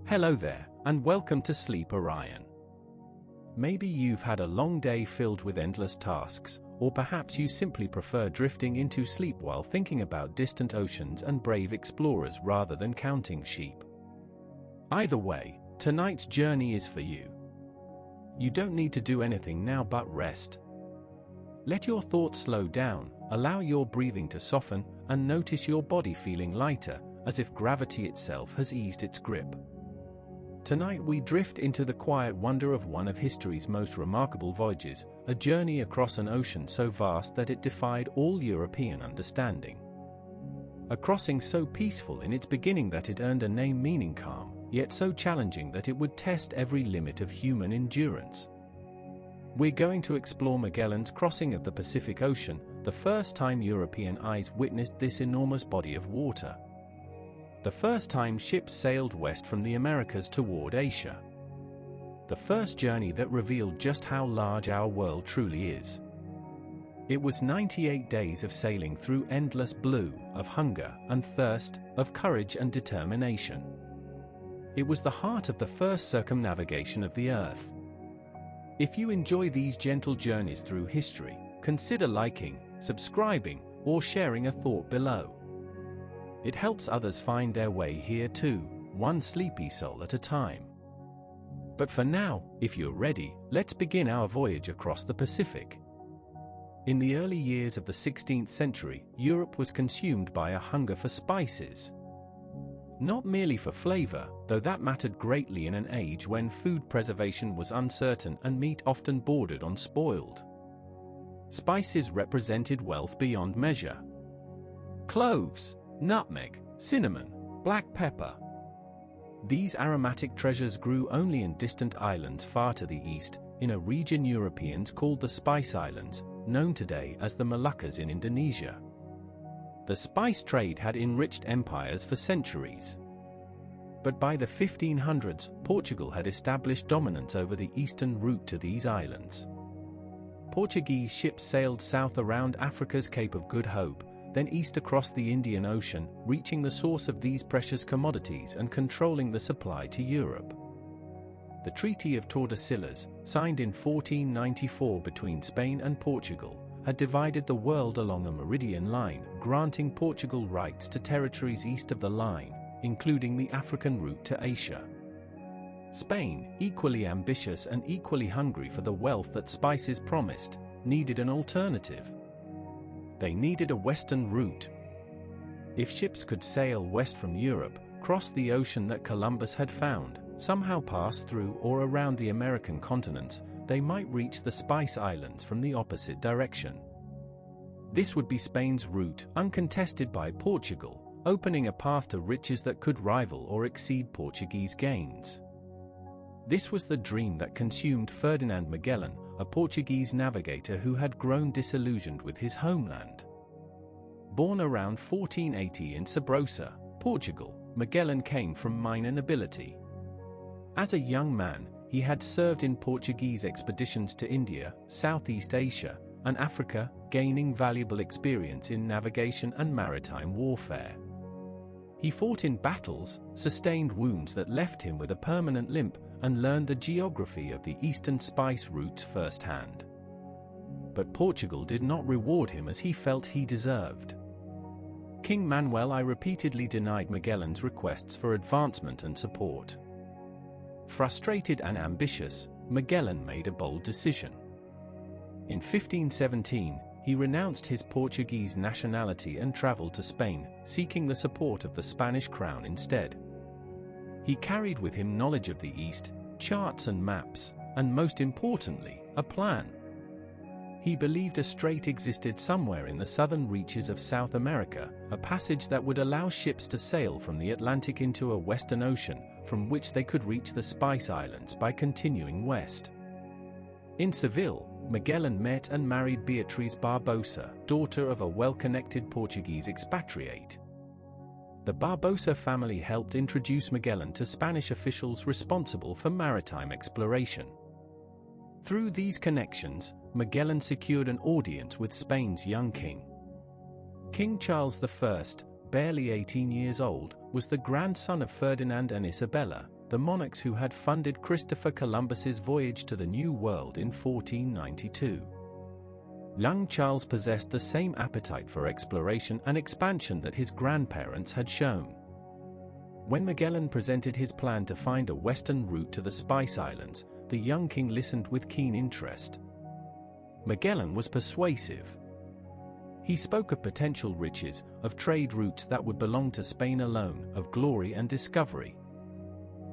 Hello there, and welcome to Sleep Orion. Maybe you've had a long day filled with endless tasks, or perhaps you simply prefer drifting into sleep while thinking about distant oceans and brave explorers rather than counting sheep. Either way, tonight's journey is for you. You don't need to do anything now but rest. Let your thoughts slow down, allow your breathing to soften, and notice your body feeling lighter, as if gravity itself has eased its grip. Tonight we drift into the quiet wonder of one of history's most remarkable voyages, a journey across an ocean so vast that it defied all European understanding. A crossing so peaceful in its beginning that it earned a name meaning calm, yet so challenging that it would test every limit of human endurance. We're going to explore Magellan's crossing of the Pacific Ocean, the first time European eyes witnessed this enormous body of water. The first time ships sailed west from the Americas toward Asia. The first journey that revealed just how large our world truly is. It was 98 days of sailing through endless blue, of hunger and thirst, of courage and determination. It was the heart of the first circumnavigation of the Earth. If you enjoy these gentle journeys through history, consider liking, subscribing, or sharing a thought below. It helps others find their way here too, one sleepy soul at a time. But for now, if you're ready, let's begin our voyage across the Pacific. In the early years of the 16th century, Europe was consumed by a hunger for spices. Not merely for flavor, though that mattered greatly in an age when food preservation was uncertain and meat often bordered on spoiled. Spices represented wealth beyond measure. Cloves, nutmeg, cinnamon, black pepper. These aromatic treasures grew only in distant islands far to the east, in a region Europeans called the Spice Islands, known today as the Moluccas in Indonesia. The spice trade had enriched empires for centuries. But by the 1500s, Portugal had established dominance over the eastern route to these islands. Portuguese ships sailed south around Africa's Cape of Good Hope, then east across the Indian Ocean, reaching the source of these precious commodities and controlling the supply to Europe. The Treaty of Tordesillas, signed in 1494 between Spain and Portugal, had divided the world along a meridian line, granting Portugal rights to territories east of the line, including the African route to Asia. Spain, equally ambitious and equally hungry for the wealth that spices promised, needed an alternative. They needed a western route. If ships could sail west from Europe, cross the ocean that Columbus had found, somehow pass through or around the American continents, they might reach the Spice Islands from the opposite direction. This would be Spain's route, uncontested by Portugal, opening a path to riches that could rival or exceed Portuguese gains. This was the dream that consumed Ferdinand Magellan, a Portuguese navigator who had grown disillusioned with his homeland. Born around 1480 in Sabrosa, Portugal, Magellan came from minor nobility. As a young man, he had served in Portuguese expeditions to India, Southeast Asia, and Africa, gaining valuable experience in navigation and maritime warfare. He fought in battles, sustained wounds that left him with a permanent limp, and learned the geography of the eastern spice routes firsthand. But Portugal did not reward him as he felt he deserved. King Manuel I repeatedly denied Magellan's requests for advancement and support. Frustrated and ambitious, Magellan made a bold decision. In 1517, he renounced his Portuguese nationality and traveled to Spain, seeking the support of the Spanish crown instead. He carried with him knowledge of the East, charts and maps, and most importantly, a plan. He believed a strait existed somewhere in the southern reaches of South America, a passage that would allow ships to sail from the Atlantic into a western ocean, from which they could reach the Spice Islands by continuing west. In Seville, Magellan met and married Beatriz Barbosa, daughter of a well-connected Portuguese expatriate. The Barbosa family helped introduce Magellan to Spanish officials responsible for maritime exploration. Through these connections, Magellan secured an audience with Spain's young king. King Charles I, barely 18 years old, was the grandson of Ferdinand and Isabella, the monarchs who had funded Christopher Columbus's voyage to the New World in 1492. Young Charles possessed the same appetite for exploration and expansion that his grandparents had shown. When Magellan presented his plan to find a western route to the Spice Islands, the young king listened with keen interest. Magellan was persuasive. He spoke of potential riches, of trade routes that would belong to Spain alone, of glory and discovery.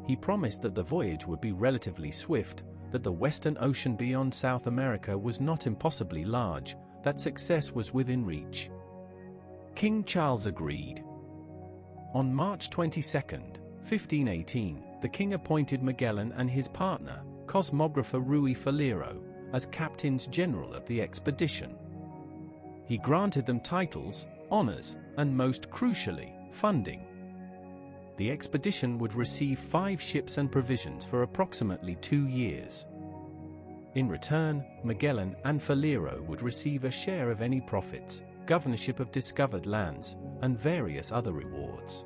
He promised that the voyage would be relatively swift, that the Western Ocean beyond South America was not impossibly large, that success was within reach. King Charles agreed. On March 22, 1518, the king appointed Magellan and his partner, cosmographer Rui Falero, as captains general of the expedition. He granted them titles, honors, and most crucially, funding. The expedition would receive 5 ships and provisions for approximately 2 years. In return, Magellan and Falero would receive a share of any profits, governorship of discovered lands, and various other rewards.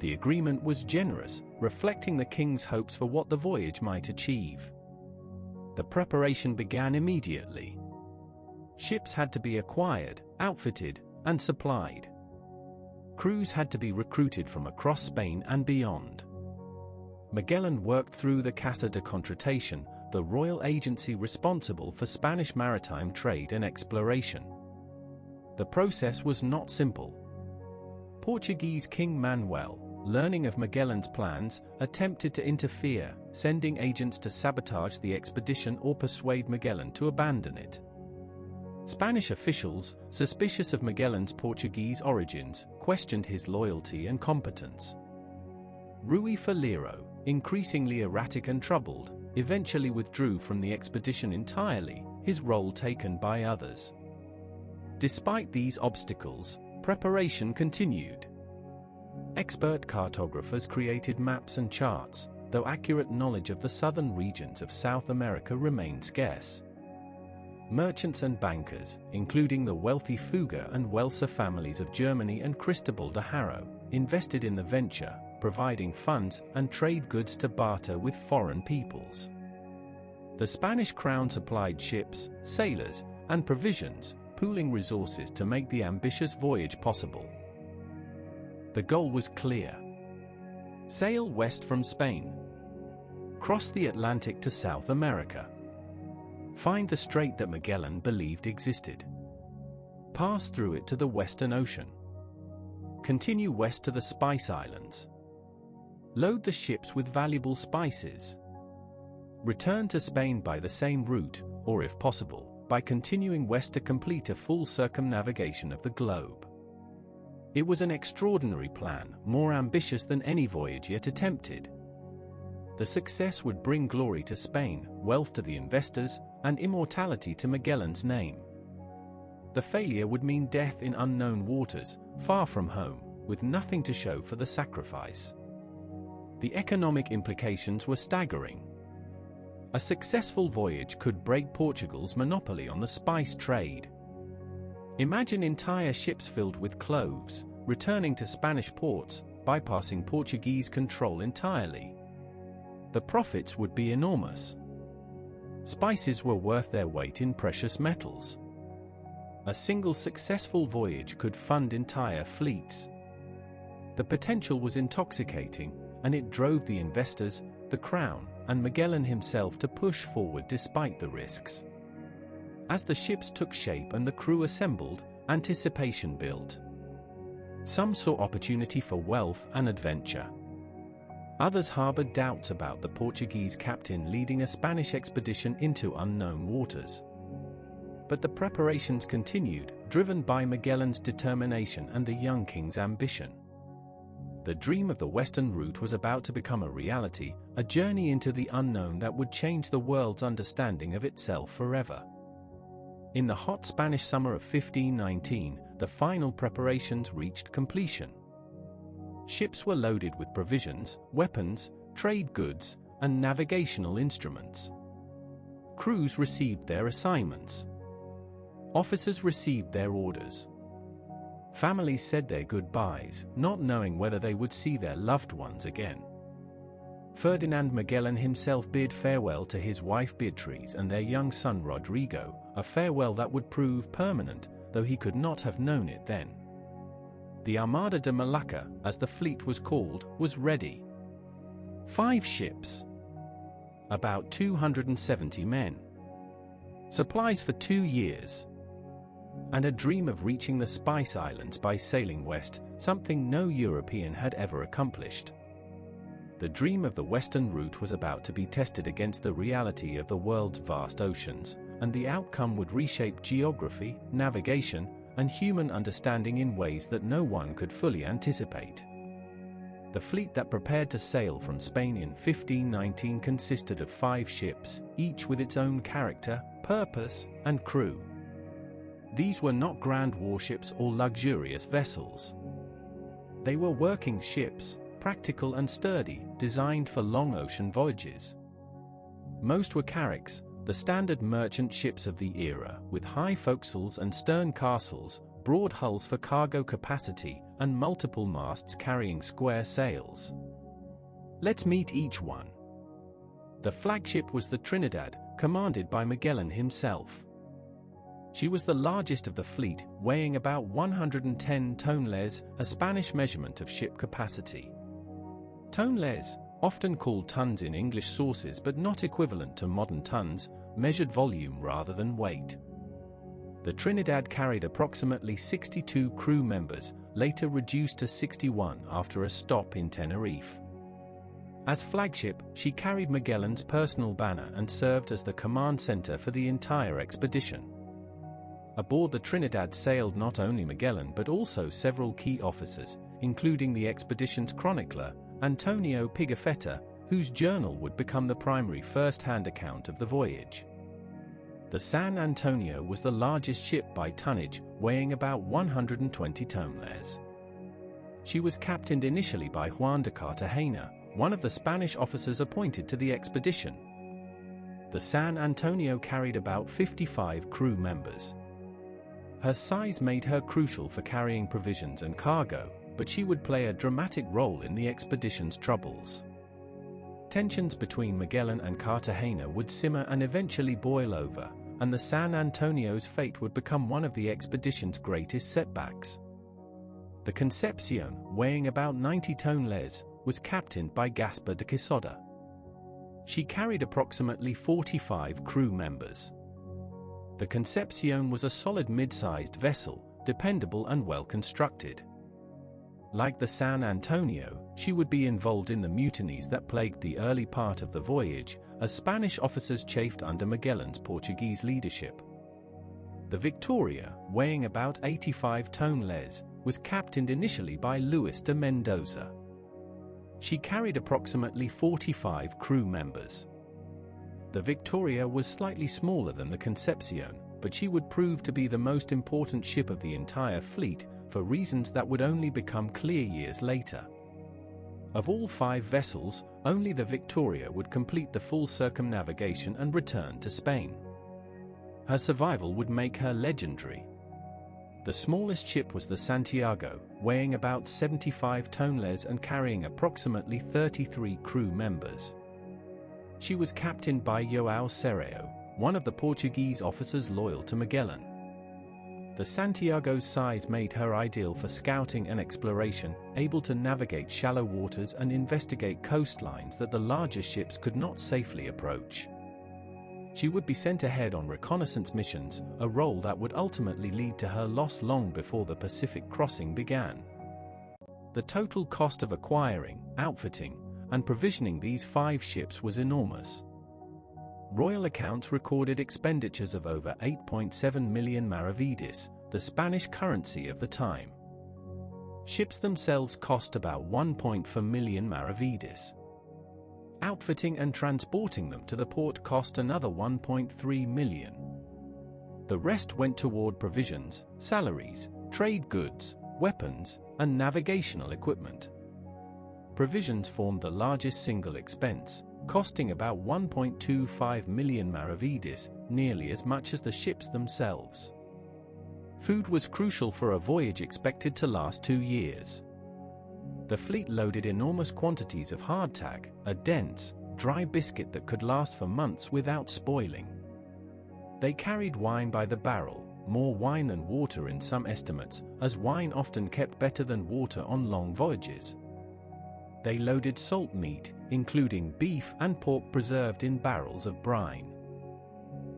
The agreement was generous, reflecting the king's hopes for what the voyage might achieve. The preparation began immediately. Ships had to be acquired, outfitted, and supplied. Crews had to be recruited from across Spain and beyond. Magellan worked through the Casa de Contratación, the royal agency responsible for Spanish maritime trade and exploration. The process was not simple. Portuguese King Manuel, learning of Magellan's plans, attempted to interfere, sending agents to sabotage the expedition or persuade Magellan to abandon it. Spanish officials, suspicious of Magellan's Portuguese origins, questioned his loyalty and competence. Rui Falero, increasingly erratic and troubled, eventually withdrew from the expedition entirely, his role taken by others. Despite these obstacles, preparation continued. Expert cartographers created maps and charts, though accurate knowledge of the southern regions of South America remained scarce. Merchants and bankers, including the wealthy Fugger and Welser families of Germany and Cristobal de Haro, invested in the venture, providing funds and trade goods to barter with foreign peoples. The Spanish crown supplied ships, sailors, and provisions, pooling resources to make the ambitious voyage possible. The goal was clear. Sail west from Spain. Cross the Atlantic to South America. Find the strait that Magellan believed existed. Pass through it to the Western Ocean. Continue west to the Spice Islands. Load the ships with valuable spices. Return to Spain by the same route, or if possible, by continuing west to complete a full circumnavigation of the globe. It was an extraordinary plan, more ambitious than any voyage yet attempted. The success would bring glory to Spain, wealth to the investors, and immortality to Magellan's name. The failure would mean death in unknown waters, far from home, with nothing to show for the sacrifice. The economic implications were staggering. A successful voyage could break Portugal's monopoly on the spice trade. Imagine entire ships filled with cloves, returning to Spanish ports, bypassing Portuguese control entirely. The profits would be enormous. Spices were worth their weight in precious metals. A single successful voyage could fund entire fleets. The potential was intoxicating, and it drove the investors, the crown, and Magellan himself to push forward despite the risks. As the ships took shape and the crew assembled, anticipation built. Some saw opportunity for wealth and adventure. Others harbored doubts about the Portuguese captain leading a Spanish expedition into unknown waters. But the preparations continued, driven by Magellan's determination and the young king's ambition. The dream of the Western route was about to become a reality, a journey into the unknown that would change the world's understanding of itself forever. In the hot Spanish summer of 1519, the final preparations reached completion. Ships were loaded with provisions, weapons, trade goods, and navigational instruments. Crews received their assignments. Officers received their orders. Families said their goodbyes, not knowing whether they would see their loved ones again. Ferdinand Magellan himself bid farewell to his wife Beatriz and their young son Rodrigo, a farewell that would prove permanent, though he could not have known it then. The Armada de Malacca, as the fleet was called, was ready. 5 ships. About 270 men. Supplies for 2 years. And a dream of reaching the Spice Islands by sailing west, something no European had ever accomplished. The dream of the western route was about to be tested against the reality of the world's vast oceans, and the outcome would reshape geography, navigation, and human understanding in ways that no one could fully anticipate. The fleet that prepared to sail from Spain in 1519 consisted of 5 ships, each with its own character, purpose, and crew. These were not grand warships or luxurious vessels. They were working ships, practical and sturdy, designed for long ocean voyages. Most were carracks, the standard merchant ships of the era, with high forecastles and stern castles, broad hulls for cargo capacity, and multiple masts carrying square sails. Let's meet each one. The flagship was the Trinidad, commanded by Magellan himself. She was the largest of the fleet, weighing about 110 toneless, a Spanish measurement of ship capacity. Toneless, often called tons in English sources but not equivalent to modern tons, measured volume rather than weight. The Trinidad carried approximately 62 crew members, later reduced to 61 after a stop in Tenerife. As flagship, she carried Magellan's personal banner and served as the command center for the entire expedition. Aboard the Trinidad sailed not only Magellan but also several key officers, including the expedition's chronicler, Antonio Pigafetta, whose journal would become the primary first-hand account of the voyage. The San Antonio was the largest ship by tonnage, weighing about 120 toneless. She was captained initially by Juan de Cartagena, one of the Spanish officers appointed to the expedition. The San Antonio carried about 55 crew members. Her size made her crucial for carrying provisions and cargo, but she would play a dramatic role in the expedition's troubles. Tensions between Magellan and Cartagena would simmer and eventually boil over, and the San Antonio's fate would become one of the expedition's greatest setbacks. The Concepcion, weighing about 90 toneless, was captained by Gaspar de Quesada. She carried approximately 45 crew members. The Concepcion was a solid mid-sized vessel, dependable and well-constructed. Like the San Antonio, she would be involved in the mutinies that plagued the early part of the voyage, as Spanish officers chafed under Magellan's Portuguese leadership. The Victoria, weighing about 85 toneless, was captained initially by Luis de Mendoza. She carried approximately 45 crew members. The Victoria was slightly smaller than the Concepcion, but she would prove to be the most important ship of the entire fleet, for reasons that would only become clear years later. Of all 5 vessels, only the Victoria would complete the full circumnavigation and return to Spain. Her survival would make her legendary. The smallest ship was the Santiago, weighing about 75 toneless and carrying approximately 33 crew members. She was captained by João Serrao, one of the Portuguese officers loyal to Magellan. The Santiago's size made her ideal for scouting and exploration, able to navigate shallow waters and investigate coastlines that the larger ships could not safely approach. She would be sent ahead on reconnaissance missions, a role that would ultimately lead to her loss long before the Pacific crossing began. The total cost of acquiring, outfitting, and provisioning these 5 ships was enormous. Royal accounts recorded expenditures of over 8.7 million maravedis, the Spanish currency of the time. Ships themselves cost about 1.4 million maravedis. Outfitting and transporting them to the port cost another 1.3 million. The rest went toward provisions, salaries, trade goods, weapons, and navigational equipment. Provisions formed the largest single expense, costing about 1.25 million maravedis, nearly as much as the ships themselves. Food was crucial for a voyage expected to last 2 years. The fleet loaded enormous quantities of hardtack, a dense, dry biscuit that could last for months without spoiling. They carried wine by the barrel, more wine than water in some estimates, as wine often kept better than water on long voyages. They loaded salt meat, including beef and pork preserved in barrels of brine.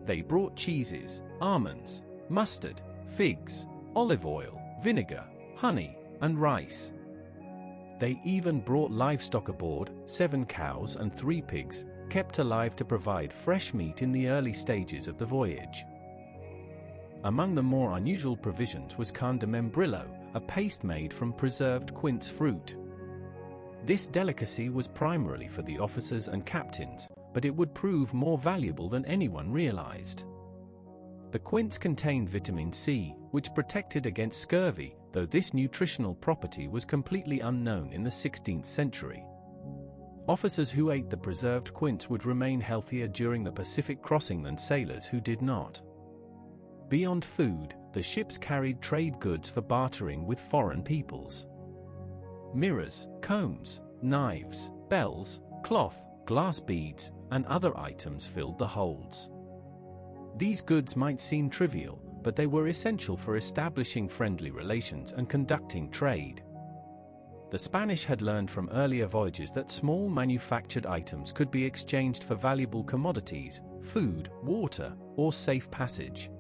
They brought cheeses, almonds, mustard, figs, olive oil, vinegar, honey, and rice. They even brought livestock aboard, 7 cows and 3 pigs, kept alive to provide fresh meat in the early stages of the voyage. Among the more unusual provisions was carne de membrillo, a paste made from preserved quince fruit. This delicacy was primarily for the officers and captains, but it would prove more valuable than anyone realized. The quince contained vitamin C, which protected against scurvy, though this nutritional property was completely unknown in the 16th century. Officers who ate the preserved quince would remain healthier during the Pacific crossing than sailors who did not. Beyond food, the ships carried trade goods for bartering with foreign peoples. Mirrors, combs, knives, bells, cloth, glass beads, and other items filled the holds. These goods might seem trivial, but they were essential for establishing friendly relations and conducting trade. The Spanish had learned from earlier voyages that small manufactured items could be exchanged for valuable commodities, food, water, or safe passage.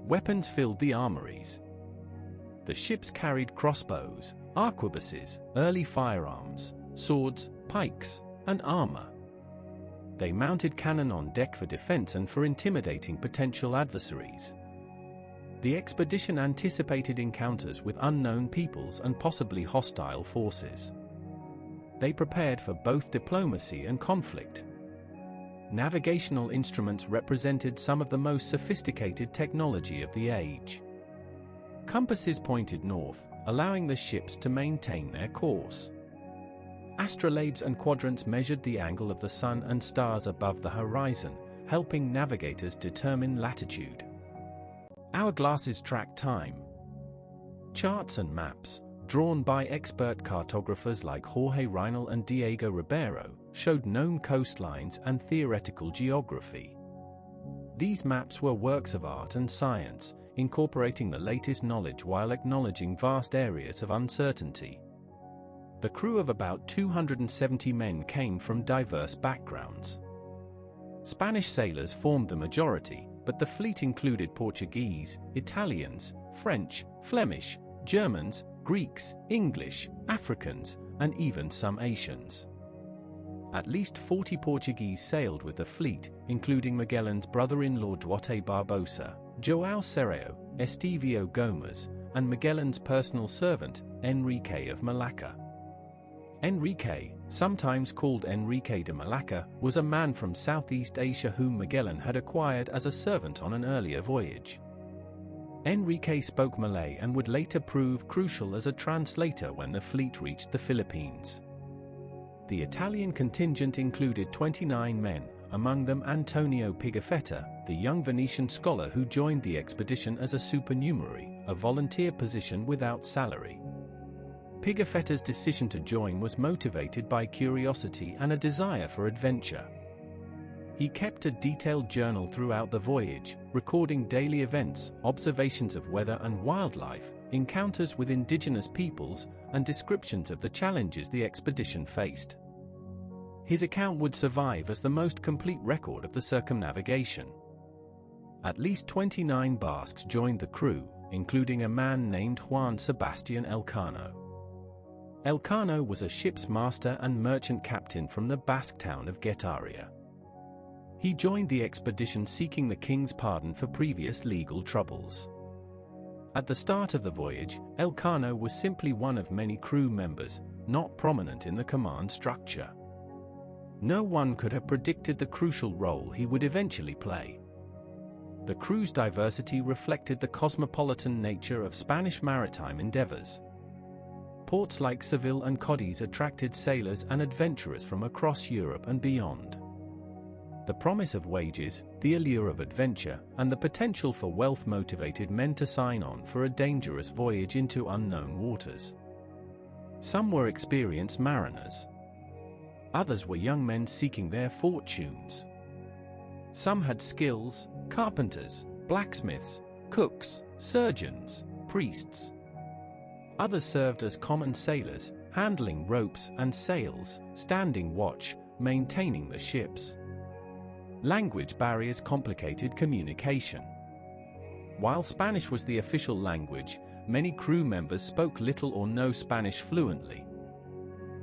Weapons filled the armories. The ships carried crossbows, arquebuses, early firearms, swords, pikes, and armor. They mounted cannon on deck for defense and for intimidating potential adversaries. The expedition anticipated encounters with unknown peoples and possibly hostile forces. They prepared for both diplomacy and conflict. Navigational instruments represented some of the most sophisticated technology of the age. Compasses pointed north, allowing the ships to maintain their course. Astrolabes and quadrants measured the angle of the sun and stars above the horizon, helping navigators determine latitude. Hourglasses tracked time. Charts and maps, drawn by expert cartographers like Jorge Reinl and Diego Ribeiro, showed known coastlines and theoretical geography. These maps were works of art and science, incorporating the latest knowledge while acknowledging vast areas of uncertainty. The crew of about 270 men came from diverse backgrounds. Spanish sailors formed the majority, but the fleet included Portuguese, Italians, French, Flemish, Germans, Greeks, English, Africans, and even some Asians. At least 40 Portuguese sailed with the fleet, including Magellan's brother-in-law Duarte Barbosa, João Serrao, Estevio Gomes, and Magellan's personal servant, Enrique of Malacca. Enrique, sometimes called Enrique de Malacca, was a man from Southeast Asia whom Magellan had acquired as a servant on an earlier voyage. Enrique spoke Malay and would later prove crucial as a translator when the fleet reached the Philippines. The Italian contingent included 29 men, among them Antonio Pigafetta, the young Venetian scholar who joined the expedition as a supernumerary, a volunteer position without salary. Pigafetta's decision to join was motivated by curiosity and a desire for adventure. He kept a detailed journal throughout the voyage, recording daily events, observations of weather and wildlife, encounters with indigenous peoples, and descriptions of the challenges the expedition faced. His account would survive as the most complete record of the circumnavigation. At least 29 Basques joined the crew, including a man named Juan Sebastian Elcano. Elcano was a ship's master and merchant captain from the Basque town of Guetaria. He joined the expedition seeking the king's pardon for previous legal troubles. At the start of the voyage, Elcano was simply one of many crew members, not prominent in the command structure. No one could have predicted the crucial role he would eventually play. The crew's diversity reflected the cosmopolitan nature of Spanish maritime endeavors. Ports like Seville and Cadiz attracted sailors and adventurers from across Europe and beyond. The promise of wages, the allure of adventure, and the potential for wealth motivated men to sign on for a dangerous voyage into unknown waters. Some were experienced mariners. Others were young men seeking their fortunes. Some had skills: carpenters, blacksmiths, cooks, surgeons, priests. Others served as common sailors, handling ropes and sails, standing watch, maintaining the ships. Language barriers complicated communication. While Spanish was the official language, many crew members spoke little or no Spanish fluently.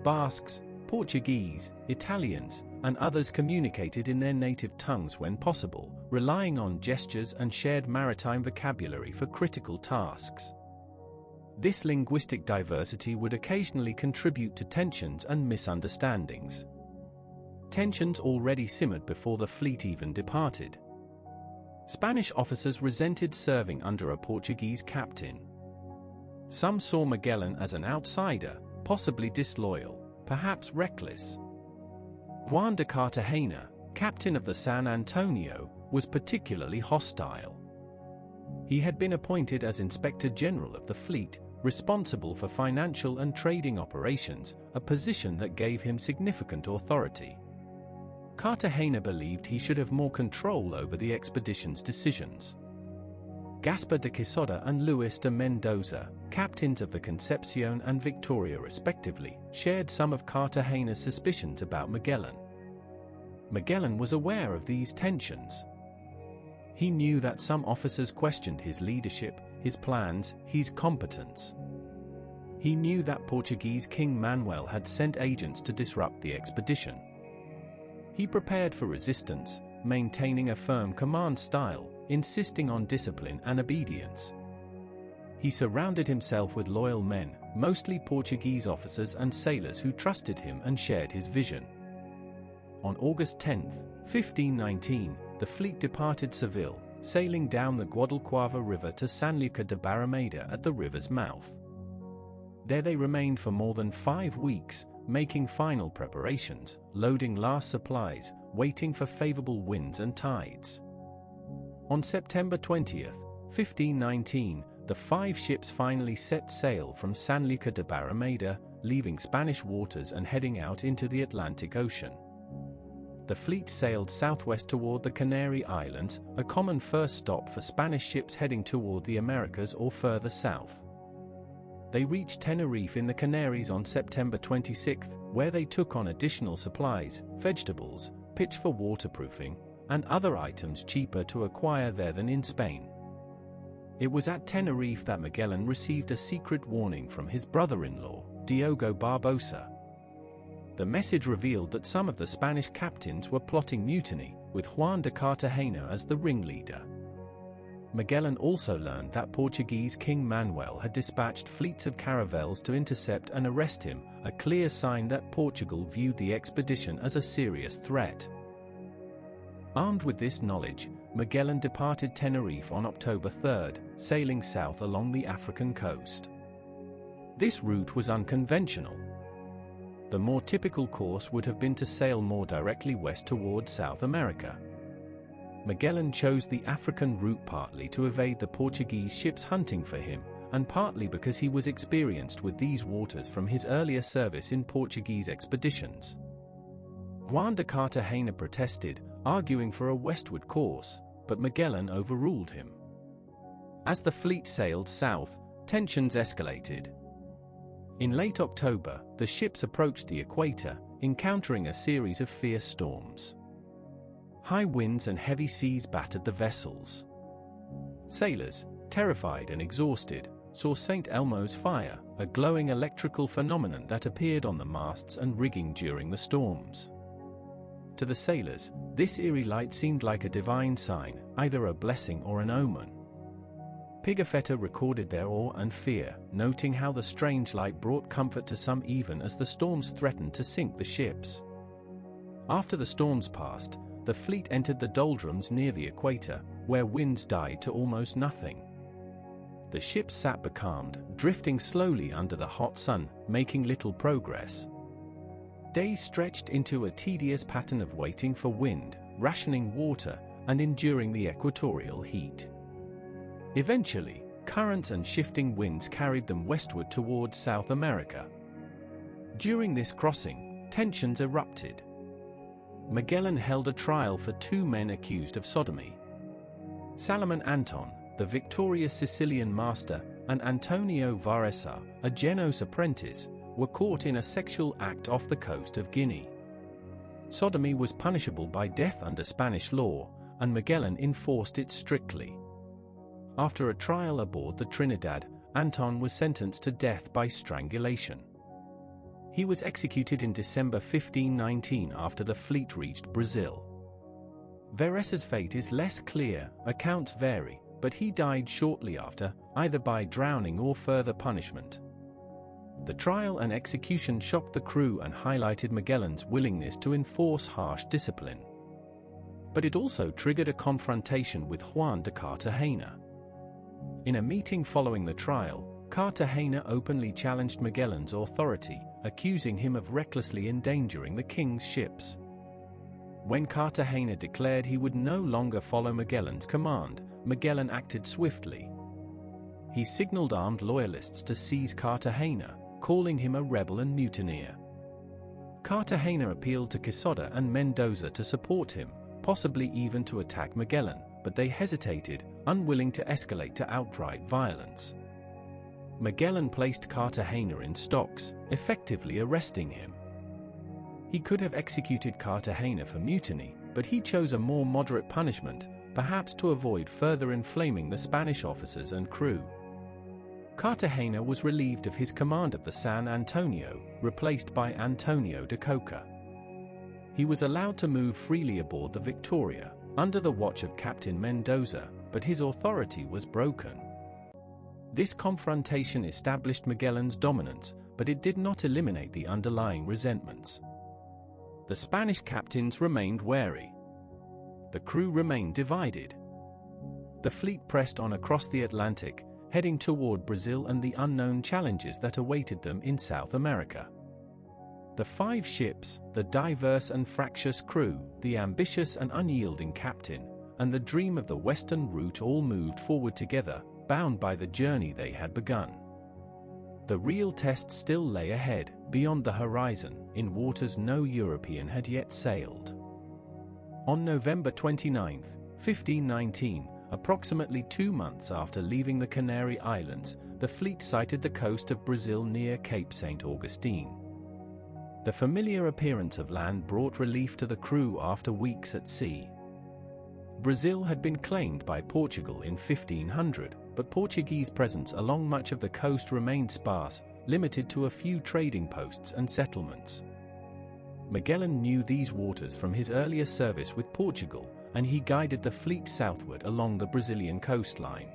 Basques, Portuguese, Italians, and others communicated in their native tongues when possible, relying on gestures and shared maritime vocabulary for critical tasks. This linguistic diversity would occasionally contribute to tensions and misunderstandings. Tensions already simmered before the fleet even departed. Spanish officers resented serving under a Portuguese captain. Some saw Magellan as an outsider, possibly disloyal, perhaps reckless. Juan de Cartagena, captain of the San Antonio, was particularly hostile. He had been appointed as Inspector General of the fleet, responsible for financial and trading operations, a position that gave him significant authority. Cartagena believed he should have more control over the expedition's decisions. Gaspar de Quesada and Luis de Mendoza, captains of the Concepcion and Victoria respectively, shared some of Cartagena's suspicions about Magellan. Magellan was aware of these tensions. He knew that some officers questioned his leadership, his plans, his competence. He knew that Portuguese King Manuel had sent agents to disrupt the expedition. He prepared for resistance, maintaining a firm command style, insisting on discipline and obedience. He surrounded himself with loyal men, mostly Portuguese officers and sailors who trusted him and shared his vision. On August 10, 1519, the fleet departed Seville, sailing down the Guadalquivir River to Sanlúcar de Barrameda at the river's mouth. There they remained for more than 5 weeks, making final preparations, loading last supplies, waiting for favorable winds and tides. On September 20, 1519, the 5 ships finally set sail from Sanlúcar de Barrameda, leaving Spanish waters and heading out into the Atlantic Ocean. The fleet sailed southwest toward the Canary Islands, a common first stop for Spanish ships heading toward the Americas or further south. They reached Tenerife in the Canaries on September 26, where they took on additional supplies, vegetables, pitch for waterproofing, and other items cheaper to acquire there than in Spain. It was at Tenerife that Magellan received a secret warning from his brother-in-law, Diogo Barbosa. The message revealed that some of the Spanish captains were plotting mutiny, with Juan de Cartagena as the ringleader. Magellan also learned that Portuguese King Manuel had dispatched fleets of caravels to intercept and arrest him, a clear sign that Portugal viewed the expedition as a serious threat. Armed with this knowledge, Magellan departed Tenerife on October 3, sailing south along the African coast. This route was unconventional. The more typical course would have been to sail more directly west toward South America. Magellan chose the African route partly to evade the Portuguese ships hunting for him, and partly because he was experienced with these waters from his earlier service in Portuguese expeditions. Juan de Cartagena protested, arguing for a westward course, but Magellan overruled him. As the fleet sailed south, tensions escalated. In late October, the ships approached the equator, encountering a series of fierce storms. High winds and heavy seas battered the vessels. Sailors, terrified and exhausted, saw St. Elmo's fire, a glowing electrical phenomenon that appeared on the masts and rigging during the storms. To the sailors, this eerie light seemed like a divine sign, either a blessing or an omen. Pigafetta recorded their awe and fear, noting how the strange light brought comfort to some even as the storms threatened to sink the ships. After the storms passed, the fleet entered the doldrums near the equator, where winds died to almost nothing. The ships sat becalmed, drifting slowly under the hot sun, making little progress. Days stretched into a tedious pattern of waiting for wind, rationing water, and enduring the equatorial heat. Eventually, currents and shifting winds carried them westward toward South America. During this crossing, tensions erupted. Magellan held a trial for two men accused of sodomy. Salomon Anton, the victorious Sicilian master, and Antonio Varesa, a Genoese apprentice, were caught in a sexual act off the coast of Guinea. Sodomy was punishable by death under Spanish law, and Magellan enforced it strictly. After a trial aboard the Trinidad, Anton was sentenced to death by strangulation. He was executed in December 1519 after the fleet reached Brazil. Varesa's fate is less clear, accounts vary, but he died shortly after, either by drowning or further punishment. The trial and execution shocked the crew and highlighted Magellan's willingness to enforce harsh discipline. But it also triggered a confrontation with Juan de Cartagena. In a meeting following the trial, Cartagena openly challenged Magellan's authority, accusing him of recklessly endangering the king's ships. When Cartagena declared he would no longer follow Magellan's command, Magellan acted swiftly. He signaled armed loyalists to seize Cartagena, calling him a rebel and mutineer. Cartagena appealed to Quesada and Mendoza to support him, possibly even to attack Magellan, but they hesitated, unwilling to escalate to outright violence. Magellan placed Cartagena in stocks, effectively arresting him. He could have executed Cartagena for mutiny, but he chose a more moderate punishment, perhaps to avoid further inflaming the Spanish officers and crew. Cartagena was relieved of his command of the San Antonio, replaced by Antonio de Coca. He was allowed to move freely aboard the Victoria, under the watch of Captain Mendoza, but his authority was broken. This confrontation established Magellan's dominance, but it did not eliminate the underlying resentments. The Spanish captains remained wary. The crew remained divided. The fleet pressed on across the Atlantic, heading toward Brazil and the unknown challenges that awaited them in South America. The 5 ships, the diverse and fractious crew, the ambitious and unyielding captain, and the dream of the western route all moved forward together, bound by the journey they had begun. The real test still lay ahead, beyond the horizon, in waters no European had yet sailed. On November 29, 1519, approximately 2 months after leaving the Canary Islands, the fleet sighted the coast of Brazil near Cape St. Augustine. The familiar appearance of land brought relief to the crew after weeks at sea. Brazil had been claimed by Portugal in 1500, but Portuguese presence along much of the coast remained sparse, limited to a few trading posts and settlements. Magellan knew these waters from his earlier service with Portugal, and he guided the fleet southward along the Brazilian coastline.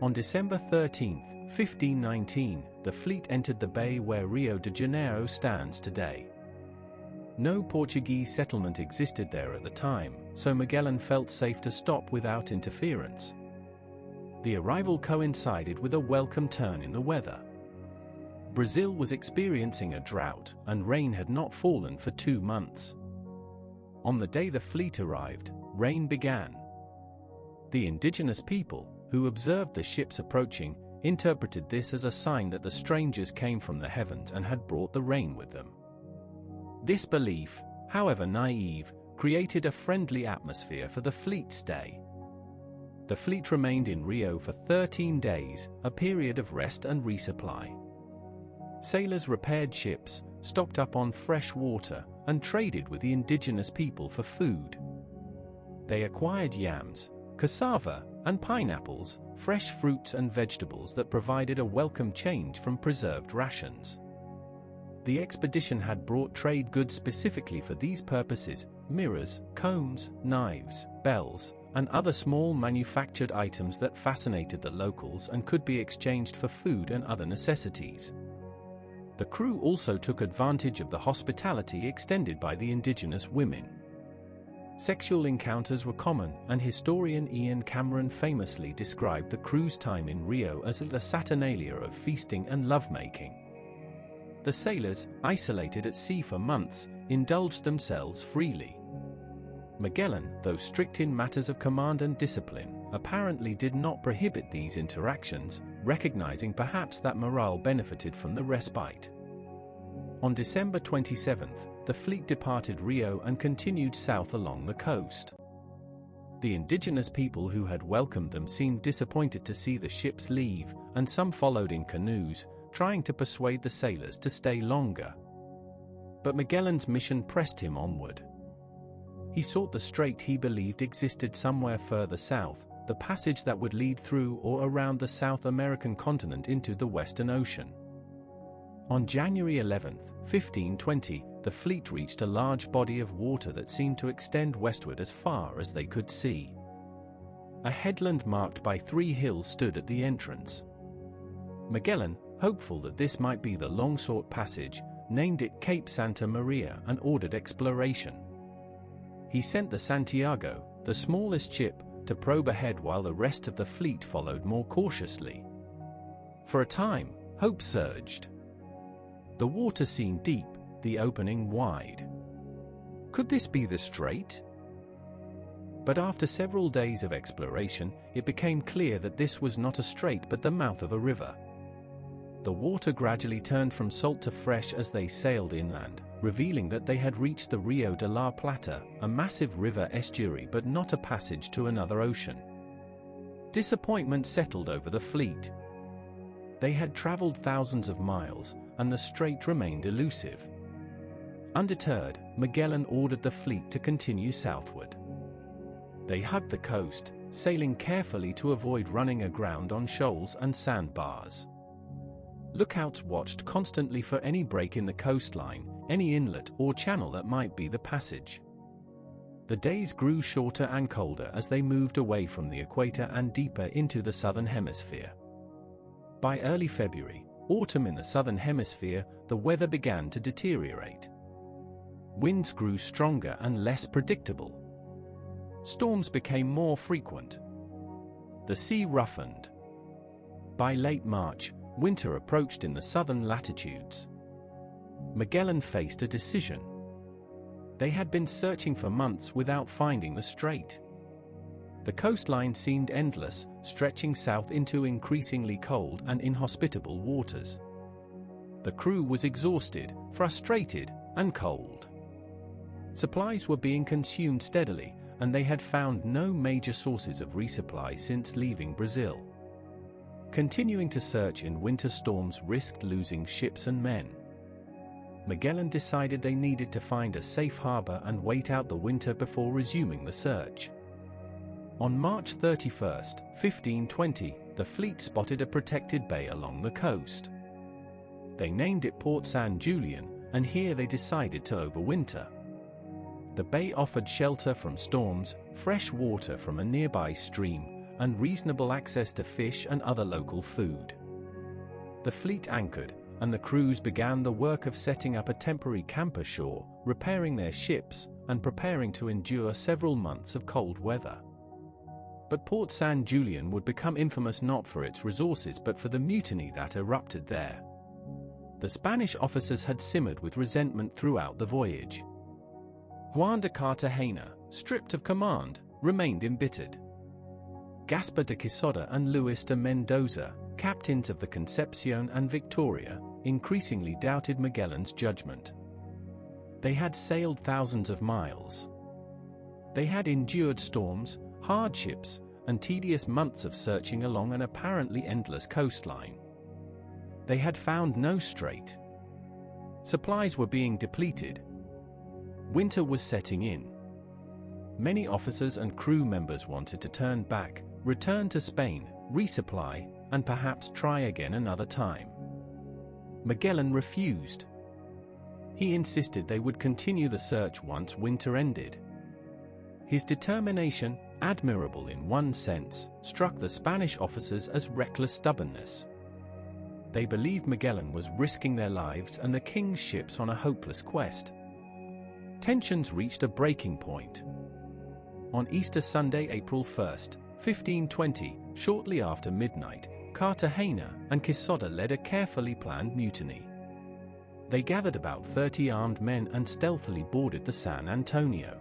On December 13, 1519, the fleet entered the bay where Rio de Janeiro stands today. No Portuguese settlement existed there at the time, so Magellan felt safe to stop without interference. The arrival coincided with a welcome turn in the weather. Brazil was experiencing a drought, and rain had not fallen for 2 months. On the day the fleet arrived, rain began. The indigenous people, who observed the ships approaching, interpreted this as a sign that the strangers came from the heavens and had brought the rain with them. This belief, however naive, created a friendly atmosphere for the fleet's stay. The fleet remained in Rio for 13 days, a period of rest and resupply. Sailors repaired ships, stocked up on fresh water, and traded with the indigenous people for food. They acquired yams, cassava, and pineapples, fresh fruits and vegetables that provided a welcome change from preserved rations. The expedition had brought trade goods specifically for these purposes: mirrors, combs, knives, bells, and other small manufactured items that fascinated the locals and could be exchanged for food and other necessities. The crew also took advantage of the hospitality extended by the indigenous women. Sexual encounters were common, and historian Ian Cameron famously described the crew's time in Rio as the Saturnalia of feasting and lovemaking. The sailors, isolated at sea for months, indulged themselves freely. Magellan, though strict in matters of command and discipline, apparently did not prohibit these interactions, recognizing perhaps that morale benefited from the respite. On December 27, the fleet departed Rio and continued south along the coast. The indigenous people who had welcomed them seemed disappointed to see the ships leave, and some followed in canoes, trying to persuade the sailors to stay longer. But Magellan's mission pressed him onward. He sought the strait he believed existed somewhere further south, the passage that would lead through or around the South American continent into the Western Ocean. On January 11, 1520, the fleet reached a large body of water that seemed to extend westward as far as they could see. A headland marked by 3 hills stood at the entrance. Magellan, hopeful that this might be the long-sought passage, named it Cape Santa Maria and ordered exploration. He sent the Santiago, the smallest ship, to probe ahead while the rest of the fleet followed more cautiously. For a time, hope surged. The water seemed deep, the opening wide. Could this be the strait? But after several days of exploration, it became clear that this was not a strait but the mouth of a river. The water gradually turned from salt to fresh as they sailed inland, revealing that they had reached the Rio de la Plata, a massive river estuary but not a passage to another ocean. Disappointment settled over the fleet. They had traveled thousands of miles, and the strait remained elusive. Undeterred, Magellan ordered the fleet to continue southward. They hugged the coast, sailing carefully to avoid running aground on shoals and sandbars. Lookouts watched constantly for any break in the coastline, any inlet or channel that might be the passage. The days grew shorter and colder as they moved away from the equator and deeper into the southern hemisphere. By early February, autumn in the southern hemisphere, the weather began to deteriorate. Winds grew stronger and less predictable. Storms became more frequent. The sea roughened. By late March, winter approached in the southern latitudes. Magellan faced a decision. They had been searching for months without finding the strait. The coastline seemed endless, stretching south into increasingly cold and inhospitable waters. The crew was exhausted, frustrated, and cold. Supplies were being consumed steadily, and they had found no major sources of resupply since leaving Brazil. Continuing to search in winter storms risked losing ships and men. Magellan decided they needed to find a safe harbor and wait out the winter before resuming the search. On March 31, 1520, the fleet spotted a protected bay along the coast. They named it Port San Julian, and here they decided to overwinter. The bay offered shelter from storms, fresh water from a nearby stream, and reasonable access to fish and other local food. The fleet anchored, and the crews began the work of setting up a temporary camp ashore, repairing their ships, and preparing to endure several months of cold weather. But Port San Julian would become infamous not for its resources but for the mutiny that erupted there. The Spanish officers had simmered with resentment throughout the voyage. Juan de Cartagena, stripped of command, remained embittered. Gaspar de Quesada and Luis de Mendoza, captains of the Concepcion and Victoria, increasingly doubted Magellan's judgment. They had sailed thousands of miles. They had endured storms, hardships, and tedious months of searching along an apparently endless coastline. They had found no strait. Supplies were being depleted. Winter was setting in. Many officers and crew members wanted to turn back, return to Spain, resupply, and perhaps try again another time. Magellan refused. He insisted they would continue the search once winter ended. His determination, admirable in one sense, struck the Spanish officers as reckless stubbornness. They believed Magellan was risking their lives and the king's ships on a hopeless quest. Tensions reached a breaking point. On Easter Sunday, April 1, 1520, shortly after midnight, Cartagena and Quesada led a carefully planned mutiny. They gathered about 30 armed men and stealthily boarded the San Antonio.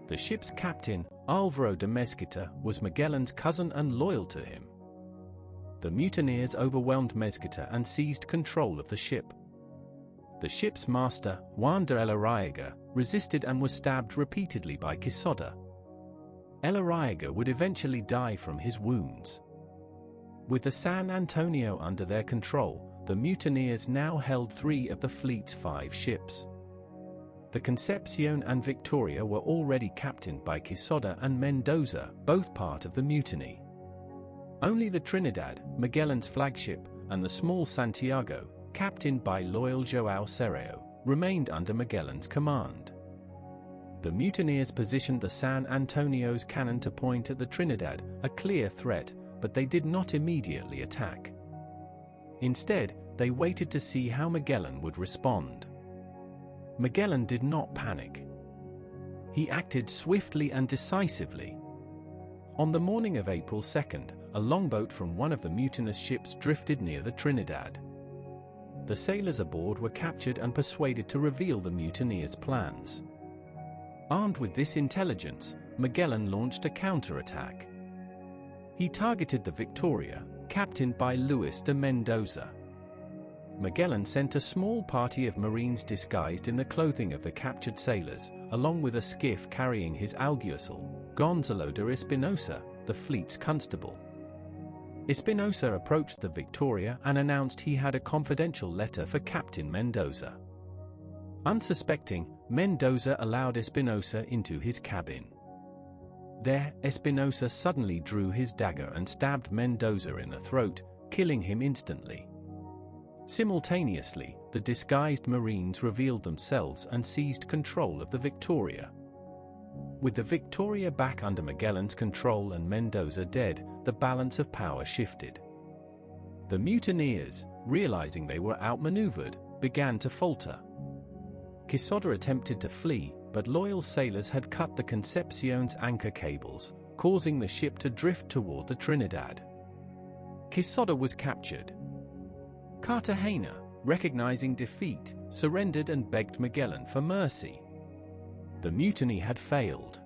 The ship's captain, Álvaro de Mesquita, was Magellan's cousin and loyal to him. The mutineers overwhelmed Mesquita and seized control of the ship. The ship's master, Juan de Elorriaga, resisted and was stabbed repeatedly by Quesada. Elorriaga would eventually die from his wounds. With the San Antonio under their control, the mutineers now held 3 of the fleet's 5 ships. The Concepcion and Victoria were already captained by Quesada and Mendoza, both part of the mutiny. Only the Trinidad, Magellan's flagship, and the small Santiago, captained by loyal João Serrao, remained under Magellan's command. The mutineers positioned the San Antonio's cannon to point at the Trinidad, a clear threat, but they did not immediately attack. Instead, they waited to see how Magellan would respond. Magellan did not panic. He acted swiftly and decisively. On the morning of April 2nd, a longboat from one of the mutinous ships drifted near the Trinidad. The sailors aboard were captured and persuaded to reveal the mutineers' plans. Armed with this intelligence, Magellan launched a counterattack. He targeted the Victoria, captained by Luis de Mendoza. Magellan sent a small party of Marines disguised in the clothing of the captured sailors, along with a skiff carrying his alguacil, Gonzalo de Espinosa, the fleet's constable. Espinosa approached the Victoria and announced he had a confidential letter for Captain Mendoza. Unsuspecting, Mendoza allowed Espinosa into his cabin. There, Espinosa suddenly drew his dagger and stabbed Mendoza in the throat, killing him instantly. Simultaneously, the disguised Marines revealed themselves and seized control of the Victoria. With the Victoria back under Magellan's control and Mendoza dead, the balance of power shifted. The mutineers, realizing they were outmaneuvered, began to falter. Quesada attempted to flee, but loyal sailors had cut the Concepcion's anchor cables, causing the ship to drift toward the Trinidad. Quesada was captured. Cartagena, recognizing defeat, surrendered and begged Magellan for mercy. The mutiny had failed.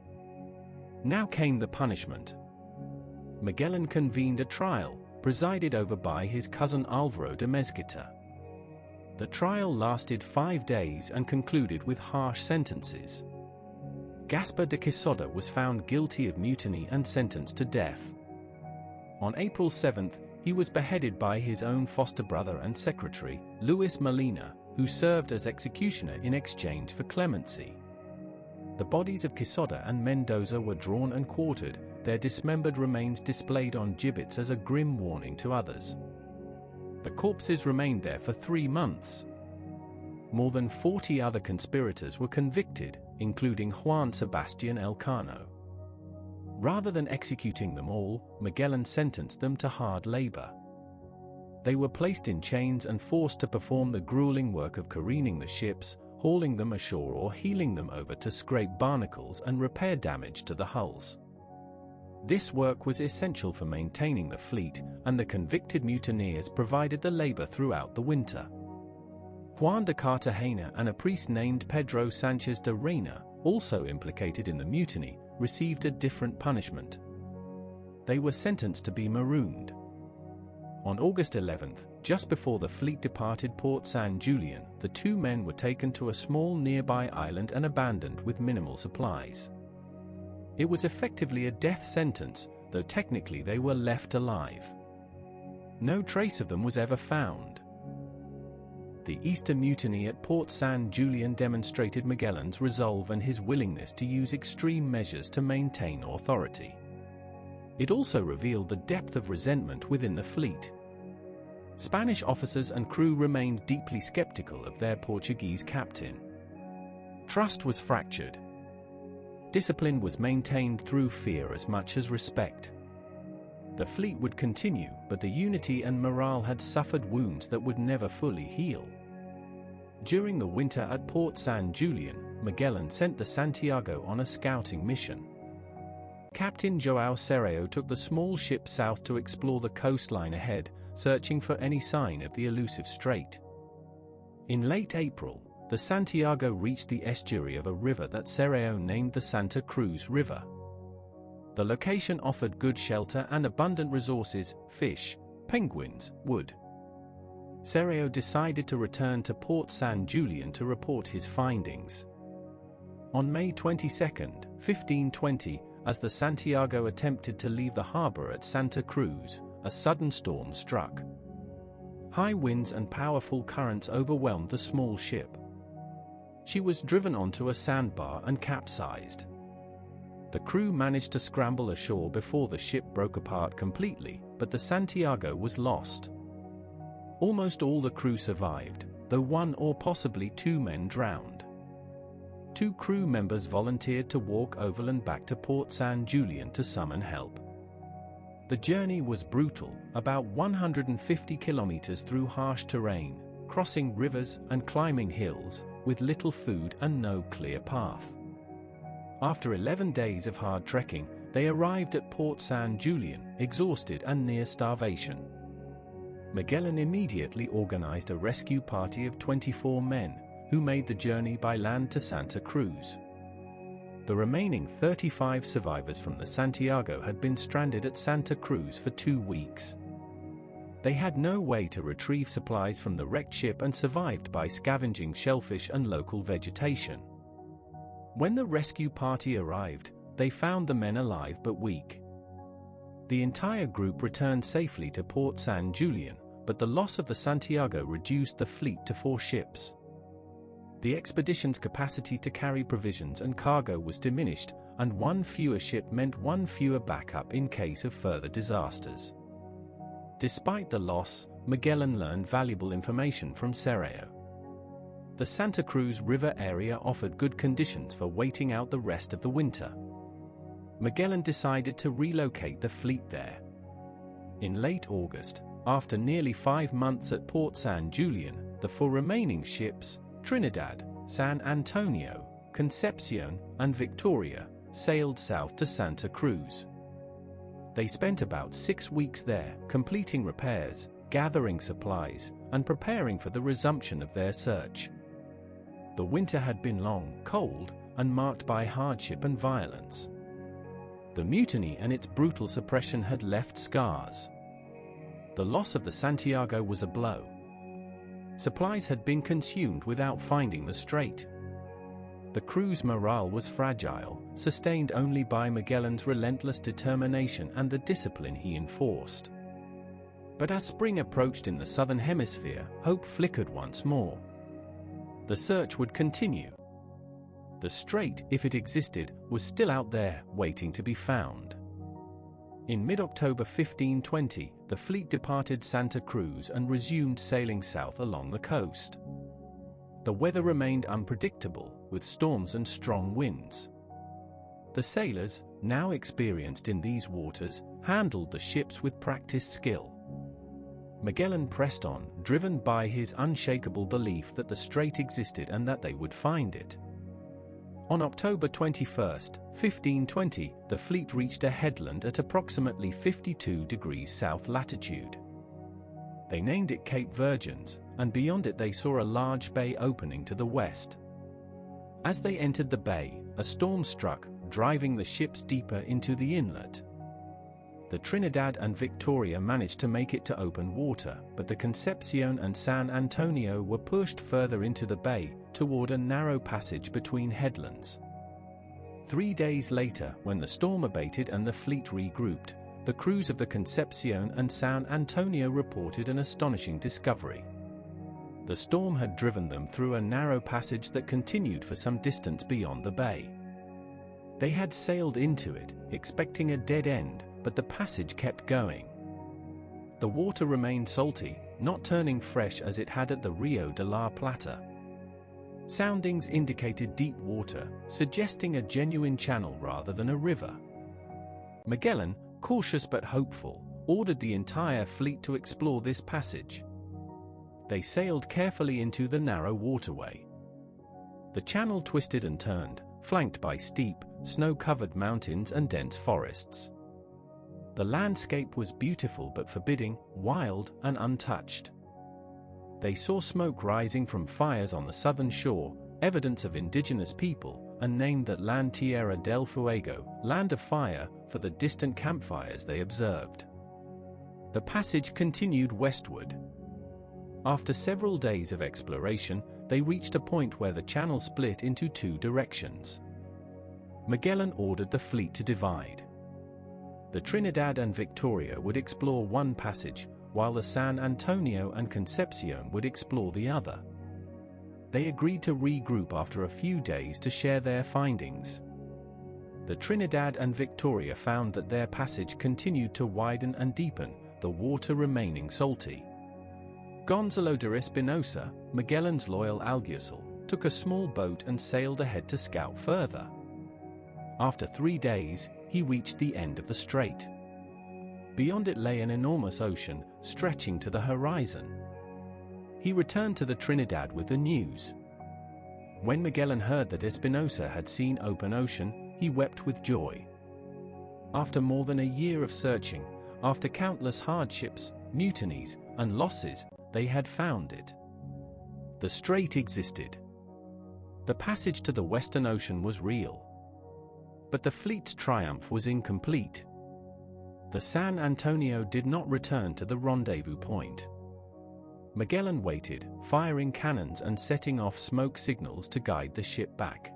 Now came the punishment. Magellan convened a trial, presided over by his cousin Álvaro de Mesquita. The trial lasted 5 days and concluded with harsh sentences. Gaspar de Quesada was found guilty of mutiny and sentenced to death. On April 7th, he was beheaded by his own foster brother and secretary, Luis Molina, who served as executioner in exchange for clemency. The bodies of Quesada and Mendoza were drawn and quartered, their dismembered remains displayed on gibbets as a grim warning to others. The corpses remained there for 3 months. More than 40 other conspirators were convicted, including Juan Sebastián Elcano. Rather than executing them all, Magellan sentenced them to hard labor. They were placed in chains and forced to perform the grueling work of careening the ships, hauling them ashore or heeling them over to scrape barnacles and repair damage to the hulls. This work was essential for maintaining the fleet, and the convicted mutineers provided the labor throughout the winter. Juan de Cartagena and a priest named Pedro Sanchez de Reina, also implicated in the mutiny, received a different punishment. They were sentenced to be marooned. On August 11th, just before the fleet departed Port San Julian, the 2 men were taken to a small nearby island and abandoned with minimal supplies. It was effectively a death sentence, though technically they were left alive. No trace of them was ever found. The Easter mutiny at Port San Julian demonstrated Magellan's resolve and his willingness to use extreme measures to maintain authority. It also revealed the depth of resentment within the fleet. Spanish officers and crew remained deeply skeptical of their Portuguese captain. Trust was fractured. Discipline was maintained through fear as much as respect. The fleet would continue, but the unity and morale had suffered wounds that would never fully heal. During the winter at Port San Julian, Magellan sent the Santiago on a scouting mission. Captain João Serrao took the small ship south to explore the coastline ahead, searching for any sign of the elusive strait. In late April, the Santiago reached the estuary of a river that Serrao named the Santa Cruz River. The location offered good shelter and abundant resources: fish, penguins, wood. Serrao decided to return to Port San Julian to report his findings. On May 22, 1520, as the Santiago attempted to leave the harbor at Santa Cruz, a sudden storm struck. High winds and powerful currents overwhelmed the small ship. She was driven onto a sandbar and capsized. The crew managed to scramble ashore before the ship broke apart completely, but the Santiago was lost. Almost all the crew survived, though one or possibly two men drowned. 2 crew members volunteered to walk overland back to Port San Julian to summon help. The journey was brutal, about 150 kilometers through harsh terrain, crossing rivers and climbing hills, with little food and no clear path. After 11 days of hard trekking, they arrived at Port San Julian, exhausted and near starvation. Magellan immediately organized a rescue party of 24 men, who made the journey by land to Santa Cruz. The remaining 35 survivors from the Santiago had been stranded at Santa Cruz for 2 weeks. They had no way to retrieve supplies from the wrecked ship and survived by scavenging shellfish and local vegetation. When the rescue party arrived, they found the men alive but weak. The entire group returned safely to Port San Julian, but the loss of the Santiago reduced the fleet to 4 ships. The expedition's capacity to carry provisions and cargo was diminished, and 1 fewer ship meant 1 fewer backup in case of further disasters. Despite the loss, Magellan learned valuable information from Serrao. The Santa Cruz River area offered good conditions for waiting out the rest of the winter. Magellan decided to relocate the fleet there. In late August, after nearly 5 months at Port San Julian, the 4 remaining ships, Trinidad, San Antonio, Concepcion, and Victoria, sailed south to Santa Cruz. They spent about 6 weeks there, completing repairs, gathering supplies, and preparing for the resumption of their search. The winter had been long, cold, and marked by hardship and violence. The mutiny and its brutal suppression had left scars. The loss of the Santiago was a blow. Supplies had been consumed without finding the strait. The crew's morale was fragile, sustained only by Magellan's relentless determination and the discipline he enforced. But as spring approached in the southern hemisphere, hope flickered once more. The search would continue. The strait, if it existed, was still out there, waiting to be found. In mid-October 1520, the fleet departed Santa Cruz and resumed sailing south along the coast. The weather remained unpredictable, with storms and strong winds. The sailors, now experienced in these waters, handled the ships with practiced skill. Magellan pressed on, driven by his unshakable belief that the strait existed and that they would find it. On October 21, 1520, the fleet reached a headland at approximately 52 degrees south latitude. They named it Cape Virgins, and beyond it they saw a large bay opening to the west. As they entered the bay, a storm struck, driving the ships deeper into the inlet. The Trinidad and Victoria managed to make it to open water, but the Concepcion and San Antonio were pushed further into the bay, toward a narrow passage between headlands. 3 days later, when the storm abated and the fleet regrouped, the crews of the Concepcion and San Antonio reported an astonishing discovery. The storm had driven them through a narrow passage that continued for some distance beyond the bay. They had sailed into it, expecting a dead end, but the passage kept going. The water remained salty, not turning fresh as it had at the Rio de la Plata. Soundings indicated deep water, suggesting a genuine channel rather than a river. Magellan, cautious but hopeful, ordered the entire fleet to explore this passage. They sailed carefully into the narrow waterway. The channel twisted and turned, flanked by steep, snow-covered mountains and dense forests. The landscape was beautiful but forbidding, wild, and untouched. They saw smoke rising from fires on the southern shore, evidence of indigenous people, and named that land Tierra del Fuego, land of fire, for the distant campfires they observed. The passage continued westward. After several days of exploration, they reached a point where the channel split into two directions. Magellan ordered the fleet to divide. The Trinidad and Victoria would explore one passage, while the San Antonio and Concepcion would explore the other. They agreed to regroup after a few days to share their findings. The Trinidad and Victoria found that their passage continued to widen and deepen, the water remaining salty. Gonzalo de Espinosa, Magellan's loyal alguacil, took a small boat and sailed ahead to scout further. After 3 days, he reached the end of the strait. Beyond it lay an enormous ocean, stretching to the horizon. He returned to the Trinidad with the news. When Magellan heard that Espinosa had seen open ocean, he wept with joy. After more than a year of searching, after countless hardships, mutinies, and losses, they had found it. The strait existed. The passage to the Western Ocean was real. But the fleet's triumph was incomplete. The San Antonio did not return to the rendezvous point. Magellan waited, firing cannons and setting off smoke signals to guide the ship back.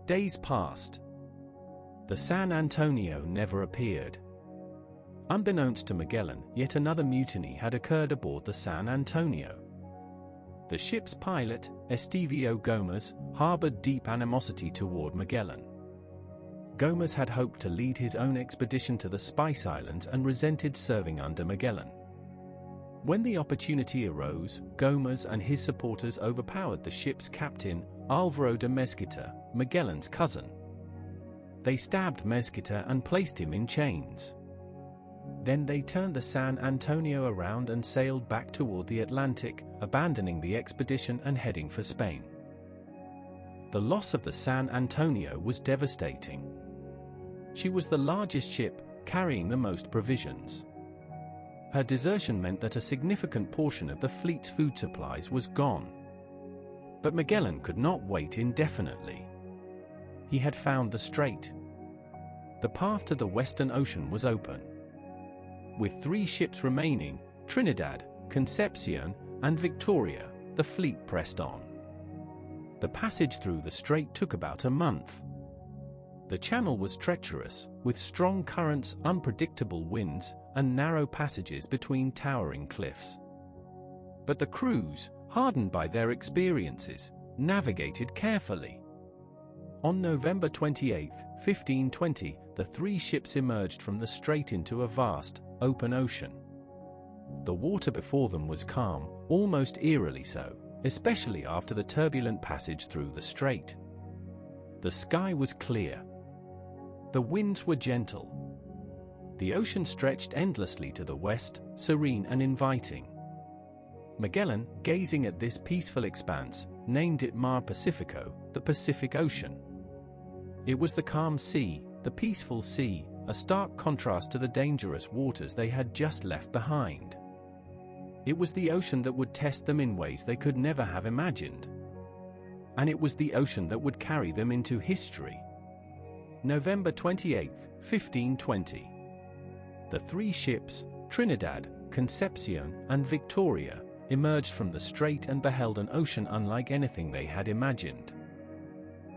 Days passed. The San Antonio never appeared. Unbeknownst to Magellan, yet another mutiny had occurred aboard the San Antonio. The ship's pilot, Estevio Gomez, harbored deep animosity toward Magellan. Gomez had hoped to lead his own expedition to the Spice Islands and resented serving under Magellan. When the opportunity arose, Gomez and his supporters overpowered the ship's captain, Álvaro de Mesquita, Magellan's cousin. They stabbed Mesquita and placed him in chains. Then they turned the San Antonio around and sailed back toward the Atlantic, abandoning the expedition and heading for Spain. The loss of the San Antonio was devastating. She was the largest ship, carrying the most provisions. Her desertion meant that a significant portion of the fleet's food supplies was gone. But Magellan could not wait indefinitely. He had found the strait. The path to the Western Ocean was open. With 3 ships remaining, Trinidad, Concepcion, and Victoria, the fleet pressed on. The passage through the strait took about a month. The channel was treacherous, with strong currents, unpredictable winds, and narrow passages between towering cliffs. But the crews, hardened by their experiences, navigated carefully. On November 28, 1520, the 3 ships emerged from the strait into a vast, open ocean. The water before them was calm, almost eerily so, especially after the turbulent passage through the strait. The sky was clear. The winds were gentle. The ocean stretched endlessly to the west, serene and inviting. Magellan, gazing at this peaceful expanse, named it Mar Pacifico, the Pacific Ocean. It was the calm sea, the peaceful sea, a stark contrast to the dangerous waters they had just left behind. It was the ocean that would test them in ways they could never have imagined. And it was the ocean that would carry them into history. November 28, 1520. The 3 ships, Trinidad, Concepcion, and Victoria, emerged from the strait and beheld an ocean unlike anything they had imagined.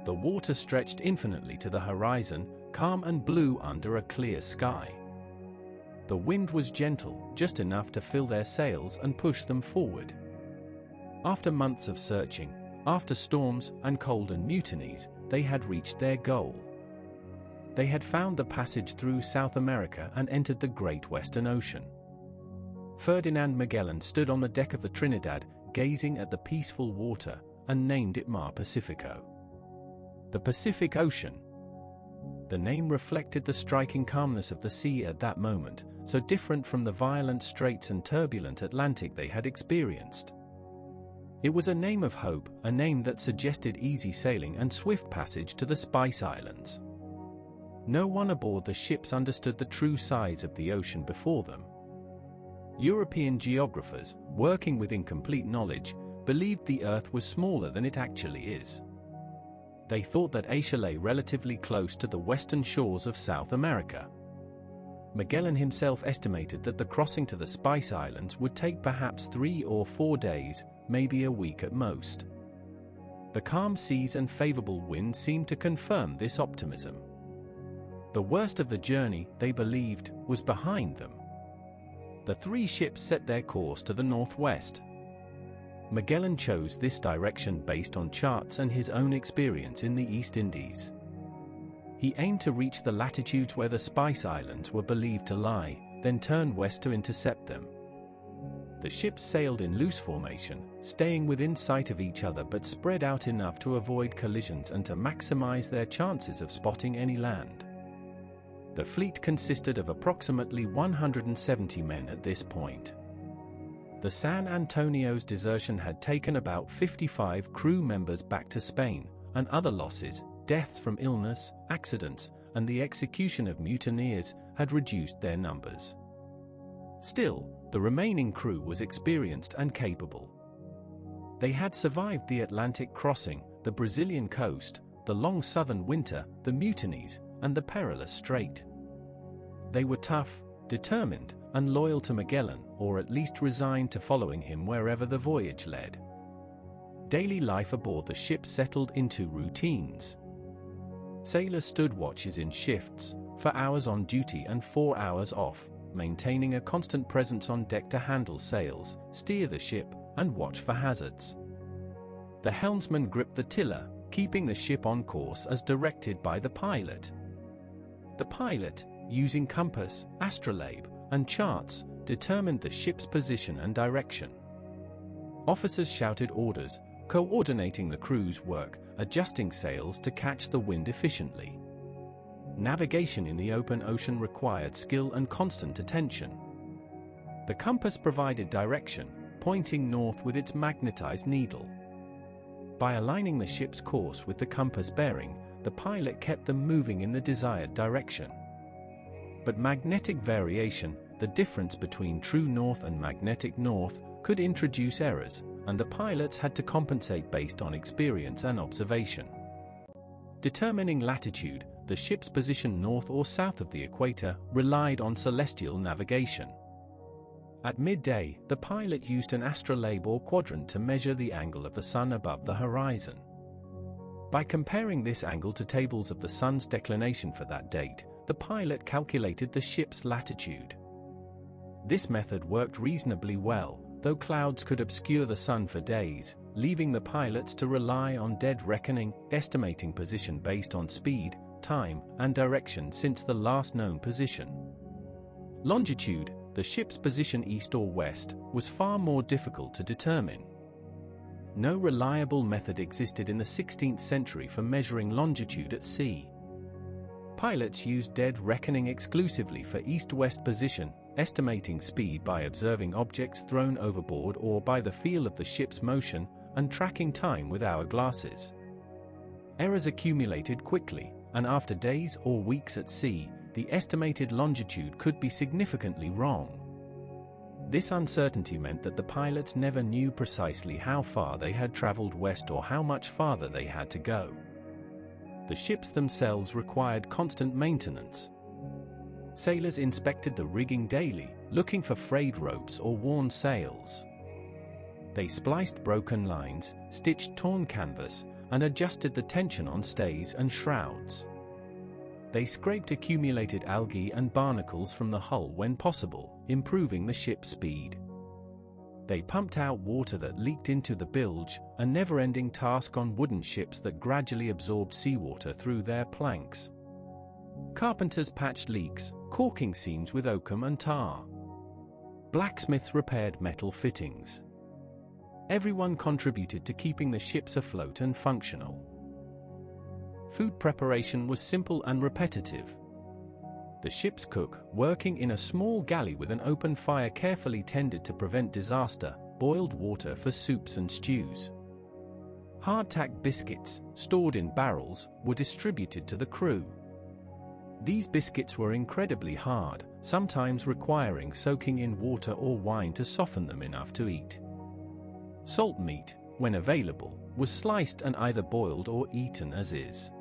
The water stretched infinitely to the horizon, calm and blue under a clear sky. The wind was gentle, just enough to fill their sails and push them forward. After months of searching, after storms and cold and mutinies, they had reached their goal. They had found the passage through South America and entered the Great Western Ocean. Ferdinand Magellan stood on the deck of the Trinidad, gazing at the peaceful water, and named it Mar Pacifico. The Pacific Ocean. The name reflected the striking calmness of the sea at that moment, so different from the violent straits and turbulent Atlantic they had experienced. It was a name of hope, a name that suggested easy sailing and swift passage to the Spice Islands. No one aboard the ships understood the true size of the ocean before them. European geographers, working with incomplete knowledge, believed the Earth was smaller than it actually is. They thought that Asia lay relatively close to the western shores of South America. Magellan himself estimated that the crossing to the Spice Islands would take perhaps 3 or 4 days, maybe a week at most. The calm seas and favorable winds seemed to confirm this optimism. The worst of the journey, they believed, was behind them. The 3 ships set their course to the northwest. Magellan chose this direction based on charts and his own experience in the East Indies. He aimed to reach the latitudes where the Spice Islands were believed to lie, then turn west to intercept them. The ships sailed in loose formation, staying within sight of each other but spread out enough to avoid collisions and to maximize their chances of spotting any land. The fleet consisted of approximately 170 men at this point. The San Antonio's desertion had taken about 55 crew members back to Spain, and other losses, deaths from illness, accidents, and the execution of mutineers had reduced their numbers. Still, the remaining crew was experienced and capable. They had survived the Atlantic crossing, the Brazilian coast, the long southern winter, the mutinies, and the perilous strait. They were tough, determined, and loyal to Magellan, or at least resigned to following him wherever the voyage led. Daily life aboard the ship settled into routines. Sailors stood watches in shifts, for hours on duty and 4 hours off, maintaining a constant presence on deck to handle sails, steer the ship, and watch for hazards. The helmsman gripped the tiller, keeping the ship on course as directed by the pilot. The pilot, using compass, astrolabe, and charts, determined the ship's position and direction. Officers shouted orders, coordinating the crew's work, adjusting sails to catch the wind efficiently. Navigation in the open ocean required skill and constant attention. The compass provided direction, pointing north with its magnetized needle. By aligning the ship's course with the compass bearing, the pilot kept them moving in the desired direction. But magnetic variation, the difference between true north and magnetic north, could introduce errors, and the pilots had to compensate based on experience and observation. Determining latitude, the ship's position north or south of the equator, relied on celestial navigation. At midday, the pilot used an astrolabe or quadrant to measure the angle of the sun above the horizon. By comparing this angle to tables of the sun's declination for that date, the pilot calculated the ship's latitude. This method worked reasonably well, though clouds could obscure the sun for days, leaving the pilots to rely on dead reckoning, estimating position based on speed, time, and direction since the last known position. Longitude, the ship's position east or west, was far more difficult to determine. No reliable method existed in the 16th century for measuring longitude at sea. Pilots used dead reckoning exclusively for east-west position, estimating speed by observing objects thrown overboard or by the feel of the ship's motion, and tracking time with hourglasses. Errors accumulated quickly, and after days or weeks at sea, the estimated longitude could be significantly wrong. This uncertainty meant that the pilots never knew precisely how far they had traveled west or how much farther they had to go. The ships themselves required constant maintenance. Sailors inspected the rigging daily, looking for frayed ropes or worn sails. They spliced broken lines, stitched torn canvas, and adjusted the tension on stays and shrouds. They scraped accumulated algae and barnacles from the hull when possible, improving the ship's speed. They pumped out water that leaked into the bilge, a never-ending task on wooden ships that gradually absorbed seawater through their planks. Carpenters patched leaks, caulking seams with oakum and tar. Blacksmiths repaired metal fittings. Everyone contributed to keeping the ships afloat and functional. Food preparation was simple and repetitive. The ship's cook, working in a small galley with an open fire carefully tended to prevent disaster, boiled water for soups and stews. Hardtack biscuits, stored in barrels, were distributed to the crew. These biscuits were incredibly hard, sometimes requiring soaking in water or wine to soften them enough to eat. Salt meat, when available, was sliced and either boiled or eaten as is.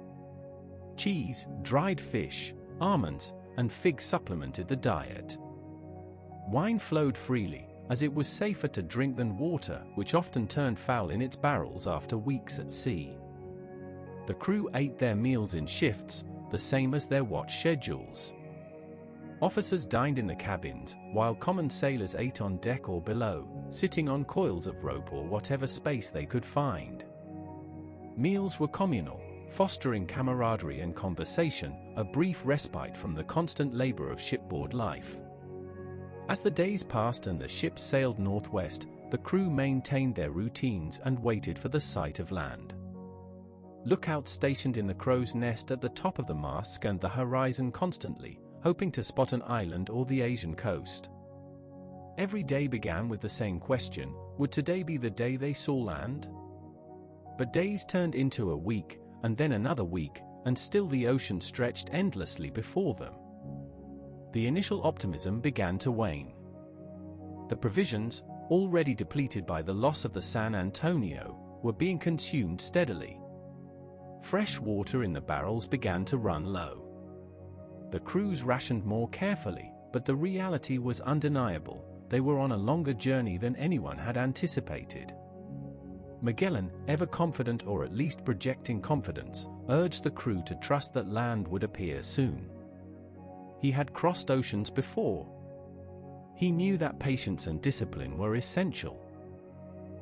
Cheese, dried fish, almonds, and figs supplemented the diet. Wine flowed freely, as it was safer to drink than water, which often turned foul in its barrels after weeks at sea. The crew ate their meals in shifts, the same as their watch schedules. Officers dined in the cabins, while common sailors ate on deck or below, sitting on coils of rope or whatever space they could find. Meals were communal, fostering camaraderie and conversation, a brief respite from the constant labor of shipboard life. As the days passed and the ships sailed northwest, the crew maintained their routines and waited for the sight of land. Lookouts stationed in the crow's nest at the top of the mast scanned the horizon constantly, hoping to spot an island or the Asian coast. Every day began with the same question: would today be the day they saw land? But days turned into a week, and then another week, and still the ocean stretched endlessly before them. The initial optimism began to wane. The provisions, already depleted by the loss of the San Antonio, were being consumed steadily. Fresh water in the barrels began to run low. The crews rationed more carefully, but the reality was undeniable: they were on a longer journey than anyone had anticipated. Magellan, ever confident or at least projecting confidence, urged the crew to trust that land would appear soon. He had crossed oceans before. He knew that patience and discipline were essential.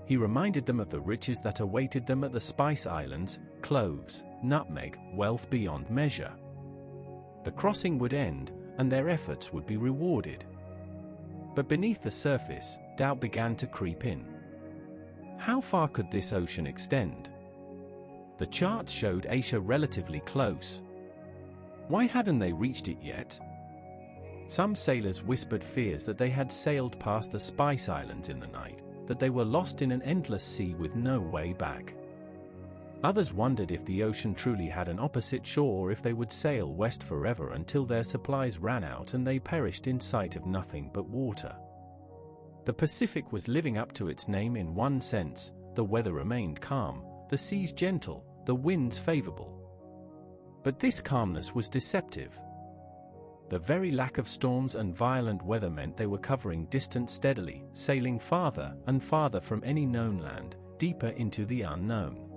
He reminded them of the riches that awaited them at the Spice Islands: cloves, nutmeg, wealth beyond measure. The crossing would end, and their efforts would be rewarded. But beneath the surface, doubt began to creep in. How far could this ocean extend? The charts showed Asia relatively close. Why hadn't they reached it yet? Some sailors whispered fears that they had sailed past the Spice Islands in the night, that they were lost in an endless sea with no way back. Others wondered if the ocean truly had an opposite shore, or if they would sail west forever until their supplies ran out and they perished in sight of nothing but water. The Pacific was living up to its name in one sense: the weather remained calm, the seas gentle, the winds favorable. But this calmness was deceptive. The very lack of storms and violent weather meant they were covering distance steadily, sailing farther and farther from any known land, deeper into the unknown.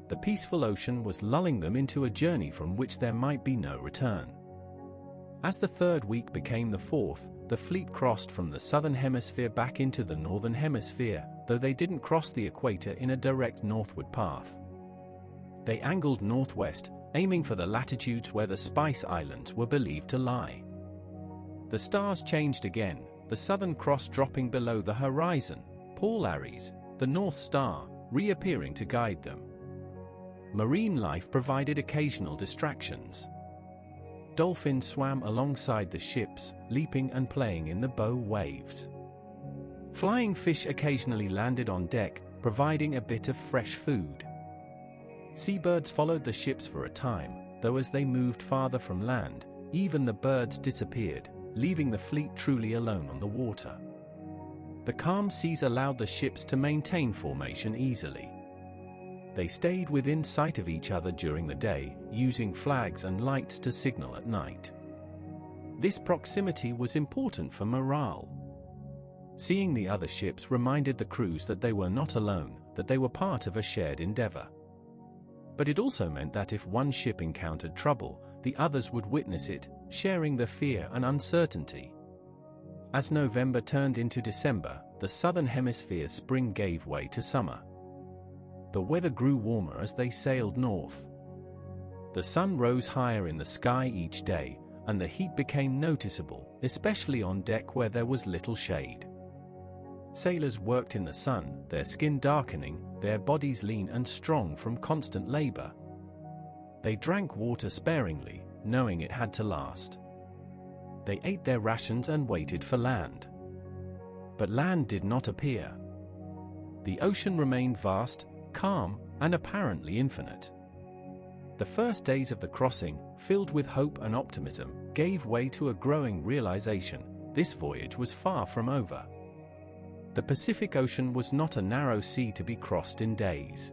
The peaceful ocean was lulling them into a journey from which there might be no return. As the third week became the fourth, the fleet crossed from the southern hemisphere back into the northern hemisphere, though they didn't cross the equator in a direct northward path. They angled northwest, aiming for the latitudes where the Spice Islands were believed to lie. The stars changed again, the Southern Cross dropping below the horizon, Polaris, the North Star, reappearing to guide them. Marine life provided occasional distractions. Dolphins swam alongside the ships, leaping and playing in the bow waves. Flying fish occasionally landed on deck, providing a bit of fresh food. Seabirds followed the ships for a time, though as they moved farther from land, even the birds disappeared, leaving the fleet truly alone on the water. The calm seas allowed the ships to maintain formation easily. They stayed within sight of each other during the day, using flags and lights to signal at night. This proximity was important for morale. Seeing the other ships reminded the crews that they were not alone, that they were part of a shared endeavor. But it also meant that if one ship encountered trouble, the others would witness it, sharing the fear and uncertainty. As November turned into December, the southern hemisphere's spring gave way to summer. The weather grew warmer as they sailed north. The sun rose higher in the sky each day, and the heat became noticeable, especially on deck where there was little shade. Sailors worked in the sun, their skin darkening, their bodies lean and strong from constant labor. They drank water sparingly, knowing it had to last. They ate their rations and waited for land. But land did not appear. The ocean remained vast, calm, and apparently infinite. The first days of the crossing, filled with hope and optimism, gave way to a growing realization: this voyage was far from over. The Pacific Ocean was not a narrow sea to be crossed in days.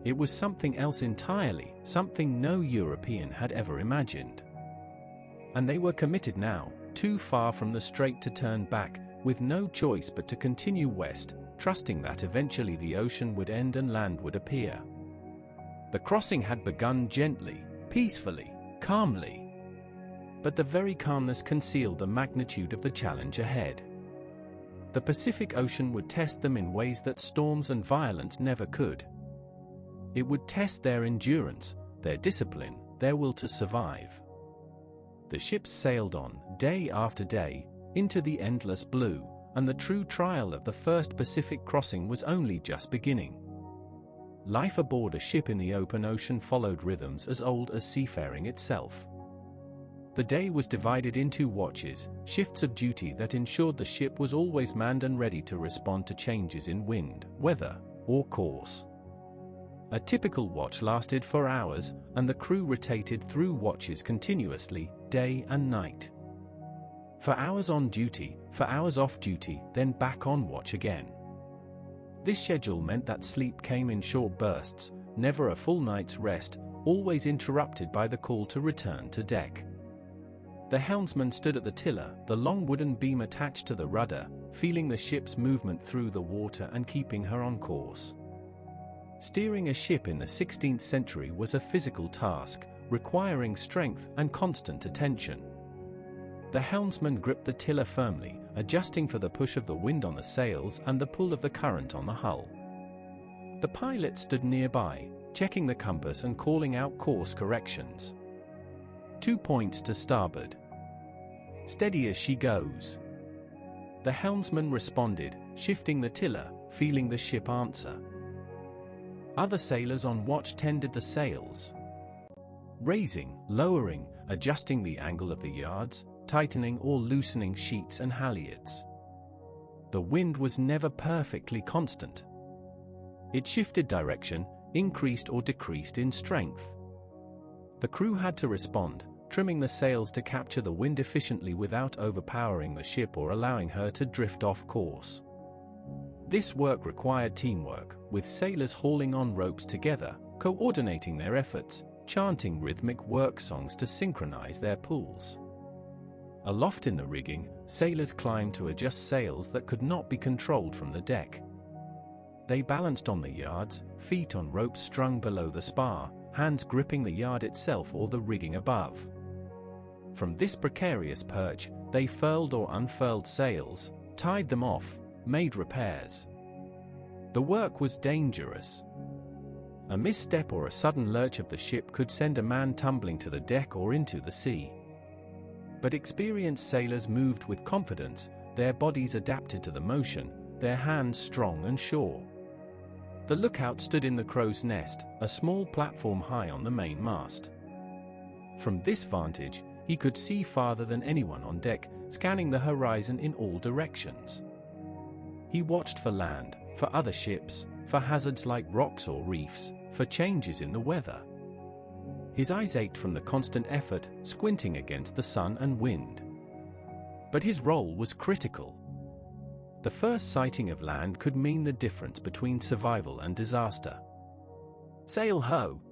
It was something else entirely, something no European had ever imagined. And they were committed now, too far from the strait to turn back, with no choice but to continue west, trusting that eventually the ocean would end and land would appear. The crossing had begun gently, peacefully, calmly. But the very calmness concealed the magnitude of the challenge ahead. The Pacific Ocean would test them in ways that storms and violence never could. It would test their endurance, their discipline, their will to survive. The ships sailed on, day after day, into the endless blue, and the true trial of the first Pacific crossing was only just beginning. Life aboard a ship in the open ocean followed rhythms as old as seafaring itself. The day was divided into watches, shifts of duty that ensured the ship was always manned and ready to respond to changes in wind, weather, or course. A typical watch lasted for hours, and the crew rotated through watches continuously, day and night. For hours on duty, for hours off duty, then back on watch again. This schedule meant that sleep came in short bursts, never a full night's rest, always interrupted by the call to return to deck. The helmsman stood at the tiller, the long wooden beam attached to the rudder, feeling the ship's movement through the water and keeping her on course. Steering a ship in the 16th century was a physical task, requiring strength and constant attention. The helmsman gripped the tiller firmly, adjusting for the push of the wind on the sails and the pull of the current on the hull. The pilot stood nearby, checking the compass and calling out course corrections. 2 points to starboard. Steady as she goes. The helmsman responded, shifting the tiller, feeling the ship answer. Other sailors on watch tended the sails, raising, lowering, adjusting the angle of the yards, tightening or loosening sheets and halyards. The wind was never perfectly constant. It shifted direction, increased or decreased in strength. The crew had to respond, trimming the sails to capture the wind efficiently without overpowering the ship or allowing her to drift off course. This work required teamwork, with sailors hauling on ropes together, coordinating their efforts, chanting rhythmic work songs to synchronize their pulls. Aloft in the rigging, sailors climbed to adjust sails that could not be controlled from the deck. They balanced on the yards, feet on ropes strung below the spar, hands gripping the yard itself or the rigging above. From this precarious perch, they furled or unfurled sails, tied them off, made repairs. The work was dangerous. A misstep or a sudden lurch of the ship could send a man tumbling to the deck or into the sea. But experienced sailors moved with confidence, their bodies adapted to the motion, their hands strong and sure. The lookout stood in the crow's nest, a small platform high on the main mast. From this vantage, he could see farther than anyone on deck, scanning the horizon in all directions. He watched for land, for other ships, for hazards like rocks or reefs, for changes in the weather. His eyes ached from the constant effort, squinting against the sun and wind. But his role was critical. The first sighting of land could mean the difference between survival and disaster. Sail ho!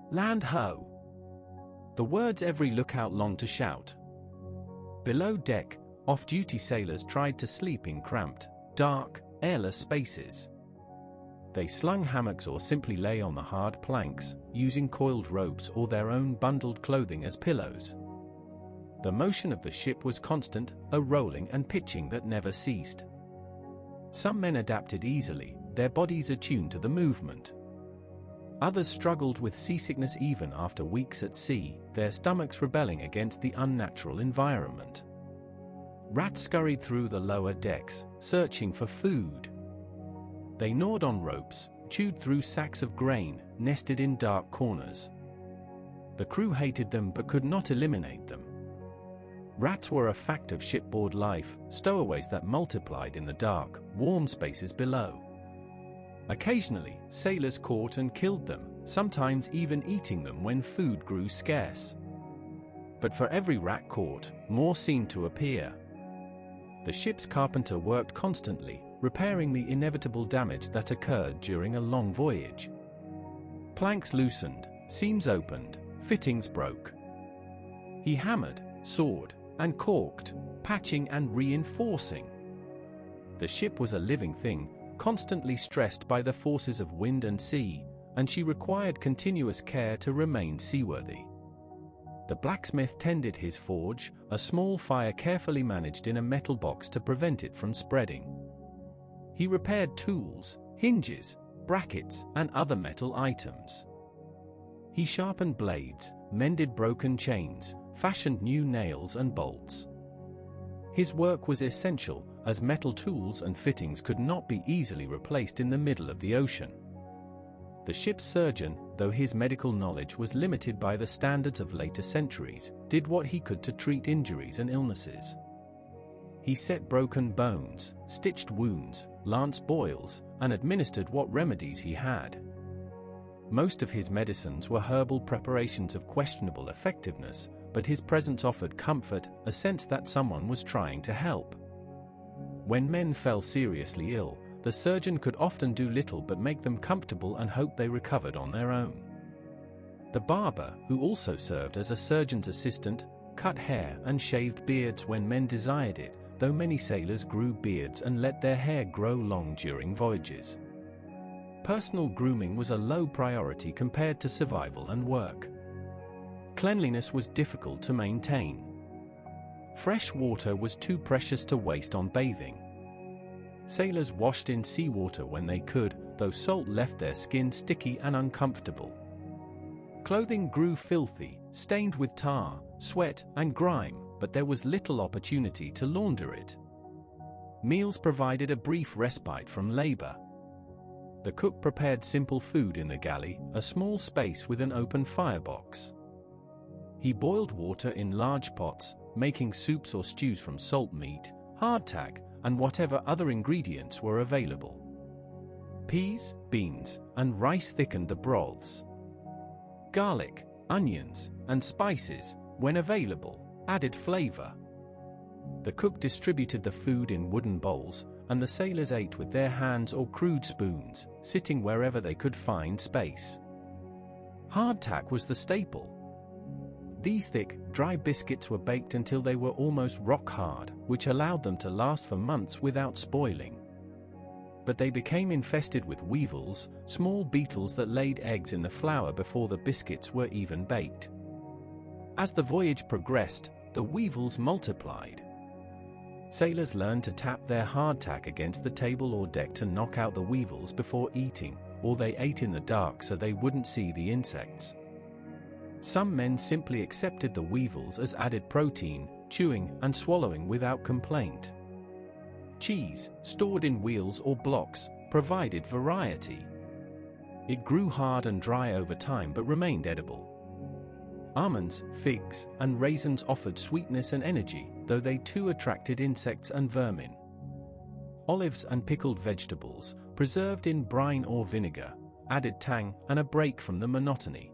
Land ho! The words every lookout longed to shout. Below deck, off-duty sailors tried to sleep in cramped, dark, airless spaces. They slung hammocks or simply lay on the hard planks, using coiled ropes or their own bundled clothing as pillows. The motion of the ship was constant, a rolling and pitching that never ceased. Some men adapted easily, their bodies attuned to the movement. Others struggled with seasickness even after weeks at sea, their stomachs rebelling against the unnatural environment. Rats scurried through the lower decks, searching for food. They gnawed on ropes, chewed through sacks of grain, nested in dark corners. The crew hated them but could not eliminate them. Rats were a fact of shipboard life, stowaways that multiplied in the dark, warm spaces below. Occasionally, sailors caught and killed them, sometimes even eating them when food grew scarce. But for every rat caught, more seemed to appear. The ship's carpenter worked constantly, repairing the inevitable damage that occurred during a long voyage. Planks loosened, seams opened, fittings broke. He hammered, sawed, and caulked, patching and reinforcing. The ship was a living thing, constantly stressed by the forces of wind and sea, and she required continuous care to remain seaworthy. The blacksmith tended his forge, a small fire carefully managed in a metal box to prevent it from spreading. He repaired tools, hinges, brackets, and other metal items. He sharpened blades, mended broken chains, fashioned new nails and bolts. His work was essential, as metal tools and fittings could not be easily replaced in the middle of the ocean. The ship's surgeon, though his medical knowledge was limited by the standards of later centuries, did what he could to treat injuries and illnesses. He set broken bones, stitched wounds, lanced boils, and administered what remedies he had. Most of his medicines were herbal preparations of questionable effectiveness, but his presence offered comfort, a sense that someone was trying to help. When men fell seriously ill, the surgeon could often do little but make them comfortable and hope they recovered on their own. The barber, who also served as a surgeon's assistant, cut hair and shaved beards when men desired it, though many sailors grew beards and let their hair grow long during voyages. Personal grooming was a low priority compared to survival and work. Cleanliness was difficult to maintain. Fresh water was too precious to waste on bathing. Sailors washed in seawater when they could, though salt left their skin sticky and uncomfortable. Clothing grew filthy, stained with tar, sweat, and grime, but there was little opportunity to launder it. Meals provided a brief respite from labor. The cook prepared simple food in the galley, a small space with an open firebox. He boiled water in large pots, making soups or stews from salt meat, hardtack, and whatever other ingredients were available. Peas, beans, and rice thickened the broths. Garlic, onions, and spices, when available, added flavor. The cook distributed the food in wooden bowls, and the sailors ate with their hands or crude spoons, sitting wherever they could find space. Hardtack was the staple. These thick, dry biscuits were baked until they were almost rock hard, which allowed them to last for months without spoiling. But they became infested with weevils, small beetles that laid eggs in the flour before the biscuits were even baked. As the voyage progressed, the weevils multiplied. Sailors learned to tap their hardtack against the table or deck to knock out the weevils before eating, or they ate in the dark so they wouldn't see the insects. Some men simply accepted the weevils as added protein, chewing and swallowing without complaint. Cheese, stored in wheels or blocks, provided variety. It grew hard and dry over time but remained edible. Almonds, figs, and raisins offered sweetness and energy, though they too attracted insects and vermin. Olives and pickled vegetables, preserved in brine or vinegar, added tang and a break from the monotony.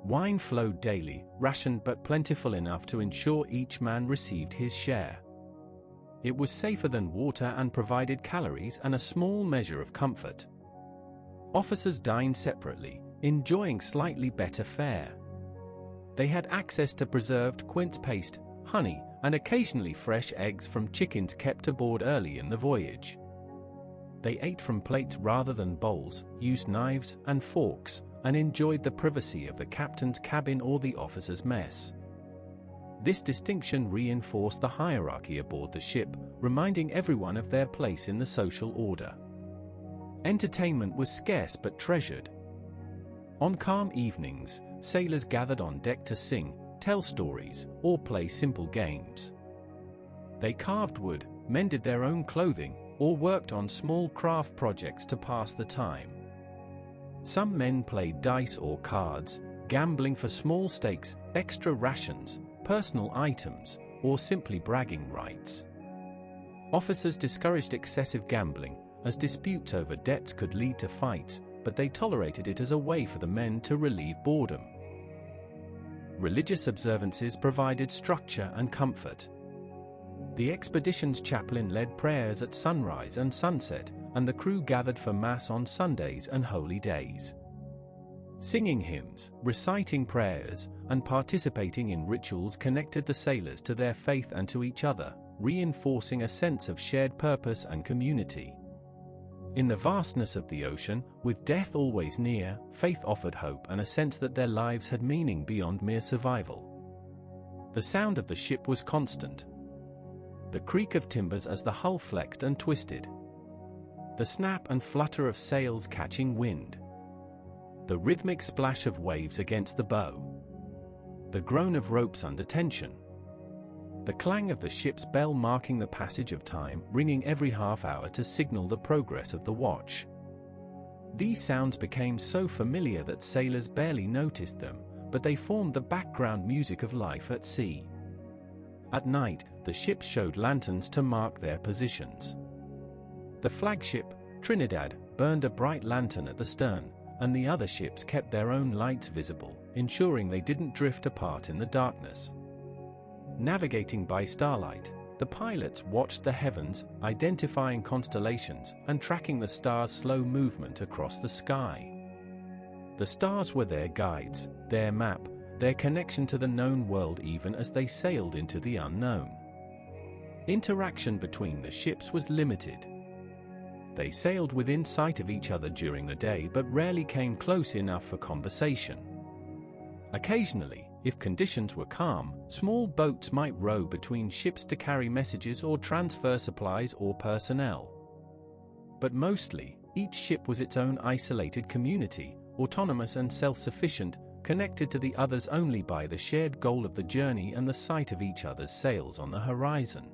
Wine flowed daily, rationed but plentiful enough to ensure each man received his share. It was safer than water and provided calories and a small measure of comfort. Officers dined separately, enjoying slightly better fare. They had access to preserved quince paste, honey, and occasionally fresh eggs from chickens kept aboard early in the voyage. They ate from plates rather than bowls, used knives and forks, and enjoyed the privacy of the captain's cabin or the officer's mess. This distinction reinforced the hierarchy aboard the ship, reminding everyone of their place in the social order. Entertainment was scarce but treasured. On calm evenings, sailors gathered on deck to sing, tell stories, or play simple games. They carved wood, mended their own clothing, or worked on small craft projects to pass the time. Some men played dice or cards, gambling for small stakes, extra rations, personal items, or simply bragging rights. Officers discouraged excessive gambling, as disputes over debts could lead to fights, but they tolerated it as a way for the men to relieve boredom. Religious observances provided structure and comfort. The expedition's chaplain led prayers at sunrise and sunset, and the crew gathered for Mass on Sundays and holy days. Singing hymns, reciting prayers, and participating in rituals connected the sailors to their faith and to each other, reinforcing a sense of shared purpose and community. In the vastness of the ocean, with death always near, faith offered hope and a sense that their lives had meaning beyond mere survival. The sound of the ship was constant. The creak of timbers as the hull flexed and twisted. The snap and flutter of sails catching wind. The rhythmic splash of waves against the bow. The groan of ropes under tension. The clang of the ship's bell marking the passage of time, ringing every half hour to signal the progress of the watch. These sounds became so familiar that sailors barely noticed them, but they formed the background music of life at sea. At night, the ships showed lanterns to mark their positions. The flagship, Trinidad, burned a bright lantern at the stern, and the other ships kept their own lights visible, ensuring they didn't drift apart in the darkness. Navigating by starlight, the pilots watched the heavens, identifying constellations and tracking the stars' slow movement across the sky. The stars were their guides, their map, their connection to the known world even as they sailed into the unknown. Interaction between the ships was limited. They sailed within sight of each other during the day but rarely came close enough for conversation. Occasionally, if conditions were calm, small boats might row between ships to carry messages or transfer supplies or personnel. But mostly, each ship was its own isolated community, autonomous and self-sufficient, connected to the others only by the shared goal of the journey and the sight of each other's sails on the horizon.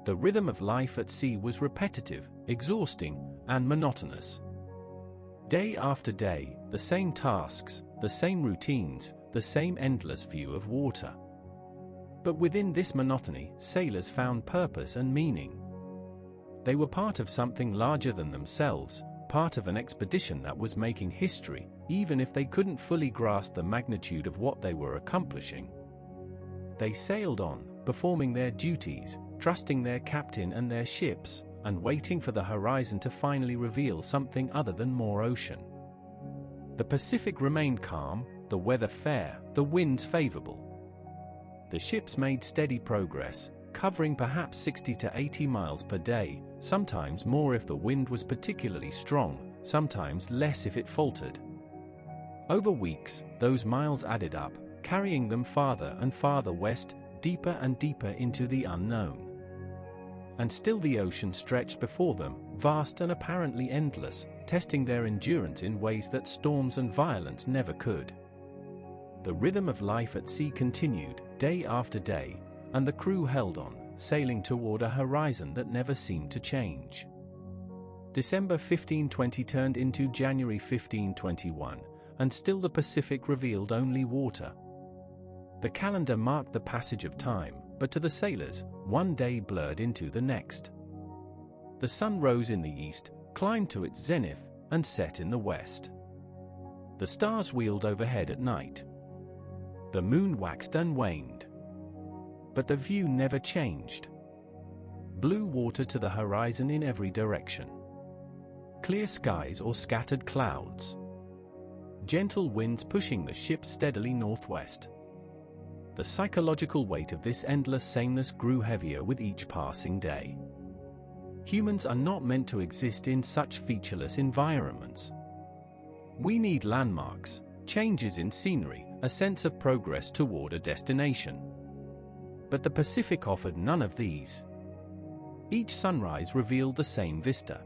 The rhythm of life at sea was repetitive, exhausting, and monotonous. Day after day, the same tasks, the same routines, the same endless view of water. But within this monotony, sailors found purpose and meaning. They were part of something larger than themselves, part of an expedition that was making history, even if they couldn't fully grasp the magnitude of what they were accomplishing. They sailed on, performing their duties, trusting their captain and their ships, and waiting for the horizon to finally reveal something other than more ocean. The Pacific remained calm, the weather fair, the winds favorable. The ships made steady progress, covering perhaps 60 to 80 miles per day, sometimes more if the wind was particularly strong, sometimes less if it faltered. Over weeks, those miles added up, carrying them farther and farther west, deeper and deeper into the unknown. And still the ocean stretched before them, vast and apparently endless, testing their endurance in ways that storms and violence never could. The rhythm of life at sea continued, day after day, and the crew held on, sailing toward a horizon that never seemed to change. December 1520 turned into January 1521, and still the Pacific revealed only water. The calendar marked the passage of time, but to the sailors, one day blurred into the next. The sun rose in the east, climbed to its zenith, and set in the west. The stars wheeled overhead at night. The moon waxed and waned. But the view never changed. Blue water to the horizon in every direction. Clear skies or scattered clouds. Gentle winds pushing the ship steadily northwest. The psychological weight of this endless sameness grew heavier with each passing day. Humans are not meant to exist in such featureless environments. We need landmarks, changes in scenery, a sense of progress toward a destination. But the Pacific offered none of these. Each sunrise revealed the same vista.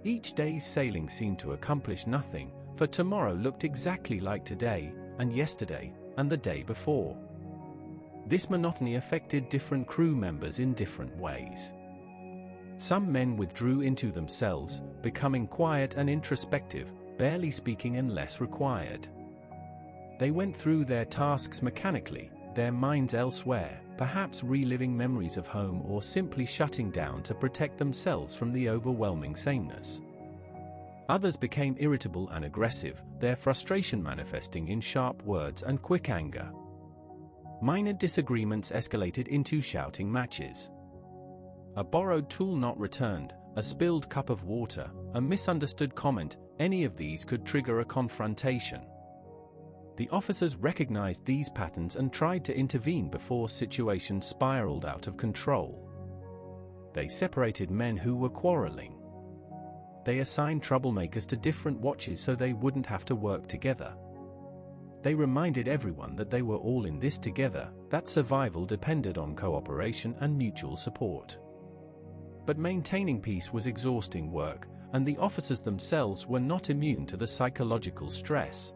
Each day's sailing seemed to accomplish nothing, for tomorrow looked exactly like today, and yesterday, and the day before. This monotony affected different crew members in different ways. Some men withdrew into themselves, becoming quiet and introspective, barely speaking unless required. They went through their tasks mechanically, their minds elsewhere, perhaps reliving memories of home or simply shutting down to protect themselves from the overwhelming sameness. Others became irritable and aggressive, their frustration manifesting in sharp words and quick anger. Minor disagreements escalated into shouting matches. A borrowed tool not returned, a spilled cup of water, a misunderstood comment, any of these could trigger a confrontation. The officers recognized these patterns and tried to intervene before situations spiraled out of control. They separated men who were quarreling. They assigned troublemakers to different watches so they wouldn't have to work together. They reminded everyone that they were all in this together, that survival depended on cooperation and mutual support. But maintaining peace was exhausting work, and the officers themselves were not immune to the psychological stress.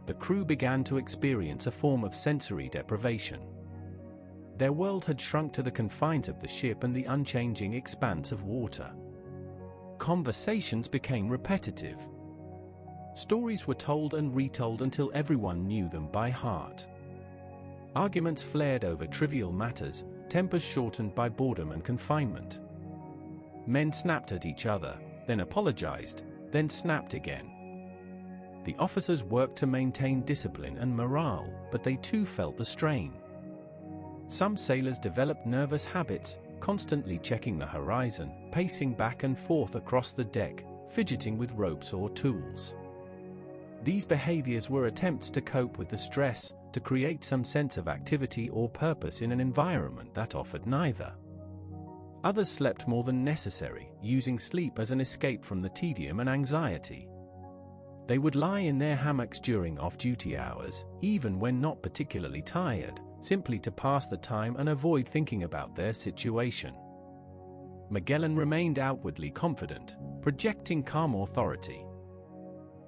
The crew began to experience a form of sensory deprivation. Their world had shrunk to the confines of the ship and the unchanging expanse of water. Conversations became repetitive. Stories were told and retold until everyone knew them by heart. Arguments flared over trivial matters, tempers shortened by boredom and confinement. Men snapped at each other, then apologized, then snapped again. The officers worked to maintain discipline and morale, but they too felt the strain. Some sailors developed nervous habits, constantly checking the horizon, pacing back and forth across the deck, fidgeting with ropes or tools. These behaviors were attempts to cope with the stress, to create some sense of activity or purpose in an environment that offered neither. Others slept more than necessary, using sleep as an escape from the tedium and anxiety. They would lie in their hammocks during off-duty hours, even when not particularly tired, simply to pass the time and avoid thinking about their situation. Magellan remained outwardly confident, projecting calm authority.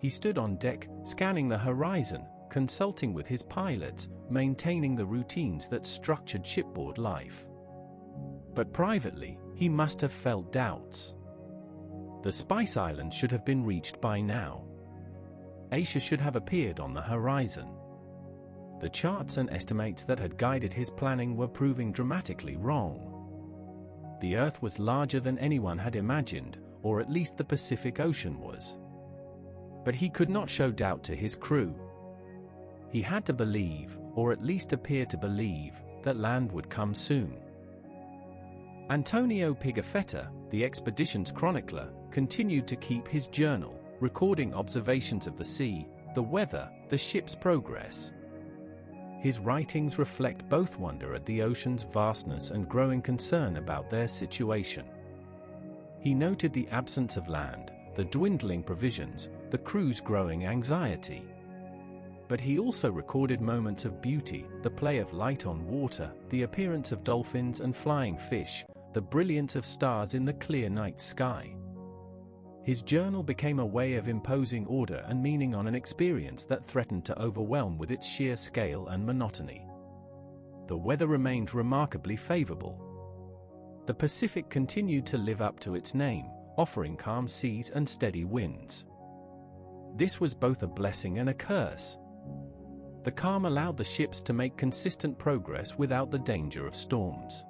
He stood on deck, scanning the horizon, consulting with his pilots, maintaining the routines that structured shipboard life. But privately, he must have felt doubts. The Spice Islands should have been reached by now. Asia should have appeared on the horizon. The charts and estimates that had guided his planning were proving dramatically wrong. The Earth was larger than anyone had imagined, or at least the Pacific Ocean was. But he could not show doubt to his crew. He had to believe, or at least appear to believe, that land would come soon. Antonio Pigafetta, the expedition's chronicler, continued to keep his journal, recording observations of the sea, the weather, the ship's progress. His writings reflect both wonder at the ocean's vastness and growing concern about their situation. He noted the absence of land, the dwindling provisions, the crew's growing anxiety. But he also recorded moments of beauty, the play of light on water, the appearance of dolphins and flying fish, the brilliance of stars in the clear night sky. His journal became a way of imposing order and meaning on an experience that threatened to overwhelm with its sheer scale and monotony. The weather remained remarkably favorable. The Pacific continued to live up to its name, offering calm seas and steady winds. This was both a blessing and a curse. The calm allowed the ships to make consistent progress without the danger of storms.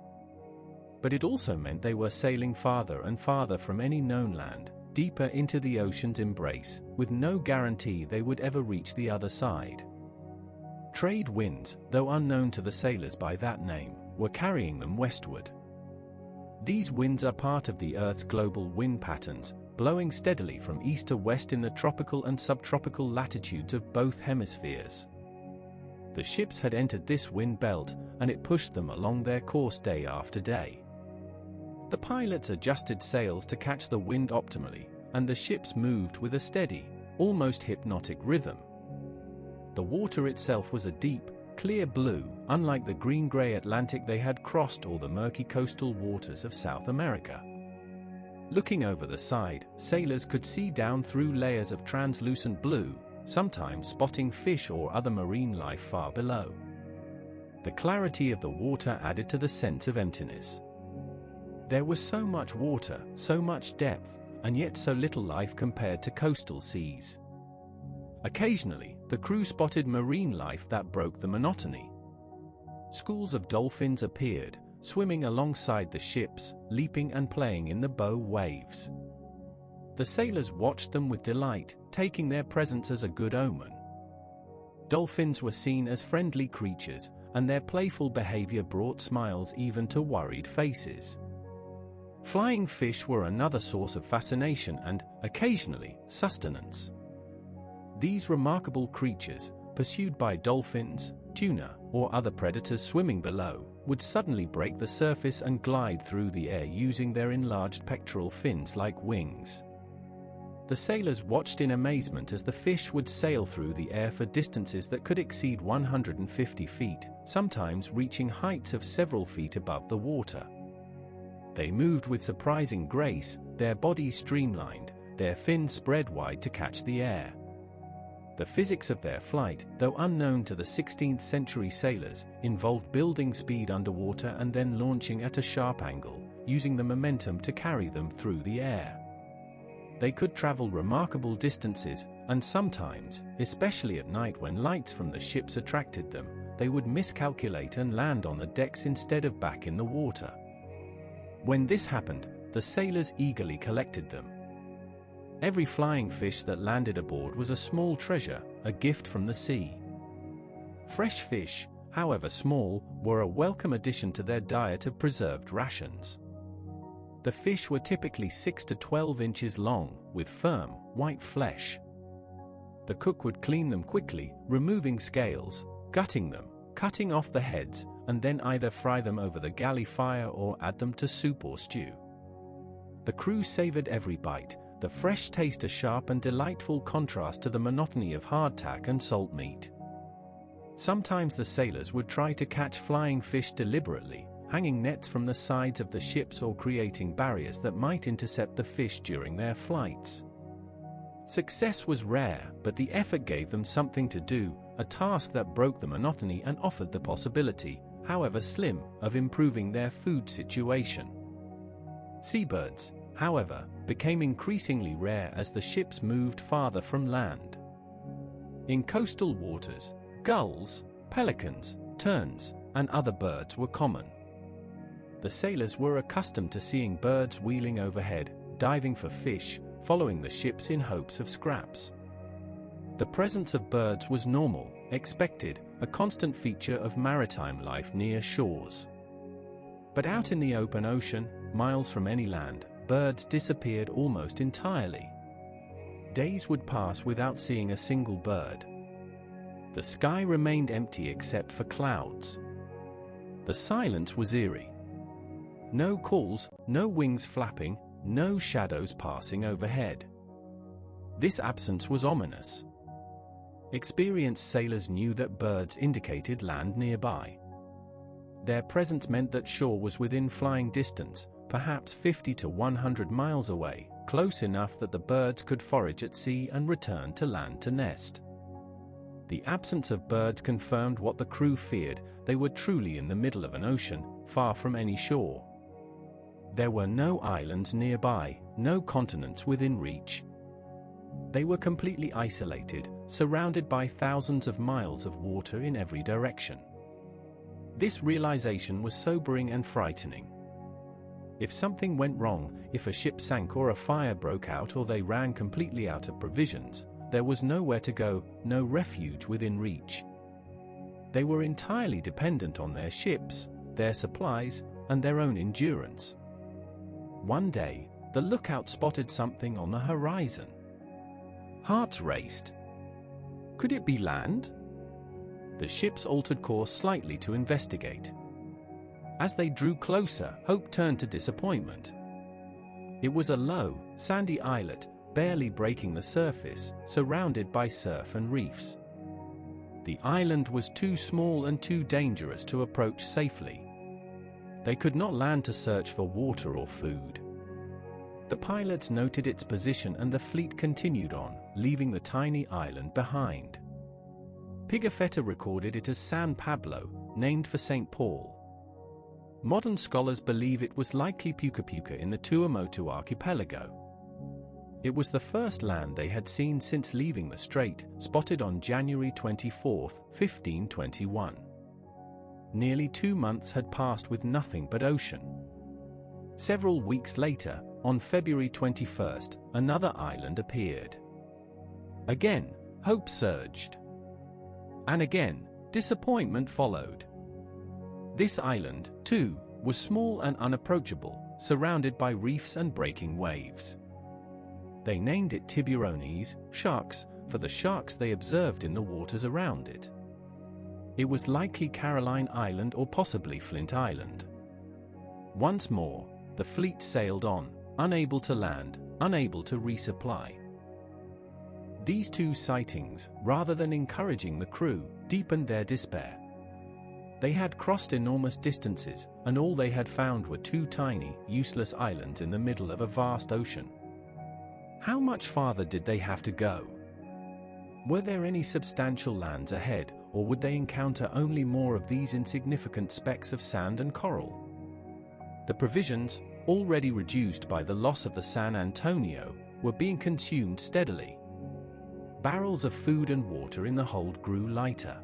But it also meant they were sailing farther and farther from any known land, deeper into the ocean's embrace, with no guarantee they would ever reach the other side. Trade winds, though unknown to the sailors by that name, were carrying them westward. These winds are part of the Earth's global wind patterns, blowing steadily from east to west in the tropical and subtropical latitudes of both hemispheres. The ships had entered this wind belt, and it pushed them along their course day after day. The pilots adjusted sails to catch the wind optimally, and the ships moved with a steady, almost hypnotic rhythm. The water itself was a deep, clear blue, unlike the green-gray Atlantic they had crossed or the murky coastal waters of South America. Looking over the side, sailors could see down through layers of translucent blue, sometimes spotting fish or other marine life far below. The clarity of the water added to the sense of emptiness. There was so much water, so much depth, and yet so little life compared to coastal seas. Occasionally, the crew spotted marine life that broke the monotony. Schools of dolphins appeared, swimming alongside the ships, leaping and playing in the bow waves. The sailors watched them with delight, taking their presence as a good omen. Dolphins were seen as friendly creatures, and their playful behavior brought smiles even to worried faces. Flying fish were another source of fascination and, occasionally, sustenance. These remarkable creatures, pursued by dolphins, tuna, or other predators swimming below, would suddenly break the surface and glide through the air using their enlarged pectoral fins like wings. The sailors watched in amazement as the fish would sail through the air for distances that could exceed 150 feet, sometimes reaching heights of several feet above the water. They moved with surprising grace, their bodies streamlined, their fins spread wide to catch the air. The physics of their flight, though unknown to the 16th century sailors, involved building speed underwater and then launching at a sharp angle, using the momentum to carry them through the air. They could travel remarkable distances, and sometimes, especially at night when lights from the ships attracted them, they would miscalculate and land on the decks instead of back in the water. When this happened, the sailors eagerly collected them. Every flying fish that landed aboard was a small treasure, a gift from the sea. Fresh fish, however small, were a welcome addition to their diet of preserved rations. The fish were typically 6 to 12 inches long, with firm, white flesh. The cook would clean them quickly, removing scales, gutting them, cutting off the heads, and then either fry them over the galley fire or add them to soup or stew. The crew savored every bite, the fresh taste a sharp and delightful contrast to the monotony of hardtack and salt meat. Sometimes the sailors would try to catch flying fish deliberately, hanging nets from the sides of the ships or creating barriers that might intercept the fish during their flights. Success was rare, but the effort gave them something to do, a task that broke the monotony and offered the possibility, however slim, of improving their food situation. Seabirds, however, became increasingly rare as the ships moved farther from land. In coastal waters, gulls, pelicans, terns, and other birds were common. The sailors were accustomed to seeing birds wheeling overhead, diving for fish, following the ships in hopes of scraps. The presence of birds was normal, expected, a constant feature of maritime life near shores. But out in the open ocean, miles from any land, birds disappeared almost entirely. Days would pass without seeing a single bird. The sky remained empty except for clouds. The silence was eerie. No calls, no wings flapping, no shadows passing overhead. This absence was ominous. Experienced sailors knew that birds indicated land nearby. Their presence meant that shore was within flying distance, perhaps 50 to 100 miles away, close enough that the birds could forage at sea and return to land to nest. The absence of birds confirmed what the crew feared: they were truly in the middle of an ocean, far from any shore. There were no islands nearby, no continents within reach. They were completely isolated, surrounded by thousands of miles of water in every direction. This realization was sobering and frightening. If something went wrong, if a ship sank or a fire broke out or they ran completely out of provisions, there was nowhere to go, no refuge within reach. They were entirely dependent on their ships, their supplies, and their own endurance. One day, the lookout spotted something on the horizon. Hearts raced. Could it be land? The ships altered course slightly to investigate. As they drew closer, hope turned to disappointment. It was a low, sandy islet, barely breaking the surface, surrounded by surf and reefs. The island was too small and too dangerous to approach safely. They could not land to search for water or food. The pilots noted its position and the fleet continued on, leaving the tiny island behind. Pigafetta recorded it as San Pablo, named for St. Paul. Modern scholars believe it was likely Puka Puka in the Tuamotu archipelago. It was the first land they had seen since leaving the strait, spotted on January 24, 1521. Nearly 2 months had passed with nothing but ocean. Several weeks later, on February 21st, another island appeared. Again, hope surged. And again, disappointment followed. This island, too, was small and unapproachable, surrounded by reefs and breaking waves. They named it Tiburones, sharks, for the sharks they observed in the waters around it. It was likely Caroline Island or possibly Flint Island. Once more, the fleet sailed on, unable to land, unable to resupply. These two sightings, rather than encouraging the crew, deepened their despair. They had crossed enormous distances, and all they had found were two tiny, useless islands in the middle of a vast ocean. How much farther did they have to go? Were there any substantial lands ahead, or would they encounter only more of these insignificant specks of sand and coral? The provisions, already reduced by the loss of the San Antonio, were being consumed steadily. Barrels of food and water in the hold grew lighter.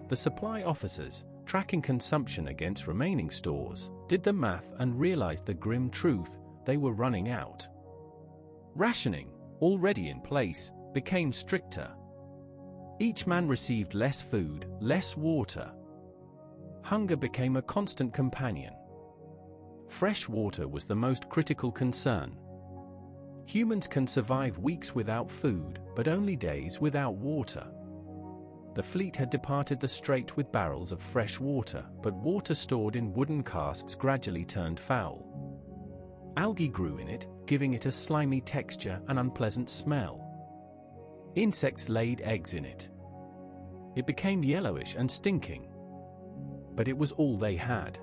The supply officers, tracking consumption against remaining stores, did the math and realized the grim truth: they were running out. Rationing, already in place, became stricter. Each man received less food, less water. Hunger became a constant companion. Fresh water was the most critical concern. Humans can survive weeks without food, but only days without water. The fleet had departed the strait with barrels of fresh water, but water stored in wooden casks gradually turned foul. Algae grew in it, giving it a slimy texture and unpleasant smell. Insects laid eggs in it. It became yellowish and stinking. But it was all they had.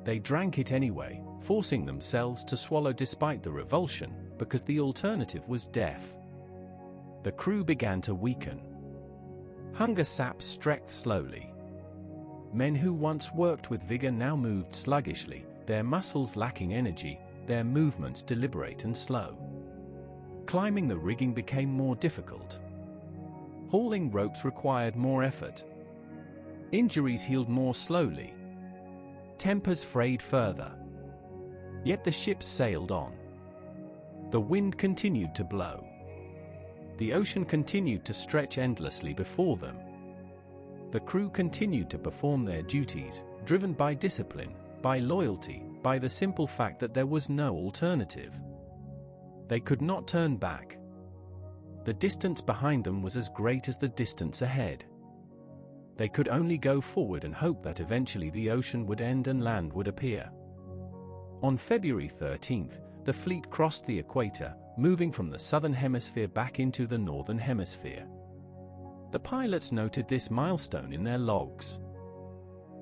They drank it anyway, forcing themselves to swallow despite the revulsion, because the alternative was death. The crew began to weaken. Hunger saps stretched slowly. Men who once worked with vigor now moved sluggishly, their muscles lacking energy, their movements deliberate and slow. Climbing the rigging became more difficult. Hauling ropes required more effort. Injuries healed more slowly. Tempers frayed further. Yet the ships sailed on. The wind continued to blow. The ocean continued to stretch endlessly before them. The crew continued to perform their duties, driven by discipline, by loyalty, by the simple fact that there was no alternative. They could not turn back. The distance behind them was as great as the distance ahead. They could only go forward and hope that eventually the ocean would end and land would appear. On February 13th, the fleet crossed the equator, moving from the southern hemisphere back into the northern hemisphere. The pilots noted this milestone in their logs.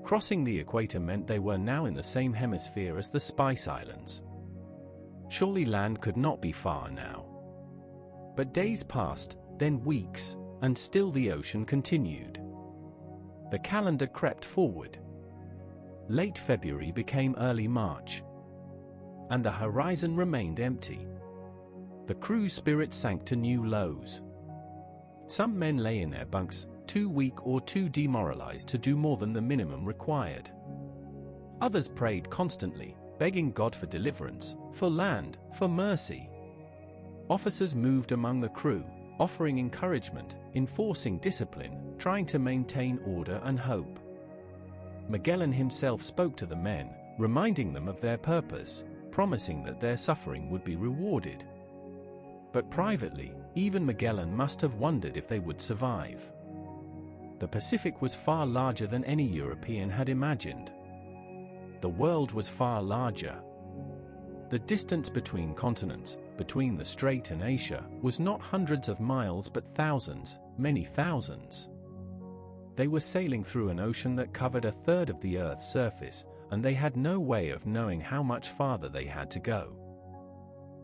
Crossing the equator meant they were now in the same hemisphere as the Spice Islands. Surely land could not be far now. But days passed, then weeks, and still the ocean continued. The calendar crept forward. Late February became early March. And the horizon remained empty. The crew's spirit sank to new lows. Some men lay in their bunks, too weak or too demoralized to do more than the minimum required. Others prayed constantly, begging God for deliverance, for land, for mercy. Officers moved among the crew, offering encouragement, enforcing discipline, trying to maintain order and hope. Magellan himself spoke to the men, reminding them of their purpose, promising that their suffering would be rewarded. But privately, even Magellan must have wondered if they would survive. The Pacific was far larger than any European had imagined. The world was far larger. The distance between continents, between the Strait and Asia, was not hundreds of miles but thousands, many thousands. They were sailing through an ocean that covered a third of the Earth's surface, and they had no way of knowing how much farther they had to go.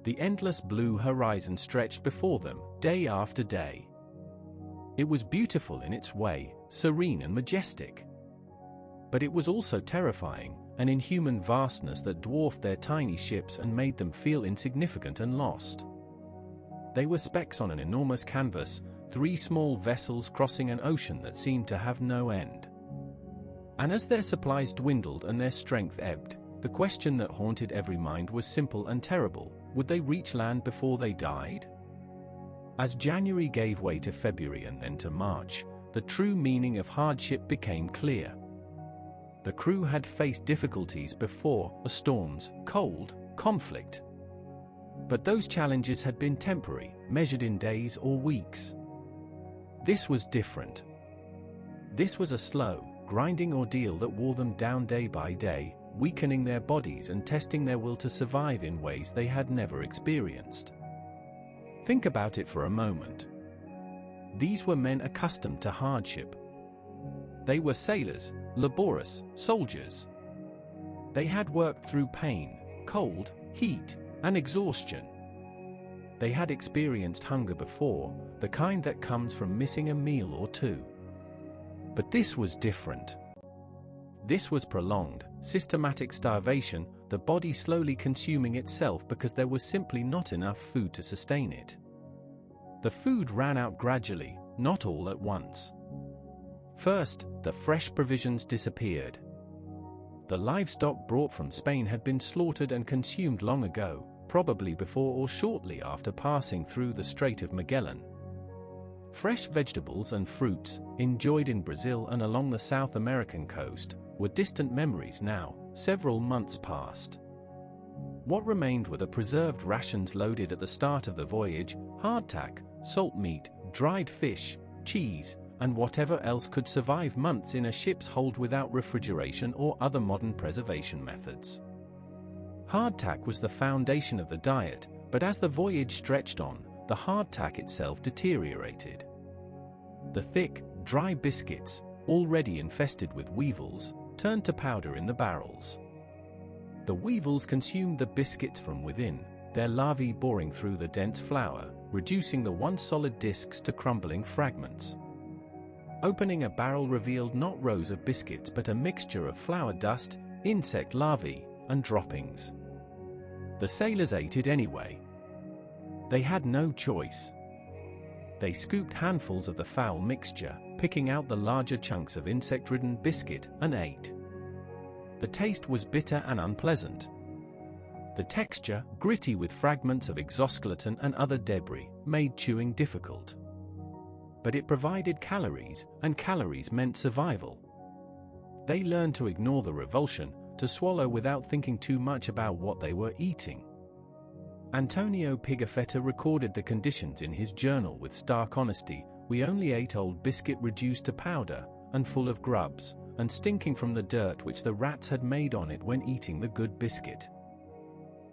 The endless blue horizon stretched before them, day after day. It was beautiful in its way, serene and majestic. But it was also terrifying, an inhuman vastness that dwarfed their tiny ships and made them feel insignificant and lost. They were specks on an enormous canvas, three small vessels crossing an ocean that seemed to have no end. And as their supplies dwindled and their strength ebbed, the question that haunted every mind was simple and terrible: would they reach land before they died? As January gave way to February and then to March, the true meaning of hardship became clear. The crew had faced difficulties before: storms, cold, conflict. But those challenges had been temporary, measured in days or weeks. This was different. This was a slow, grinding ordeal that wore them down day by day, weakening their bodies and testing their will to survive in ways they had never experienced. Think about it for a moment. These were men accustomed to hardship. They were sailors, laborious, soldiers. They had worked through pain, cold, heat, and exhaustion. They had experienced hunger before, the kind that comes from missing a meal or two. But this was different. This was prolonged, systematic starvation, the body slowly consuming itself because there was simply not enough food to sustain it. The food ran out gradually, not all at once. First, the fresh provisions disappeared. The livestock brought from Spain had been slaughtered and consumed long ago, probably before or shortly after passing through the Strait of Magellan. Fresh vegetables and fruits, enjoyed in Brazil and along the South American coast, were distant memories now, several months past. What remained were the preserved rations loaded at the start of the voyage: hardtack, salt meat, dried fish, cheese, and whatever else could survive months in a ship's hold without refrigeration or other modern preservation methods. Hardtack was the foundation of the diet, but as the voyage stretched on, the hardtack itself deteriorated. The thick, dry biscuits, already infested with weevils, turned to powder in the barrels. The weevils consumed the biscuits from within, their larvae boring through the dense flour, reducing the once solid discs to crumbling fragments. Opening a barrel revealed not rows of biscuits but a mixture of flour dust, insect larvae, and droppings. The sailors ate it anyway. They had no choice. They scooped handfuls of the foul mixture, picking out the larger chunks of insect-ridden biscuit, and ate. The taste was bitter and unpleasant. The texture, gritty with fragments of exoskeleton and other debris, made chewing difficult. But it provided calories, and calories meant survival. They learned to ignore the revulsion, to swallow without thinking too much about what they were eating. Antonio Pigafetta recorded the conditions in his journal with stark honesty: "We only ate old biscuit reduced to powder, and full of grubs, and stinking from the dirt which the rats had made on it when eating the good biscuit."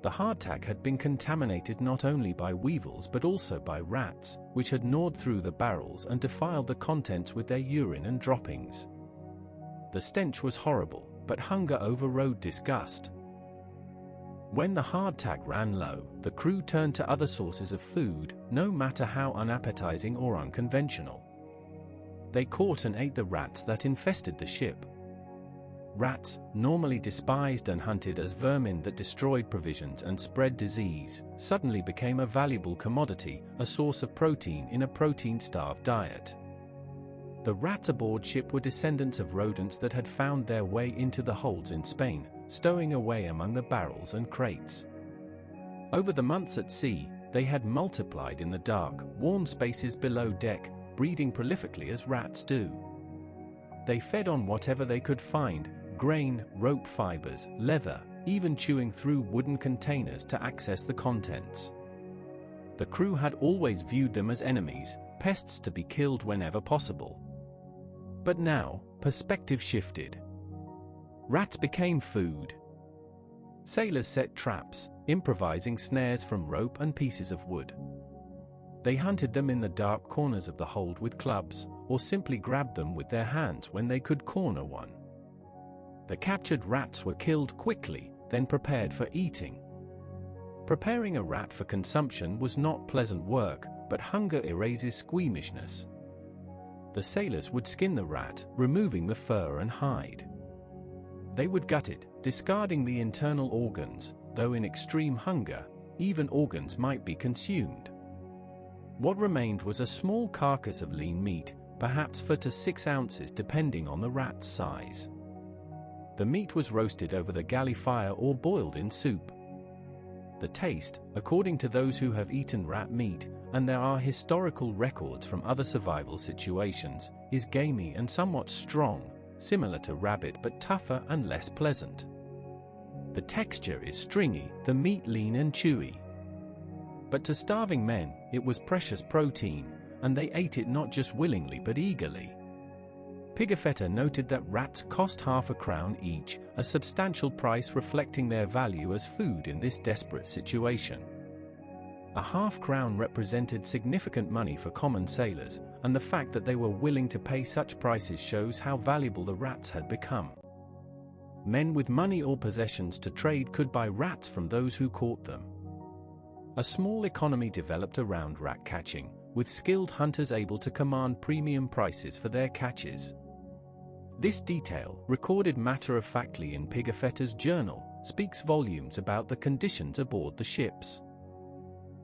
The hardtack had been contaminated not only by weevils but also by rats, which had gnawed through the barrels and defiled the contents with their urine and droppings. The stench was horrible, but hunger overrode disgust. When the hardtack ran low, the crew turned to other sources of food, no matter how unappetizing or unconventional. They caught and ate the rats that infested the ship. Rats, normally despised and hunted as vermin that destroyed provisions and spread disease, suddenly became a valuable commodity, a source of protein in a protein-starved diet. The rats aboard ship were descendants of rodents that had found their way into the holds in Spain, stowing away among the barrels and crates. Over the months at sea, they had multiplied in the dark, warm spaces below deck, breeding prolifically as rats do. They fed on whatever they could find: grain, rope fibers, leather, even chewing through wooden containers to access the contents. The crew had always viewed them as enemies, pests to be killed whenever possible. But now, perspective shifted. Rats became food. Sailors set traps, improvising snares from rope and pieces of wood. They hunted them in the dark corners of the hold with clubs, or simply grabbed them with their hands when they could corner one. The captured rats were killed quickly, then prepared for eating. Preparing a rat for consumption was not pleasant work, but hunger erases squeamishness. The sailors would skin the rat, removing the fur and hide. They would gut it, discarding the internal organs, though in extreme hunger, even organs might be consumed. What remained was a small carcass of lean meat, perhaps 4 to 6 ounces depending on the rat's size. The meat was roasted over the galley fire or boiled in soup. The taste, according to those who have eaten rat meat, and there are historical records from other survival situations, is gamey and somewhat strong, similar to rabbit but tougher and less pleasant. The texture is stringy, the meat lean and chewy. But to starving men, it was precious protein, and they ate it not just willingly but eagerly. Pigafetta noted that rats cost £0.50 each, a substantial price reflecting their value as food in this desperate situation. £0.50 represented significant money for common sailors, and the fact that they were willing to pay such prices shows how valuable the rats had become. Men with money or possessions to trade could buy rats from those who caught them. A small economy developed around rat catching, with skilled hunters able to command premium prices for their catches. This detail, recorded matter-of-factly in Pigafetta's journal, speaks volumes about the conditions aboard the ships.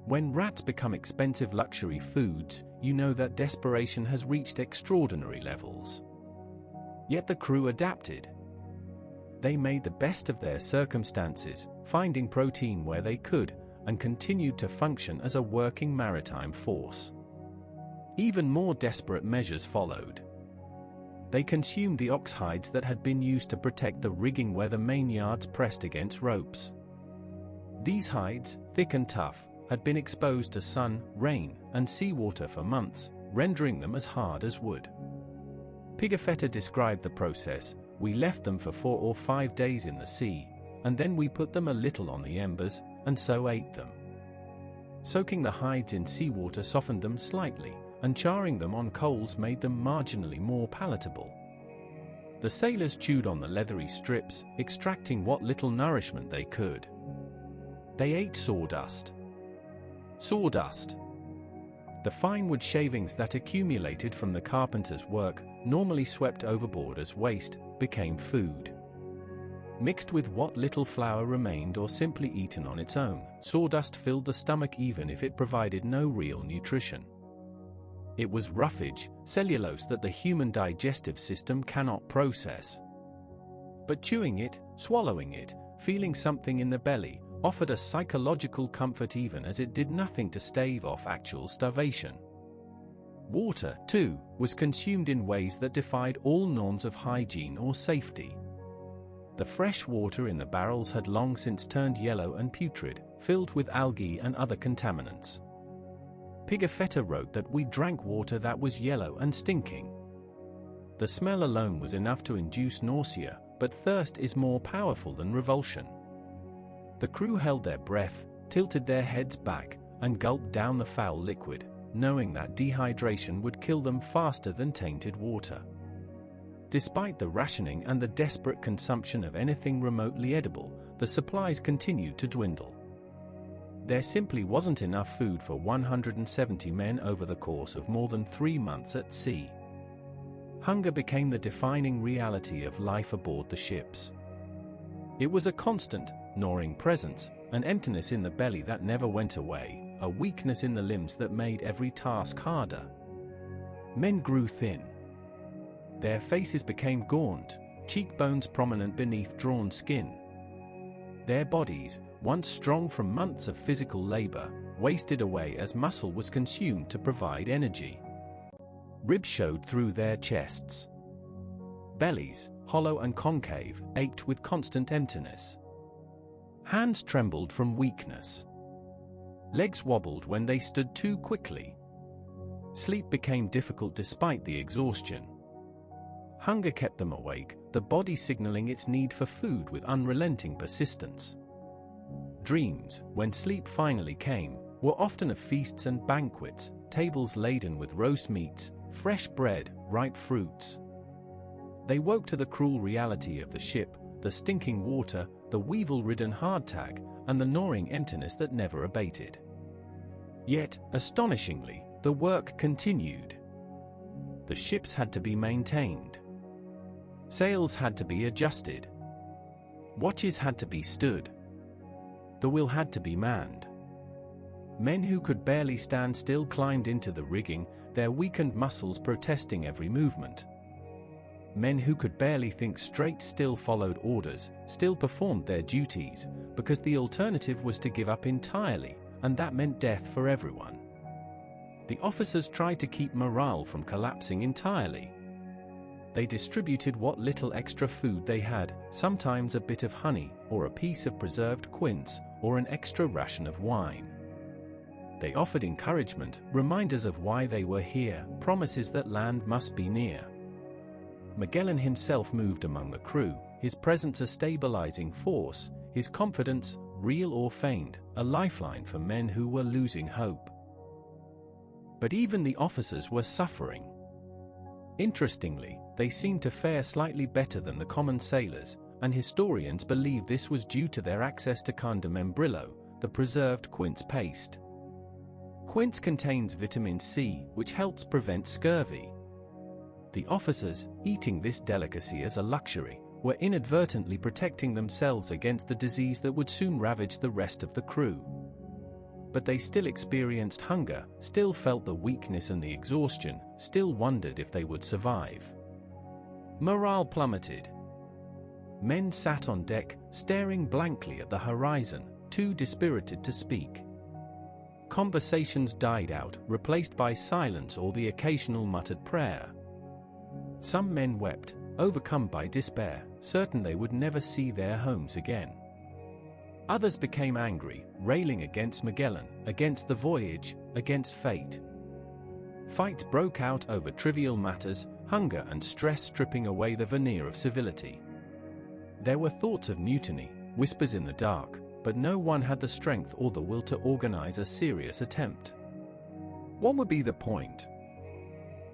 When rats become expensive luxury foods, you know that desperation has reached extraordinary levels. Yet the crew adapted. They made the best of their circumstances, finding protein where they could, and continued to function as a working maritime force. Even more desperate measures followed. They consumed the ox hides that had been used to protect the rigging where the main yards pressed against ropes. These hides, thick and tough, had been exposed to sun, rain, and seawater for months, rendering them as hard as wood. Pigafetta described the process: "We left them for 4 or 5 days in the sea, and then we put them a little on the embers, and so ate them. Soaking the hides in seawater softened them slightly, and charring them on coals made them marginally more palatable. The sailors chewed on the leathery strips, extracting what little nourishment they could. They ate sawdust. Sawdust. The fine wood shavings that accumulated from the carpenter's work, normally swept overboard as waste, became food. Mixed with what little flour remained or simply eaten on its own, sawdust filled the stomach even if it provided no real nutrition. It was roughage, cellulose that the human digestive system cannot process. But chewing it, swallowing it, feeling something in the belly, offered a psychological comfort even as it did nothing to stave off actual starvation. Water, too, was consumed in ways that defied all norms of hygiene or safety. The fresh water in the barrels had long since turned yellow and putrid, filled with algae and other contaminants. Pigafetta wrote that we drank water that was yellow and stinking. The smell alone was enough to induce nausea, but thirst is more powerful than revulsion. The crew held their breath, tilted their heads back, and gulped down the foul liquid, knowing that dehydration would kill them faster than tainted water. Despite the rationing and the desperate consumption of anything remotely edible, the supplies continued to dwindle. There simply wasn't enough food for 170 men over the course of more than 3 months at sea. Hunger became the defining reality of life aboard the ships. It was a constant, gnawing presence, an emptiness in the belly that never went away, a weakness in the limbs that made every task harder. Men grew thin. Their faces became gaunt, cheekbones prominent beneath drawn skin. Their bodies, once strong from months of physical labor, wasted away as muscle was consumed to provide energy. Ribs showed through their chests. Bellies, hollow and concave, ached with constant emptiness. Hands trembled from weakness. Legs wobbled when they stood too quickly. Sleep became difficult despite the exhaustion. Hunger kept them awake, the body signaling its need for food with unrelenting persistence. Dreams, when sleep finally came, were often of feasts and banquets, tables laden with roast meats, fresh bread, ripe fruits. They woke to the cruel reality of the ship, the stinking water, the weevil-ridden hardtack, and the gnawing emptiness that never abated. Yet, astonishingly, the work continued. The ships had to be maintained. Sails had to be adjusted. Watches had to be stood. The wheel had to be manned. Men who could barely stand still climbed into the rigging, their weakened muscles protesting every movement. Men who could barely think straight still followed orders, still performed their duties, because the alternative was to give up entirely, and that meant death for everyone. The officers tried to keep morale from collapsing entirely. They distributed what little extra food they had, sometimes a bit of honey, or a piece of preserved quince, or an extra ration of wine. They offered encouragement, reminders of why they were here, promises that land must be near. Magellan himself moved among the crew, his presence a stabilizing force, his confidence, real or feigned, a lifeline for men who were losing hope. But even the officers were suffering. Interestingly, they seemed to fare slightly better than the common sailors, and historians believe this was due to their access to carne de membrillo, the preserved quince paste. Quince contains vitamin C, which helps prevent scurvy. The officers, eating this delicacy as a luxury, were inadvertently protecting themselves against the disease that would soon ravage the rest of the crew. But they still experienced hunger, still felt the weakness and the exhaustion, still wondered if they would survive. Morale plummeted. Men sat on deck, staring blankly at the horizon, too dispirited to speak. Conversations died out, replaced by silence or the occasional muttered prayer. Some men wept, overcome by despair, certain they would never see their homes again. Others became angry, railing against Magellan, against the voyage, against fate. Fights broke out over trivial matters, hunger and stress stripping away the veneer of civility. There were thoughts of mutiny, whispers in the dark, but no one had the strength or the will to organize a serious attempt. What would be the point?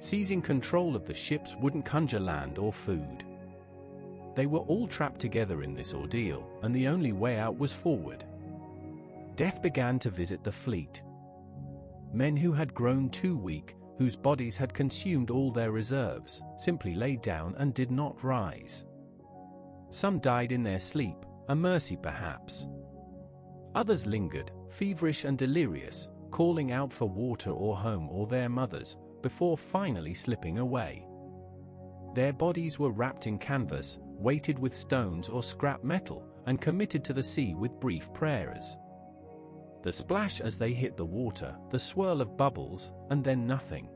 Seizing control of the ships wouldn't conjure land or food. They were all trapped together in this ordeal, and the only way out was forward. Death began to visit the fleet. Men who had grown too weak, whose bodies had consumed all their reserves, simply lay down and did not rise. Some died in their sleep, a mercy perhaps. Others lingered, feverish and delirious, calling out for water or home or their mothers, before finally slipping away. Their bodies were wrapped in canvas, weighted with stones or scrap metal, and committed to the sea with brief prayers. The splash as they hit the water, the swirl of bubbles, and then nothing.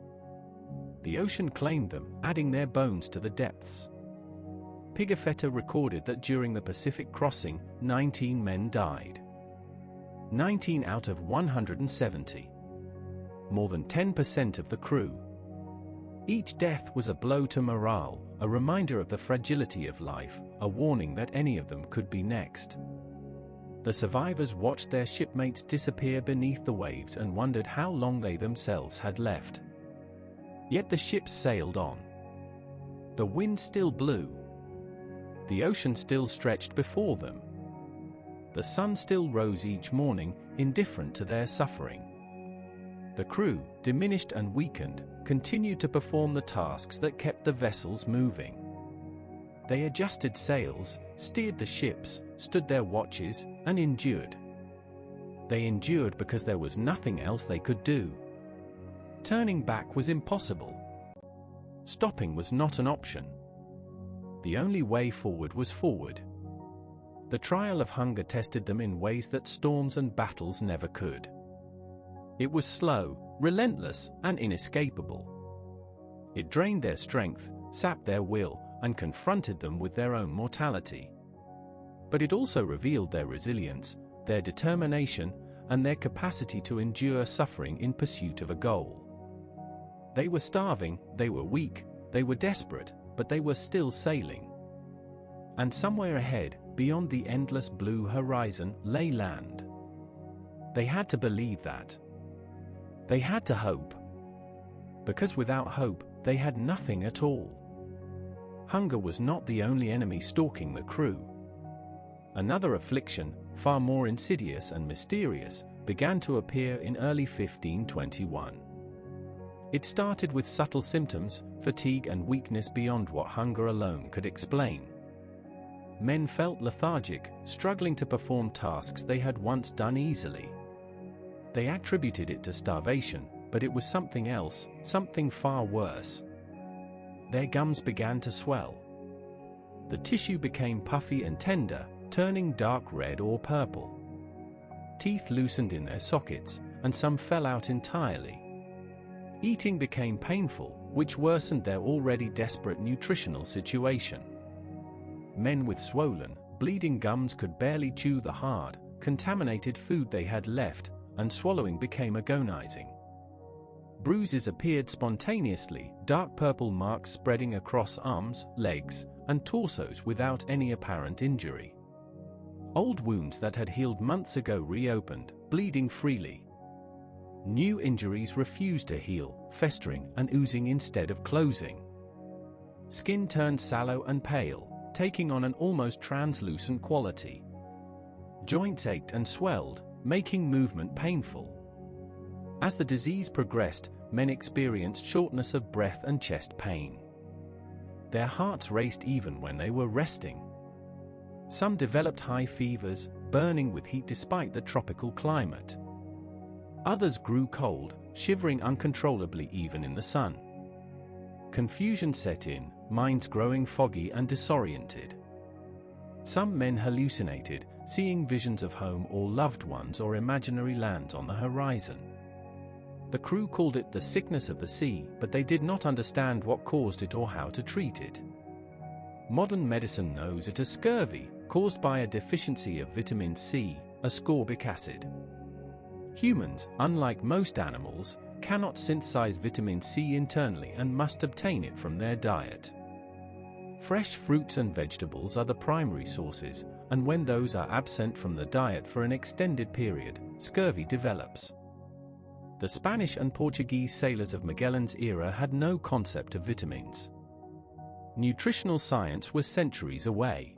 The ocean claimed them, adding their bones to the depths. Pigafetta recorded that during the Pacific crossing, 19 men died. 19 out of 170. More than 10% of the crew. Each death was a blow to morale, a reminder of the fragility of life, a warning that any of them could be next. The survivors watched their shipmates disappear beneath the waves and wondered how long they themselves had left. Yet the ships sailed on. The wind still blew. The ocean still stretched before them. The sun still rose each morning, indifferent to their suffering. The crew, diminished and weakened, continued to perform the tasks that kept the vessels moving. They adjusted sails, steered the ships, stood their watches, and endured. They endured because there was nothing else they could do. Turning back was impossible. Stopping was not an option. The only way forward was forward. The trial of hunger tested them in ways that storms and battles never could. It was slow, relentless, and inescapable. It drained their strength, sapped their will, and confronted them with their own mortality. But it also revealed their resilience, their determination, and their capacity to endure suffering in pursuit of a goal. They were starving, they were weak, they were desperate, but they were still sailing. And somewhere ahead, beyond the endless blue horizon, lay land. They had to believe that. They had to hope. Because without hope, they had nothing at all. Hunger was not the only enemy stalking the crew. Another affliction, far more insidious and mysterious, began to appear in early 1521. It started with subtle symptoms, fatigue and weakness beyond what hunger alone could explain. Men felt lethargic, struggling to perform tasks they had once done easily. They attributed it to starvation, but it was something else, something far worse. Their gums began to swell. The tissue became puffy and tender, turning dark red or purple. Teeth loosened in their sockets, and some fell out entirely. Eating became painful, which worsened their already desperate nutritional situation. Men with swollen, bleeding gums could barely chew the hard, contaminated food they had left, and swallowing became agonizing. Bruises appeared spontaneously, dark purple marks spreading across arms, legs, and torsos without any apparent injury. Old wounds that had healed months ago reopened, bleeding freely. New injuries refused to heal, festering and oozing instead of closing. Skin turned sallow and pale, taking on an almost translucent quality. Joints ached and swelled, making movement painful. As the disease progressed, men experienced shortness of breath and chest pain. Their hearts raced even when they were resting. Some developed high fevers, burning with heat despite the tropical climate. Others grew cold, shivering uncontrollably even in the sun. Confusion set in, minds growing foggy and disoriented. Some men hallucinated, seeing visions of home or loved ones or imaginary lands on the horizon. The crew called it the sickness of the sea, but they did not understand what caused it or how to treat it. Modern medicine knows it as scurvy, caused by a deficiency of vitamin C, ascorbic acid. Humans, unlike most animals, cannot synthesize vitamin C internally and must obtain it from their diet. Fresh fruits and vegetables are the primary sources, and when those are absent from the diet for an extended period, scurvy develops. The Spanish and Portuguese sailors of Magellan's era had no concept of vitamins. Nutritional science was centuries away.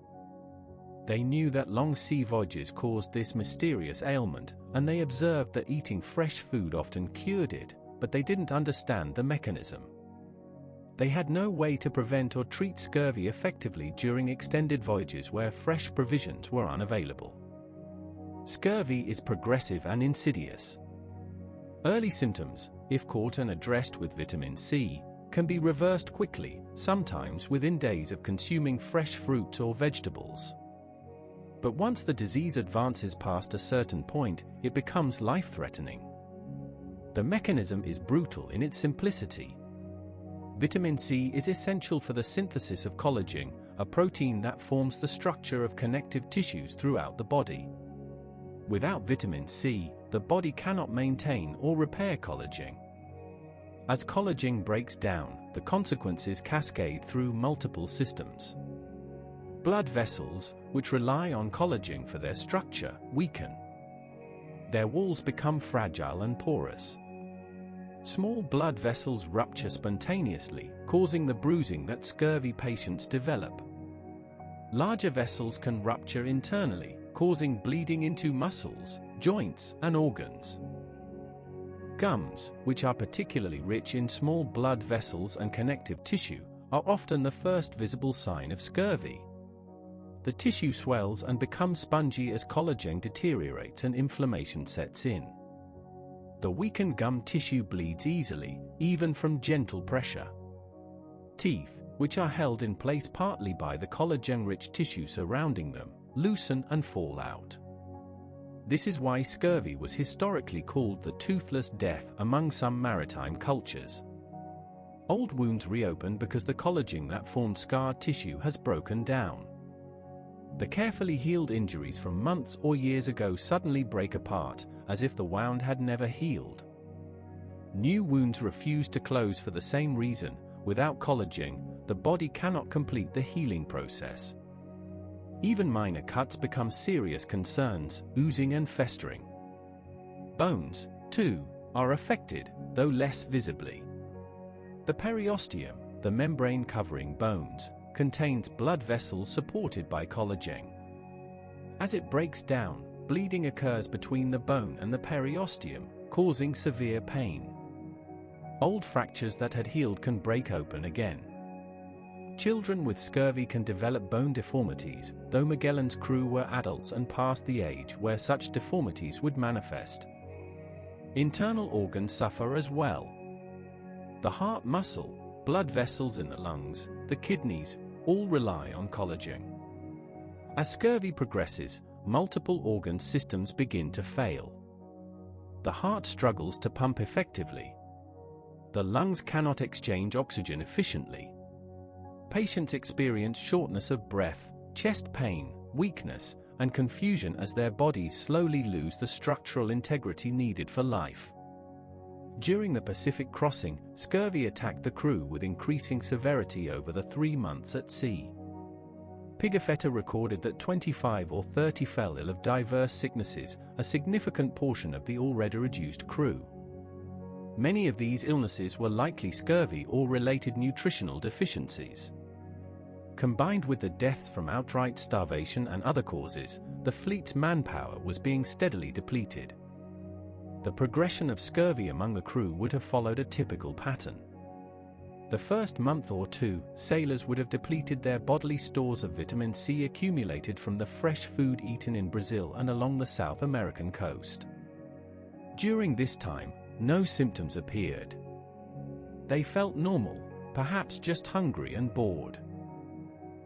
They knew that long sea voyages caused this mysterious ailment, and they observed that eating fresh food often cured it, but they didn't understand the mechanism. They had no way to prevent or treat scurvy effectively during extended voyages where fresh provisions were unavailable. Scurvy is progressive and insidious. Early symptoms, if caught and addressed with vitamin C, can be reversed quickly, sometimes within days of consuming fresh fruits or vegetables. But once the disease advances past a certain point, it becomes life-threatening. The mechanism is brutal in its simplicity. Vitamin C is essential for the synthesis of collagen, a protein that forms the structure of connective tissues throughout the body. Without vitamin C, the body cannot maintain or repair collagen. As collagen breaks down, the consequences cascade through multiple systems. Blood vessels, which rely on collagen for their structure, weaken. Their walls become fragile and porous. Small blood vessels rupture spontaneously, causing the bruising that scurvy patients develop. Larger vessels can rupture internally, causing bleeding into muscles, joints, and organs. Gums, which are particularly rich in small blood vessels and connective tissue, are often the first visible sign of scurvy. The tissue swells and becomes spongy as collagen deteriorates and inflammation sets in. The weakened gum tissue bleeds easily, even from gentle pressure. Teeth, which are held in place partly by the collagen-rich tissue surrounding them, loosen and fall out. This is why scurvy was historically called the toothless death among some maritime cultures. Old wounds reopen because the collagen that formed scar tissue has broken down. The carefully healed injuries from months or years ago suddenly break apart, as if the wound had never healed. New wounds refuse to close for the same reason. Without collagen, the body cannot complete the healing process. Even minor cuts become serious concerns, oozing and festering. Bones, too, are affected, though less visibly. The periosteum, the membrane covering bones, contains blood vessels supported by collagen. As it breaks down, bleeding occurs between the bone and the periosteum, causing severe pain. Old fractures that had healed can break open again. Children with scurvy can develop bone deformities, though Magellan's crew were adults and past the age where such deformities would manifest. Internal organs suffer as well. The heart muscle, blood vessels in the lungs, the kidneys, all rely on collagen. As scurvy progresses, multiple organ systems begin to fail. The heart struggles to pump effectively. The lungs cannot exchange oxygen efficiently. Patients experience shortness of breath, chest pain, weakness, and confusion as their bodies slowly lose the structural integrity needed for life. During the Pacific crossing, scurvy attacked the crew with increasing severity over the 3 months at sea. Pigafetta recorded that 25 or 30 fell ill of diverse sicknesses, a significant portion of the already reduced crew. Many of these illnesses were likely scurvy or related nutritional deficiencies. Combined with the deaths from outright starvation and other causes, the fleet's manpower was being steadily depleted. The progression of scurvy among the crew would have followed a typical pattern. The first month or two, sailors would have depleted their bodily stores of vitamin C accumulated from the fresh food eaten in Brazil and along the South American coast. During this time, no symptoms appeared. They felt normal, perhaps just hungry and bored.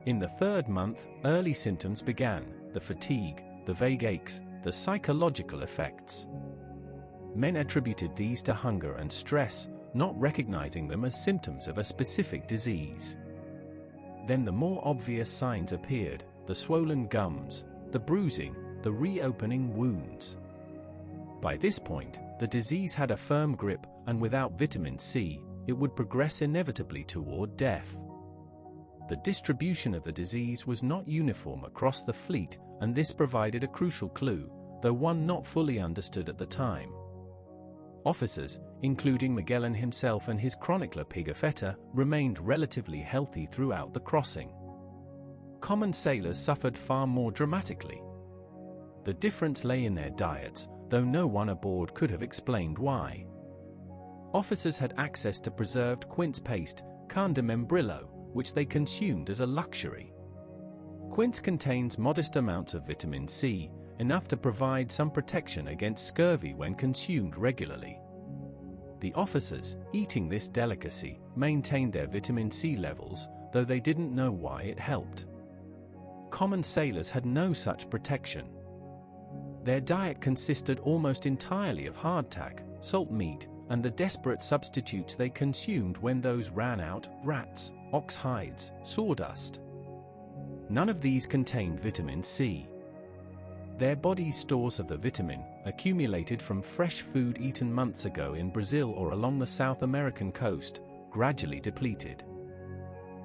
In the third month, early symptoms began: the fatigue, the vague aches, the psychological effects. Men attributed these to hunger and stress, not recognizing them as symptoms of a specific disease. Then the more obvious signs appeared: the swollen gums, the bruising, the reopening wounds. By this point, the disease had a firm grip, and without vitamin C, it would progress inevitably toward death. The distribution of the disease was not uniform across the fleet, and this provided a crucial clue, though one not fully understood at the time. Officers, including Magellan himself and his chronicler Pigafetta, remained relatively healthy throughout the crossing. Common sailors suffered far more dramatically. The difference lay in their diets, though no one aboard could have explained why. Officers had access to preserved quince paste, carne de membrillo, which they consumed as a luxury. Quince contains modest amounts of vitamin C, enough to provide some protection against scurvy when consumed regularly. The officers, eating this delicacy, maintained their vitamin C levels, though they didn't know why it helped. Common sailors had no such protection. Their diet consisted almost entirely of hardtack, salt meat, and the desperate substitutes they consumed when those ran out: rats, ox hides, sawdust. None of these contained vitamin C. Their body's stores of the vitamin, accumulated from fresh food eaten months ago in Brazil or along the South American coast, gradually depleted.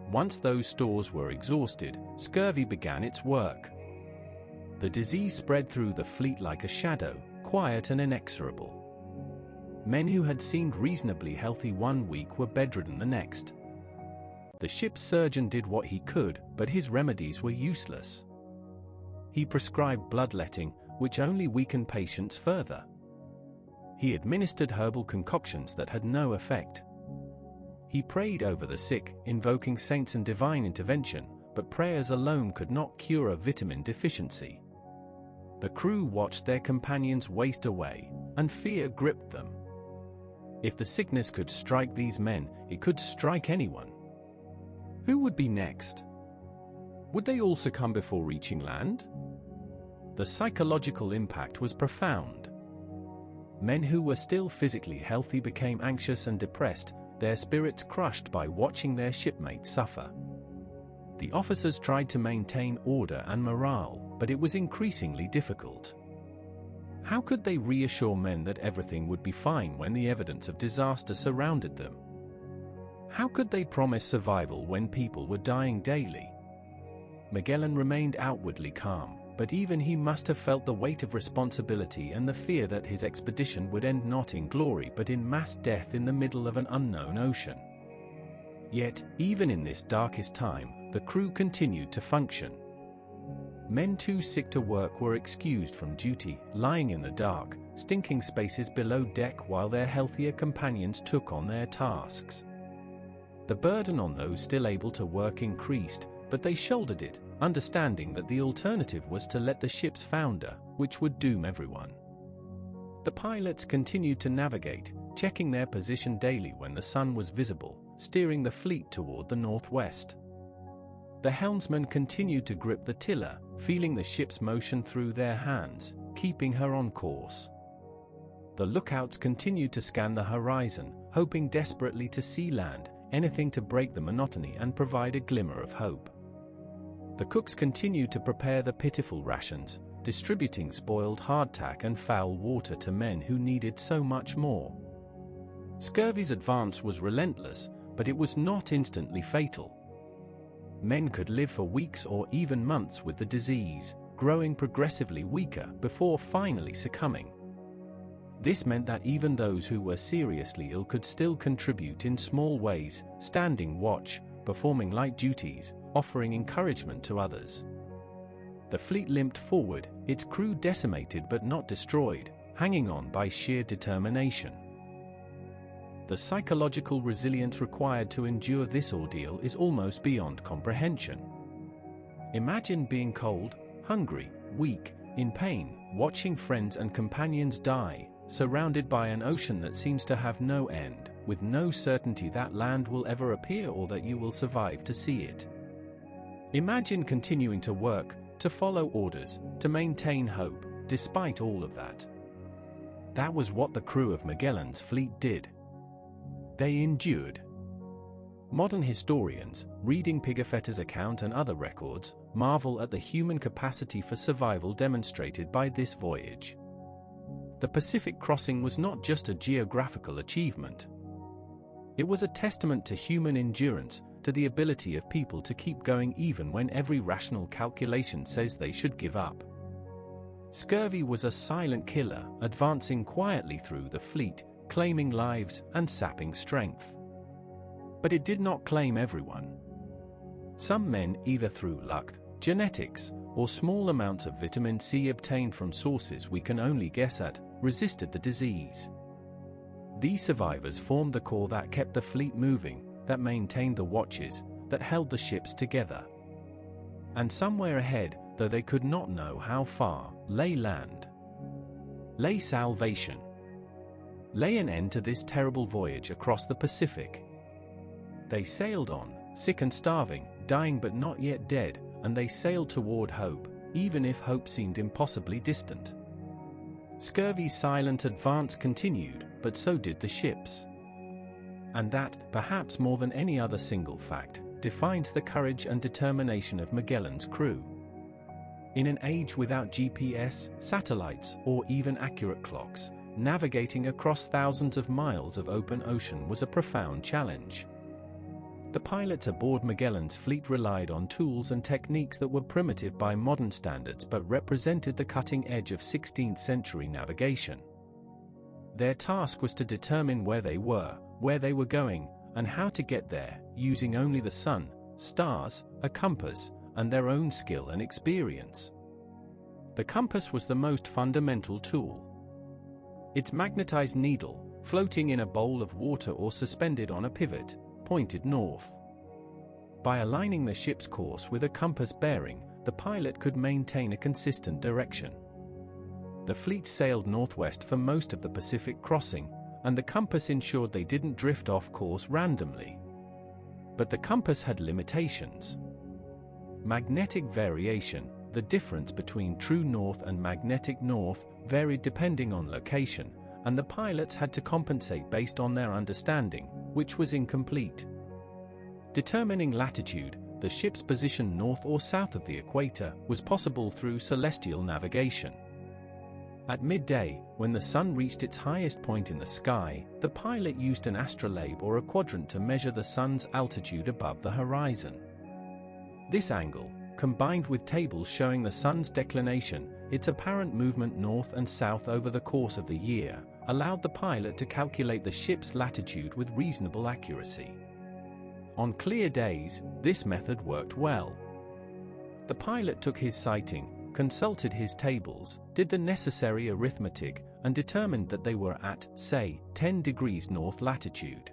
Once those stores were exhausted, scurvy began its work. The disease spread through the fleet like a shadow, quiet and inexorable. Men who had seemed reasonably healthy one week were bedridden the next. The ship's surgeon did what he could, but his remedies were useless. He prescribed bloodletting, which only weakened patients further. He administered herbal concoctions that had no effect. He prayed over the sick, invoking saints and divine intervention, but prayers alone could not cure a vitamin deficiency. The crew watched their companions waste away, and fear gripped them. If the sickness could strike these men, it could strike anyone. Who would be next? Would they all succumb before reaching land? The psychological impact was profound. Men who were still physically healthy became anxious and depressed, their spirits crushed by watching their shipmates suffer. The officers tried to maintain order and morale, but it was increasingly difficult. How could they reassure men that everything would be fine when the evidence of disaster surrounded them? How could they promise survival when people were dying daily? Magellan remained outwardly calm, but even he must have felt the weight of responsibility and the fear that his expedition would end not in glory but in mass death in the middle of an unknown ocean. Yet, even in this darkest time, the crew continued to function. Men too sick to work were excused from duty, lying in the dark, stinking spaces below deck while their healthier companions took on their tasks. The burden on those still able to work increased, but they shouldered it, understanding that the alternative was to let the ships founder, which would doom everyone. The pilots continued to navigate, checking their position daily when the sun was visible, steering the fleet toward the northwest. The helmsman continued to grip the tiller, feeling the ship's motion through their hands, keeping her on course. The lookouts continued to scan the horizon, hoping desperately to see land, anything to break the monotony and provide a glimmer of hope. The cooks continued to prepare the pitiful rations, distributing spoiled hardtack and foul water to men who needed so much more. Scurvy's advance was relentless, but it was not instantly fatal. Men could live for weeks or even months with the disease, growing progressively weaker before finally succumbing. This meant that even those who were seriously ill could still contribute in small ways, standing watch, performing light duties, offering encouragement to others. The fleet limped forward, its crew decimated but not destroyed, hanging on by sheer determination. The psychological resilience required to endure this ordeal is almost beyond comprehension. Imagine being cold, hungry, weak, in pain, watching friends and companions die, surrounded by an ocean that seems to have no end, with no certainty that land will ever appear or that you will survive to see it. Imagine continuing to work, to follow orders, to maintain hope, despite all of that. That was what the crew of Magellan's fleet did. They endured. Modern historians, reading Pigafetta's account and other records, marvel at the human capacity for survival demonstrated by this voyage. The Pacific crossing was not just a geographical achievement. It was a testament to human endurance, to the ability of people to keep going even when every rational calculation says they should give up. Scurvy was a silent killer, advancing quietly through the fleet, claiming lives and sapping strength. But it did not claim everyone. Some men, either through luck, genetics, or small amounts of vitamin C obtained from sources we can only guess at, resisted the disease. These survivors formed the core that kept the fleet moving, that maintained the watches, that held the ships together. And somewhere ahead, though they could not know how far, lay land. Lay salvation. Lay an end to this terrible voyage across the Pacific. They sailed on, sick and starving, dying but not yet dead, and they sailed toward hope, even if hope seemed impossibly distant. Scurvy's silent advance continued, but so did the ships. And that, perhaps more than any other single fact, defines the courage and determination of Magellan's crew. In an age without GPS, satellites, or even accurate clocks, navigating across thousands of miles of open ocean was a profound challenge. The pilots aboard Magellan's fleet relied on tools and techniques that were primitive by modern standards but represented the cutting edge of 16th century navigation. Their task was to determine where they were going, and how to get there, using only the sun, stars, a compass, and their own skill and experience. The compass was the most fundamental tool. Its magnetized needle, floating in a bowl of water or suspended on a pivot, pointed north. By aligning the ship's course with a compass bearing, the pilot could maintain a consistent direction. The fleet sailed northwest for most of the Pacific crossing, and the compass ensured they didn't drift off course randomly. But the compass had limitations. Magnetic variation, the difference between true north and magnetic north, varied depending on location, and the pilots had to compensate based on their understanding, which was incomplete. Determining latitude, the ship's position north or south of the equator, was possible through celestial navigation. At midday, when the sun reached its highest point in the sky, the pilot used an astrolabe or a quadrant to measure the sun's altitude above the horizon. This angle, combined with tables showing the sun's declination, its apparent movement north and south over the course of the year, allowed the pilot to calculate the ship's latitude with reasonable accuracy. On clear days, this method worked well. The pilot took his sighting, consulted his tables, did the necessary arithmetic, and determined that they were at, say, 10 degrees north latitude.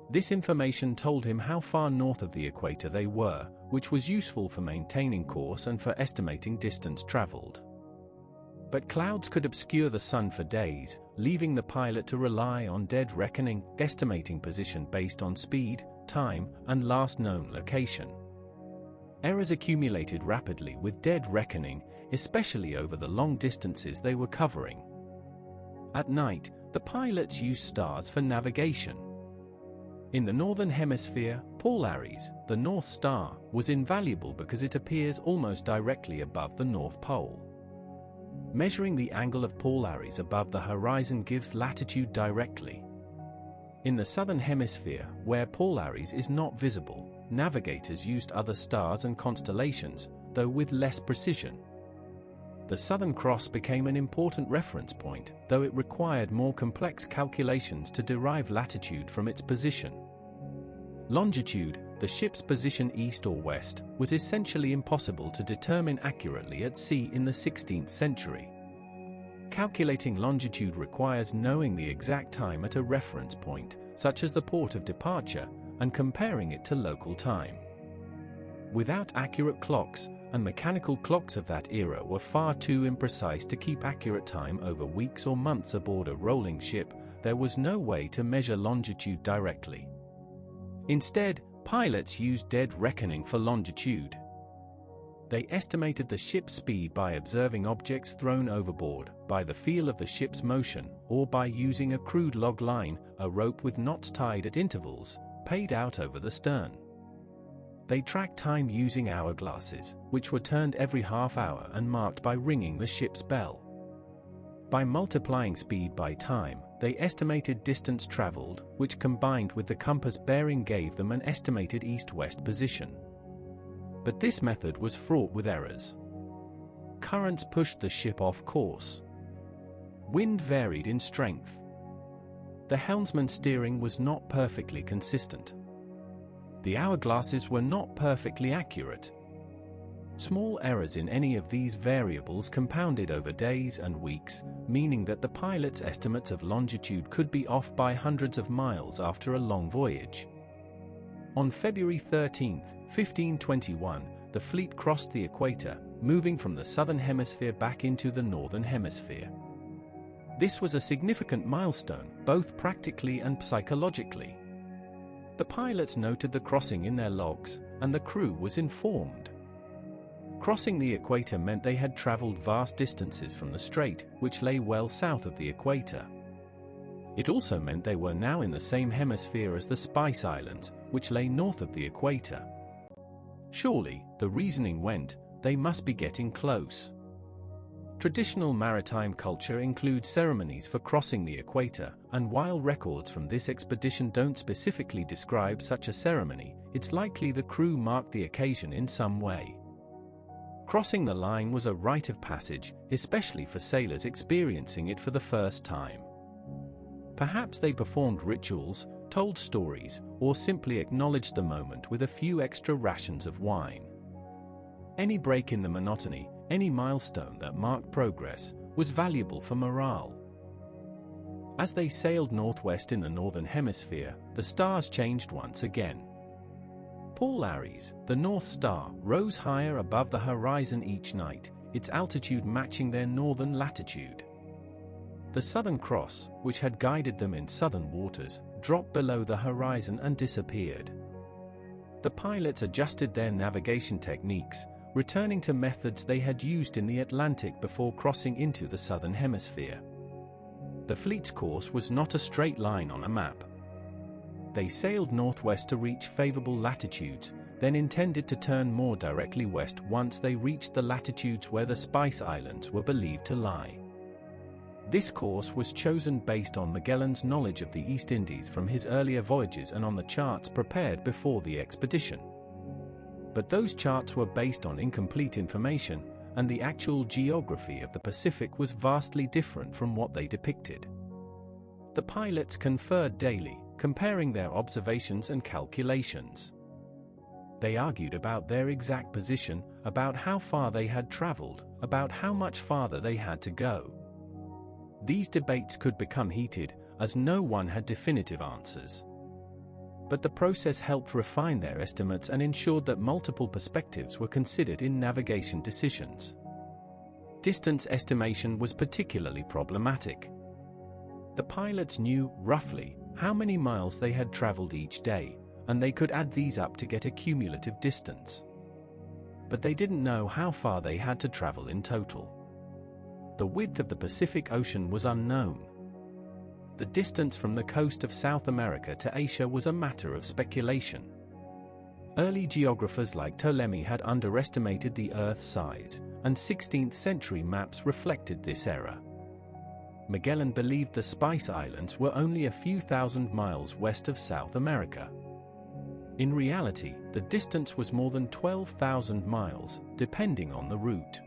This information told him how far north of the equator they were, which was useful for maintaining course and for estimating distance traveled. But clouds could obscure the sun for days, leaving the pilot to rely on dead reckoning, estimating position based on speed, time, and last known location. Errors accumulated rapidly with dead reckoning, especially over the long distances they were covering. At night, The pilots used stars for navigation. In the Northern Hemisphere, Polaris, the North Star, was invaluable because it appears almost directly above the North Pole. Measuring the angle of Polaris above the horizon gives latitude directly. In the Southern Hemisphere, where Polaris is not visible, navigators used other stars and constellations, though with less precision. The Southern Cross became an important reference point, though it required more complex calculations to derive latitude from its position. Longitude, the ship's position east or west, was essentially impossible to determine accurately at sea in the 16th century. Calculating longitude requires knowing the exact time at a reference point, such as the port of departure, and comparing it to local time. Without accurate clocks, and mechanical clocks of that era were far too imprecise to keep accurate time over weeks or months aboard a rolling ship, there was no way to measure longitude directly. Instead, pilots used dead reckoning for longitude. They estimated the ship's speed by observing objects thrown overboard, by the feel of the ship's motion, or by using a crude log line, a rope with knots tied at intervals, paid out over the stern. They tracked time using hourglasses, which were turned every half hour and marked by ringing the ship's bell. By multiplying speed by time, they estimated distance traveled, which combined with the compass bearing gave them an estimated east-west position. But this method was fraught with errors. Currents pushed the ship off course. Wind varied in strength. The helmsman's steering was not perfectly consistent. The hourglasses were not perfectly accurate. Small errors in any of these variables compounded over days and weeks, meaning that the pilot's estimates of longitude could be off by hundreds of miles after a long voyage. On February 13, 1521, the fleet crossed the equator, moving from the Southern Hemisphere back into the Northern Hemisphere. This was a significant milestone, both practically and psychologically. The pilots noted the crossing in their logs, and the crew was informed. Crossing the equator meant they had traveled vast distances from the strait, which lay well south of the equator. It also meant they were now in the same hemisphere as the Spice Islands, which lay north of the equator. Surely, the reasoning went, they must be getting close. Traditional maritime culture includes ceremonies for crossing the equator, and while records from this expedition don't specifically describe such a ceremony, it's likely the crew marked the occasion in some way. Crossing the line was a rite of passage, especially for sailors experiencing it for the first time. Perhaps they performed rituals, told stories, or simply acknowledged the moment with a few extra rations of wine. Any break in the monotony, any milestone that marked progress, was valuable for morale. As they sailed northwest in the Northern Hemisphere, the stars changed once again. Polaris, the North Star, rose higher above the horizon each night, its altitude matching their northern latitude. The Southern Cross, which had guided them in southern waters, dropped below the horizon and disappeared. The pilots adjusted their navigation techniques, returning to methods they had used in the Atlantic before crossing into the Southern Hemisphere. The fleet's course was not a straight line on a map. They sailed northwest to reach favorable latitudes, then intended to turn more directly west once they reached the latitudes where the Spice Islands were believed to lie. This course was chosen based on Magellan's knowledge of the East Indies from his earlier voyages and on the charts prepared before the expedition. But those charts were based on incomplete information, and the actual geography of the Pacific was vastly different from what they depicted. The pilots conferred daily, comparing their observations and calculations. They argued about their exact position, about how far they had traveled, about how much farther they had to go. These debates could become heated, as no one had definitive answers. But the process helped refine their estimates and ensured that multiple perspectives were considered in navigation decisions. Distance estimation was particularly problematic. The pilots knew, roughly, how many miles they had traveled each day, and they could add these up to get a cumulative distance. But they didn't know how far they had to travel in total. The width of the Pacific Ocean was unknown. the distance from the coast of South America to Asia was a matter of speculation. Early geographers like Ptolemy had underestimated the Earth's size, and 16th-century maps reflected this error. Magellan believed the Spice Islands were only a few thousand miles west of South America. In reality, the distance was more than 12,000 miles, depending on the route.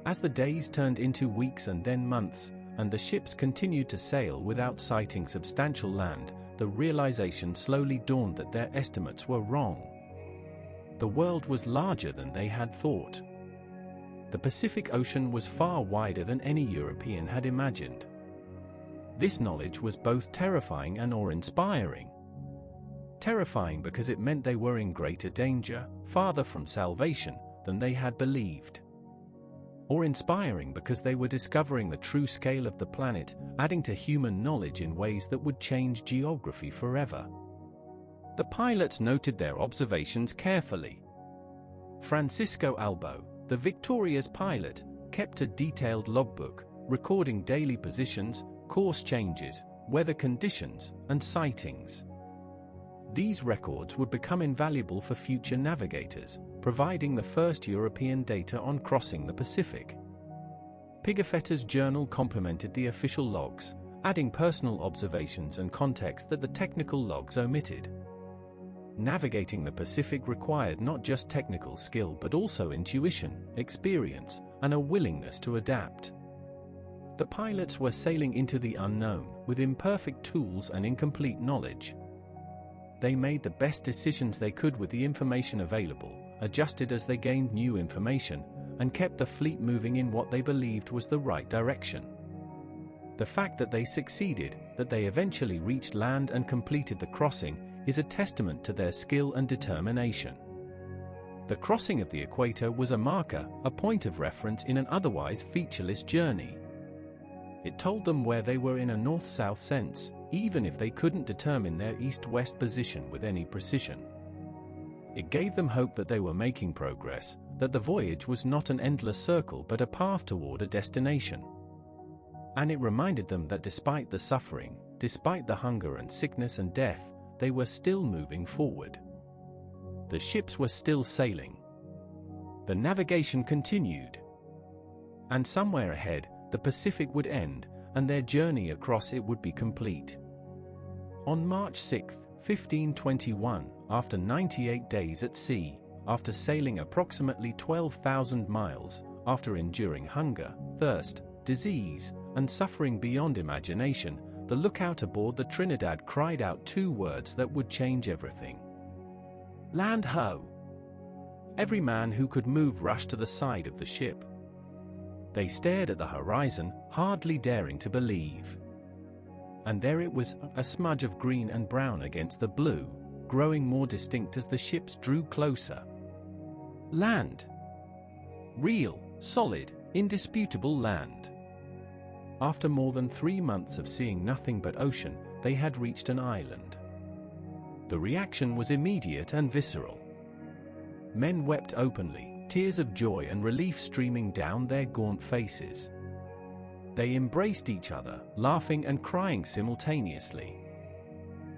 As the days turned into weeks and then months, and the ships continued to sail without sighting substantial land, the realization slowly dawned that their estimates were wrong. The world was larger than they had thought. The Pacific Ocean was far wider than any European had imagined. This knowledge was both terrifying and awe-inspiring. Terrifying because it meant they were in greater danger, farther from salvation, than they had believed. Awe-inspiring because they were discovering the true scale of the planet, adding to human knowledge in ways that would change geography forever. The pilots noted their observations carefully. Francisco Albo, the Victoria's pilot, kept a detailed logbook, recording daily positions, course changes, weather conditions, and sightings. These records would become invaluable for future navigators, providing the first European data on crossing the Pacific. Pigafetta's journal complemented the official logs, adding personal observations and context that the technical logs omitted. Navigating the Pacific required not just technical skill but also intuition, experience, and a willingness to adapt. The pilots were sailing into the unknown, with imperfect tools and incomplete knowledge. They made the best decisions they could with the information available, adjusted as they gained new information, and kept the fleet moving in what they believed was the right direction. The fact that they succeeded, that they eventually reached land and completed the crossing, is a testament to their skill and determination. The crossing of the equator was a marker, a point of reference in an otherwise featureless journey. It told them where they were in a north-south sense, even if they couldn't determine their east-west position with any precision. It gave them hope that they were making progress, that the voyage was not an endless circle but a path toward a destination. And it reminded them that despite the suffering, despite the hunger and sickness and death, they were still moving forward. The ships were still sailing. The navigation continued. And somewhere ahead, the Pacific would end, and their journey across it would be complete. On March 6, 1521, after 98 days at sea, after sailing approximately 12,000 miles, after enduring hunger, thirst, disease, and suffering beyond imagination, the lookout aboard the Trinidad cried out two words that would change everything. "Land ho!" Every man who could move rushed to the side of the ship. They stared at the horizon, hardly daring to believe. And there it was, a smudge of green and brown against the blue, growing more distinct as the ships drew closer. Land. Real, solid, indisputable land. After more than 3 months of seeing nothing but ocean, they had reached an island. The reaction was immediate and visceral. Men wept openly, tears of joy and relief streaming down their gaunt faces. They embraced each other, laughing and crying simultaneously.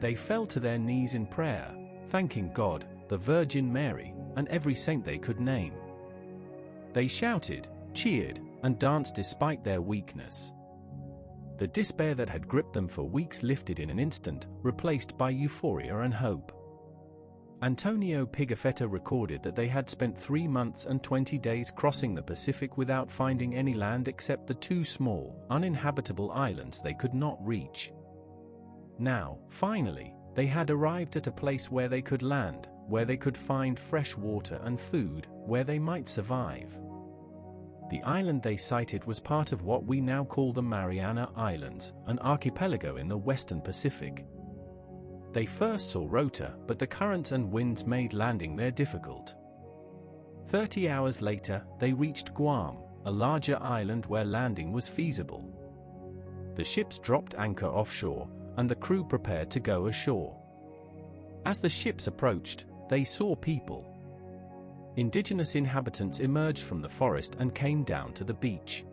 They fell to their knees in prayer, thanking God, the Virgin Mary, and every saint they could name. They shouted, cheered, and danced despite their weakness. The despair that had gripped them for weeks lifted in an instant, replaced by euphoria and hope. Antonio Pigafetta recorded that they had spent 3 months and 20 days crossing the Pacific without finding any land except the 2 small, uninhabitable islands they could not reach. Now, finally, they had arrived at a place where they could land, where they could find fresh water and food, where they might survive. The island they sighted was part of what we now call the Mariana Islands, an archipelago in the western Pacific. They first saw rota, but the currents and winds made landing there difficult. 30 hours later, they reached Guam, a larger island where landing was feasible. The ships dropped anchor offshore, and the crew prepared to go ashore. As the ships approached, they saw people. Indigenous inhabitants emerged from the forest and came down to the beach.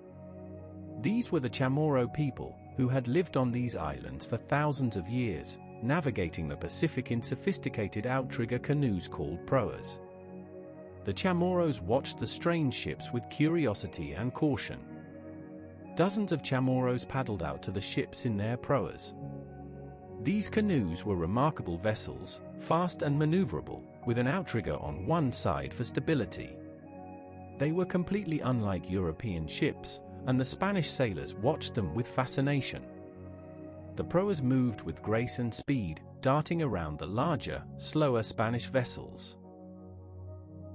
These were the Chamorro people, who had lived on these islands for thousands of years, navigating the Pacific in sophisticated outrigger canoes called proas. The Chamorros watched the strange ships with curiosity and caution. Dozens of Chamorros paddled out to the ships in their proas. These canoes were remarkable vessels, fast and maneuverable, with an outrigger on one side for stability. They were completely unlike European ships, and the Spanish sailors watched them with fascination. The proas moved with grace and speed, darting around the larger, slower Spanish vessels.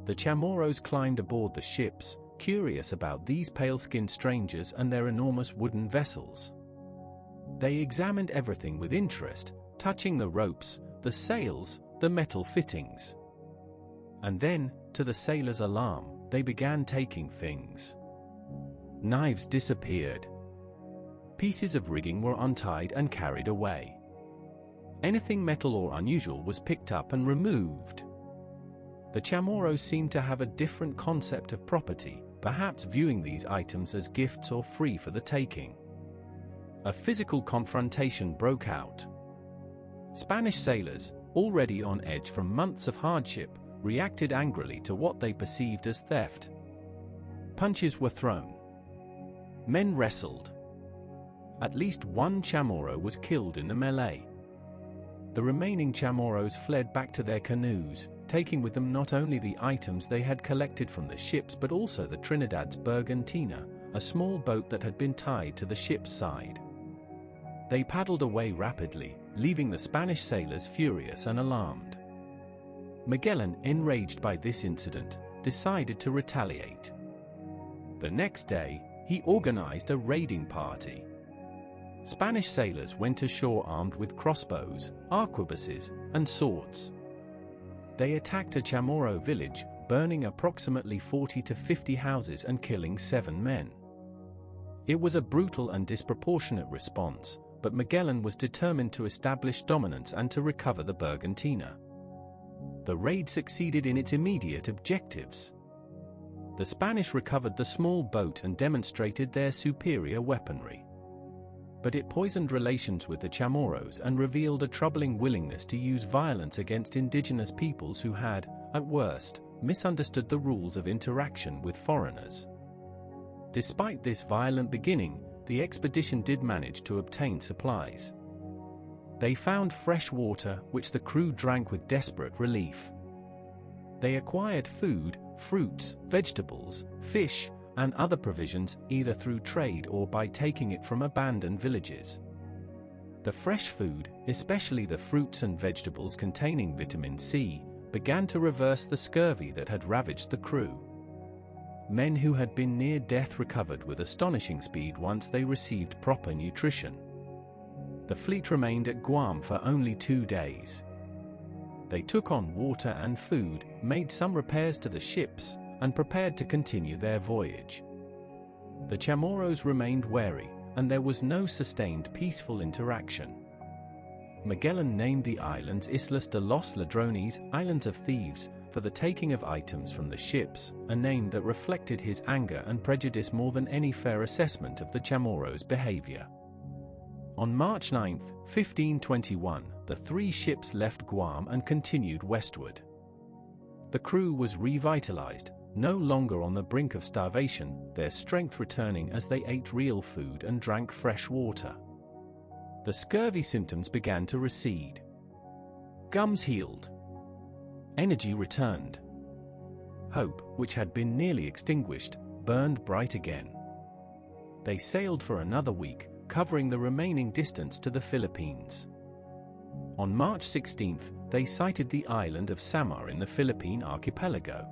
The Chamorros climbed aboard the ships, curious about these pale-skinned strangers and their enormous wooden vessels. They examined everything with interest, touching the ropes, the sails, the metal fittings. And then, to the sailors' alarm, they began taking things. Knives disappeared. Pieces of rigging were untied and carried away. Anything metal or unusual was picked up and removed. The Chamorros seemed to have a different concept of property, perhaps viewing these items as gifts or free for the taking. A physical confrontation broke out. Spanish sailors, already on edge from months of hardship, reacted angrily to what they perceived as theft. Punches were thrown. Men wrestled. At least one Chamorro was killed in the melee. The remaining Chamorros fled back to their canoes, taking with them not only the items they had collected from the ships but also the Trinidad's Bergantina, a small boat that had been tied to the ship's side. They paddled away rapidly, leaving the Spanish sailors furious and alarmed. Magellan, enraged by this incident, decided to retaliate. The next day, he organized a raiding party. Spanish sailors went ashore armed with crossbows, arquebuses, and swords. They attacked a Chamorro village, burning approximately 40 to 50 houses and killing 7 men. It was a brutal and disproportionate response, but Magellan was determined to establish dominance and to recover the Bergantina. The raid succeeded in its immediate objectives. The Spanish recovered the small boat and demonstrated their superior weaponry. But it poisoned relations with the Chamorros and revealed a troubling willingness to use violence against indigenous peoples who had, at worst, misunderstood the rules of interaction with foreigners. Despite this violent beginning, the expedition did manage to obtain supplies. They found fresh water, which the crew drank with desperate relief. They acquired food, fruits, vegetables, fish, and other provisions either through trade or by taking it from abandoned villages. The fresh food, especially the fruits and vegetables containing vitamin C, began to reverse the scurvy that had ravaged the crew. Men who had been near death recovered with astonishing speed once they received proper nutrition. The fleet remained at Guam for only 2 days. They took on water and food, made some repairs to the ships, and prepared to continue their voyage. The Chamorros remained wary, and there was no sustained peaceful interaction. Magellan named the islands Islas de los Ladrones, Islands of Thieves, for the taking of items from the ships, a name that reflected his anger and prejudice more than any fair assessment of the Chamorros' behavior. On March 9, 1521, the 3 ships left Guam and continued westward. The crew was revitalized, no longer on the brink of starvation, their strength returning as they ate real food and drank fresh water. The scurvy symptoms began to recede. Gums healed. Energy returned. Hope, which had been nearly extinguished, burned bright again. They sailed for another week, covering the remaining distance to the Philippines. On March 16, they sighted the island of Samar in the Philippine archipelago.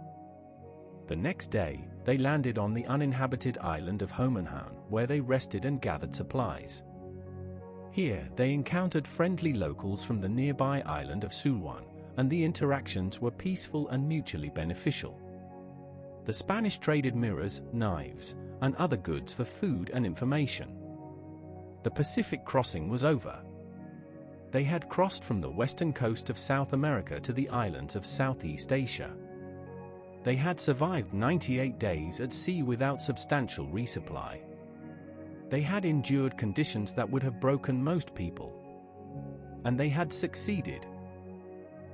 The next day, they landed on the uninhabited island of Homenhan, where they rested and gathered supplies. Here, they encountered friendly locals from the nearby island of Suluan, and the interactions were peaceful and mutually beneficial. The Spanish traded mirrors, knives, and other goods for food and information. The Pacific crossing was over. They had crossed from the western coast of South America to the islands of Southeast Asia. They had survived 98 days at sea without substantial resupply. They had endured conditions that would have broken most people. And they had succeeded.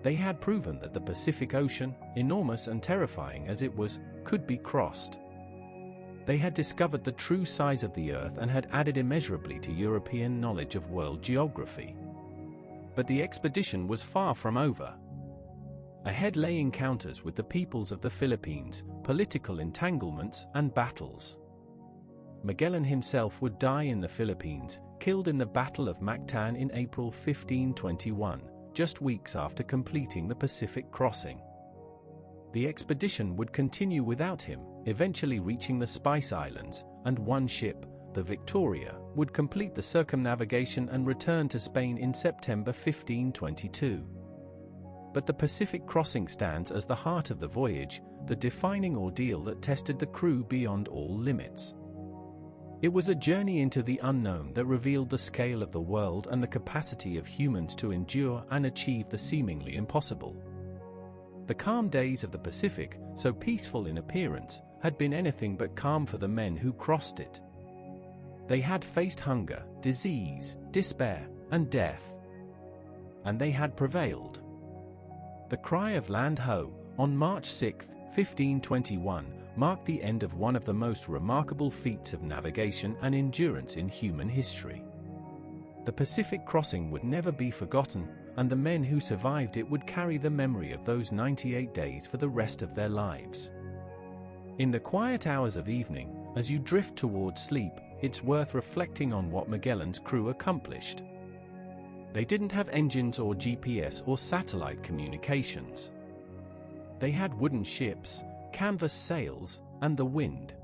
They had proven that the Pacific Ocean, enormous and terrifying as it was, could be crossed. They had discovered the true size of the Earth and had added immeasurably to European knowledge of world geography. But the expedition was far from over. Ahead lay encounters with the peoples of the Philippines, political entanglements, and battles. Magellan himself would die in the Philippines, killed in the Battle of Mactan in April 1521, just weeks after completing the Pacific crossing. The expedition would continue without him, eventually reaching the Spice Islands, and one ship, the Victoria, would complete the circumnavigation and return to Spain in September 1522. But the Pacific crossing stands as the heart of the voyage, the defining ordeal that tested the crew beyond all limits. It was a journey into the unknown that revealed the scale of the world and the capacity of humans to endure and achieve the seemingly impossible. The calm days of the Pacific, so peaceful in appearance, had been anything but calm for the men who crossed it. They had faced hunger, disease, despair, and death. And they had prevailed. The cry of Land Ho, on March 6, 1521, marked the end of one of the most remarkable feats of navigation and endurance in human history. The Pacific crossing would never be forgotten, and the men who survived it would carry the memory of those 98 days for the rest of their lives. In the quiet hours of evening, as you drift toward sleep, it's worth reflecting on what Magellan's crew accomplished. They didn't have engines or GPS or satellite communications. They had wooden ships, canvas sails, and the wind.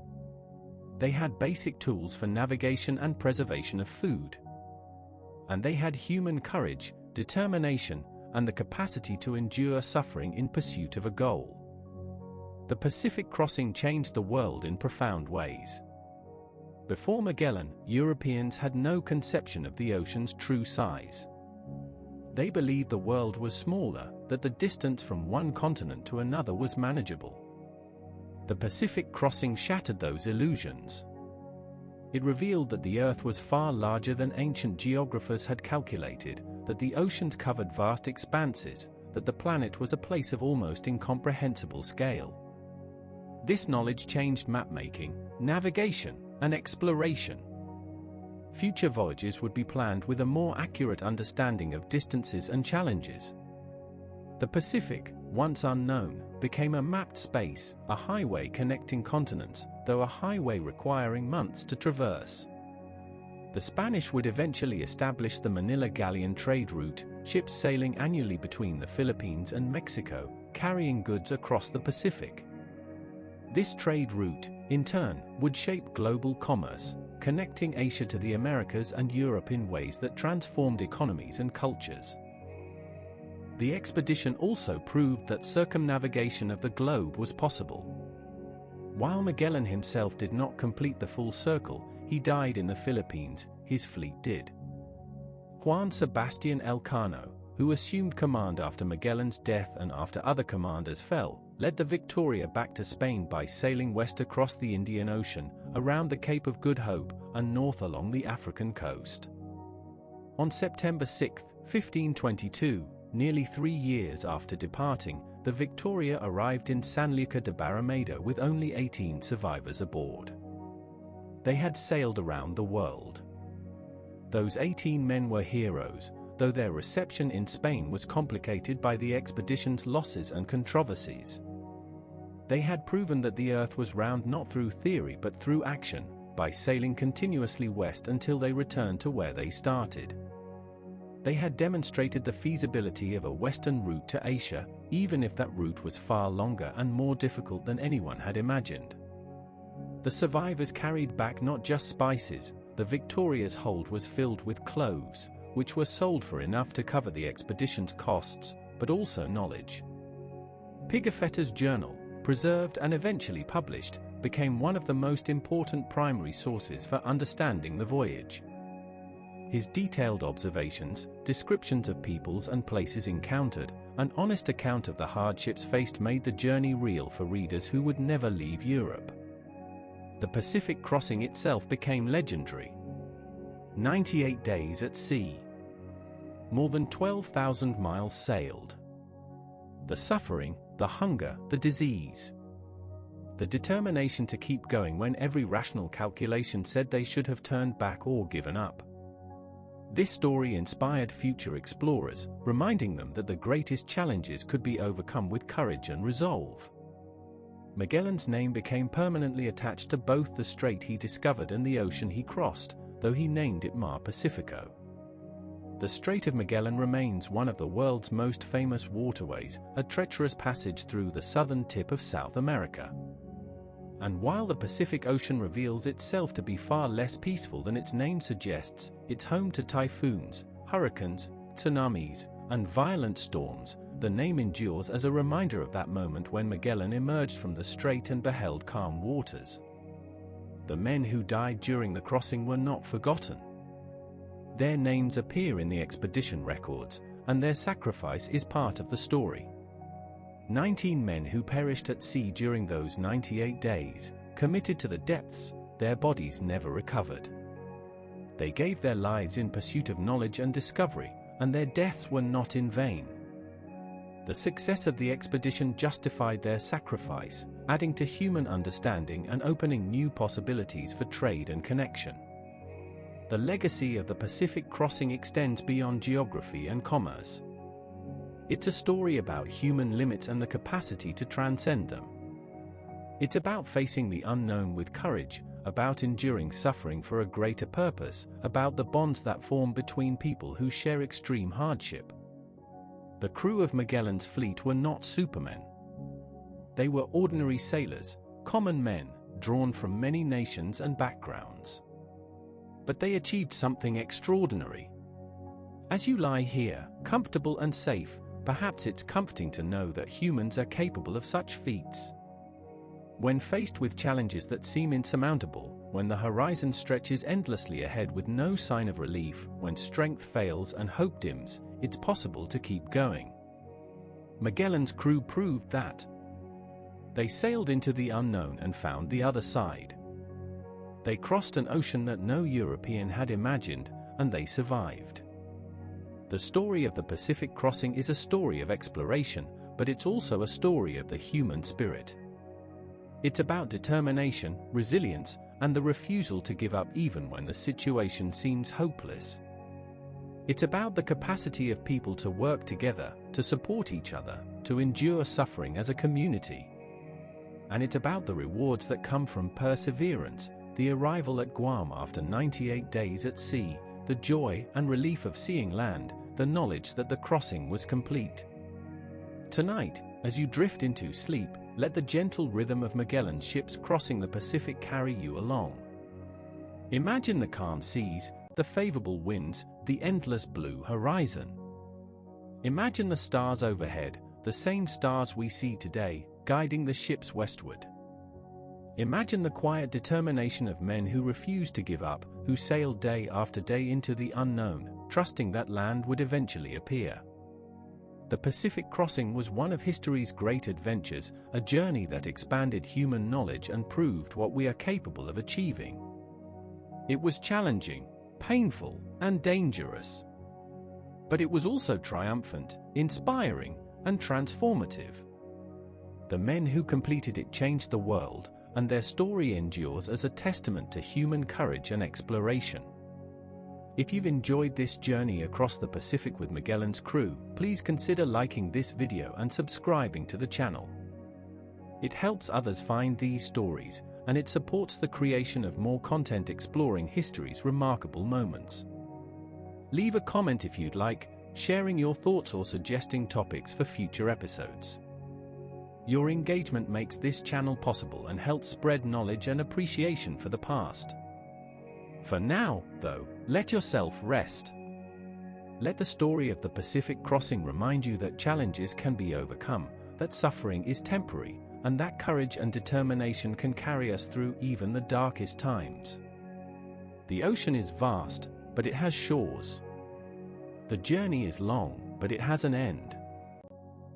They had basic tools for navigation and preservation of food. And they had human courage, determination, and the capacity to endure suffering in pursuit of a goal. The Pacific crossing changed the world in profound ways. Before Magellan, Europeans had no conception of the ocean's true size. They believed the world was smaller, that the distance from one continent to another was manageable. The Pacific crossing shattered those illusions. It revealed that the Earth was far larger than ancient geographers had calculated, that the oceans covered vast expanses, that the planet was a place of almost incomprehensible scale. This knowledge changed map-making, navigation, and exploration. Future voyages would be planned with a more accurate understanding of distances and challenges. The Pacific, once unknown, became a mapped space, a highway connecting continents, though a highway requiring months to traverse. The Spanish would eventually establish the Manila Galleon trade route, ships sailing annually between the Philippines and Mexico, carrying goods across the Pacific. This trade route, in turn, would shape global commerce, connecting Asia to the Americas and Europe in ways that transformed economies and cultures. The expedition also proved that circumnavigation of the globe was possible. While Magellan himself did not complete the full circle, he died in the Philippines, his fleet did. Juan Sebastian Elcano, who assumed command after Magellan's death and after other commanders fell, led the Victoria back to Spain by sailing west across the Indian Ocean, around the Cape of Good Hope, and north along the African coast. On September 6, 1522, nearly 3 years after departing, the Victoria arrived in Sanlúcar de Barrameda with only 18 survivors aboard. They had sailed around the world. Those 18 men were heroes, though their reception in Spain was complicated by the expedition's losses and controversies. They had proven that the Earth was round not through theory but through action, by sailing continuously west until they returned to where they started. They had demonstrated the feasibility of a western route to Asia, even if that route was far longer and more difficult than anyone had imagined. The survivors carried back not just spices. The Victoria's hold was filled with cloves, which were sold for enough to cover the expedition's costs, but also knowledge. Pigafetta's journal, preserved and eventually published, became one of the most important primary sources for understanding the voyage. His detailed observations, descriptions of peoples and places encountered, an honest account of the hardships faced made the journey real for readers who would never leave Europe. The Pacific crossing itself became legendary, 98 days at sea. More than 12,000 miles sailed. The suffering, the hunger, the disease. The determination to keep going when every rational calculation said they should have turned back or given up. This story inspired future explorers, reminding them that the greatest challenges could be overcome with courage and resolve. Magellan's name became permanently attached to both the strait he discovered and the ocean he crossed, though he named it Mar Pacifico. The Strait of Magellan remains one of the world's most famous waterways, a treacherous passage through the southern tip of South America. And while the Pacific Ocean reveals itself to be far less peaceful than its name suggests, it's home to typhoons, hurricanes, tsunamis, and violent storms, the name endures as a reminder of that moment when Magellan emerged from the strait and beheld calm waters. The men who died during the crossing were not forgotten. Their names appear in the expedition records, and their sacrifice is part of the story. 19 men who perished at sea during those 98 days, committed to the depths, their bodies never recovered. They gave their lives in pursuit of knowledge and discovery, and their deaths were not in vain. The success of the expedition justified their sacrifice, adding to human understanding and opening new possibilities for trade and connection. The legacy of the Pacific crossing extends beyond geography and commerce. It's a story about human limits and the capacity to transcend them. It's about facing the unknown with courage, about enduring suffering for a greater purpose, about the bonds that form between people who share extreme hardship. The crew of Magellan's fleet were not supermen. They were ordinary sailors, common men, drawn from many nations and backgrounds. But they achieved something extraordinary. As you lie here, comfortable and safe, perhaps it's comforting to know that humans are capable of such feats. When faced with challenges that seem insurmountable, when the horizon stretches endlessly ahead with no sign of relief, when strength fails and hope dims, it's possible to keep going. Magellan's crew proved that. They sailed into the unknown and found the other side. They crossed an ocean that no European had imagined, and they survived. The story of the Pacific crossing is a story of exploration, but it's also a story of the human spirit. It's about determination, resilience, and the refusal to give up even when the situation seems hopeless. It's about the capacity of people to work together, to support each other, to endure suffering as a community. And it's about the rewards that come from perseverance, the arrival at Guam after 98 days at sea, the joy and relief of seeing land, the knowledge that the crossing was complete. Tonight, as you drift into sleep, let the gentle rhythm of Magellan's ships crossing the Pacific carry you along. Imagine the calm seas, the favorable winds, the endless blue horizon. Imagine the stars overhead, the same stars we see today, guiding the ships westward. Imagine the quiet determination of men who refused to give up, who sailed day after day into the unknown, trusting that land would eventually appear. The Pacific crossing was one of history's great adventures, a journey that expanded human knowledge and proved what we are capable of achieving. It was challenging, painful, and dangerous. But it was also triumphant, inspiring, and transformative. The men who completed it changed the world, and their story endures as a testament to human courage and exploration. If you've enjoyed this journey across the Pacific with Magellan's crew, please consider liking this video and subscribing to the channel. It helps others find these stories, and it supports the creation of more content exploring history's remarkable moments. Leave a comment if you'd like, sharing your thoughts or suggesting topics for future episodes. Your engagement makes this channel possible and helps spread knowledge and appreciation for the past. For now, though, let yourself rest. Let the story of the Pacific crossing remind you that challenges can be overcome, that suffering is temporary, and that courage and determination can carry us through even the darkest times. The ocean is vast, but it has shores. The journey is long, but it has an end.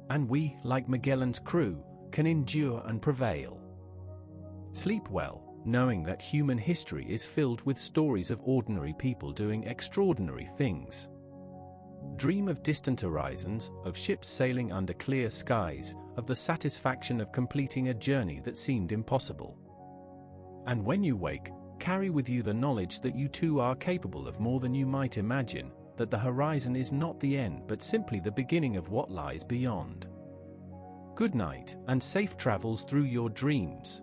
And we, like Magellan's crew, can endure and prevail. Sleep well, knowing that human history is filled with stories of ordinary people doing extraordinary things. Dream of distant horizons, of ships sailing under clear skies, of the satisfaction of completing a journey that seemed impossible. And when you wake, carry with you the knowledge that you too are capable of more than you might imagine, that the horizon is not the end but simply the beginning of what lies beyond. Good night, and safe travels through your dreams.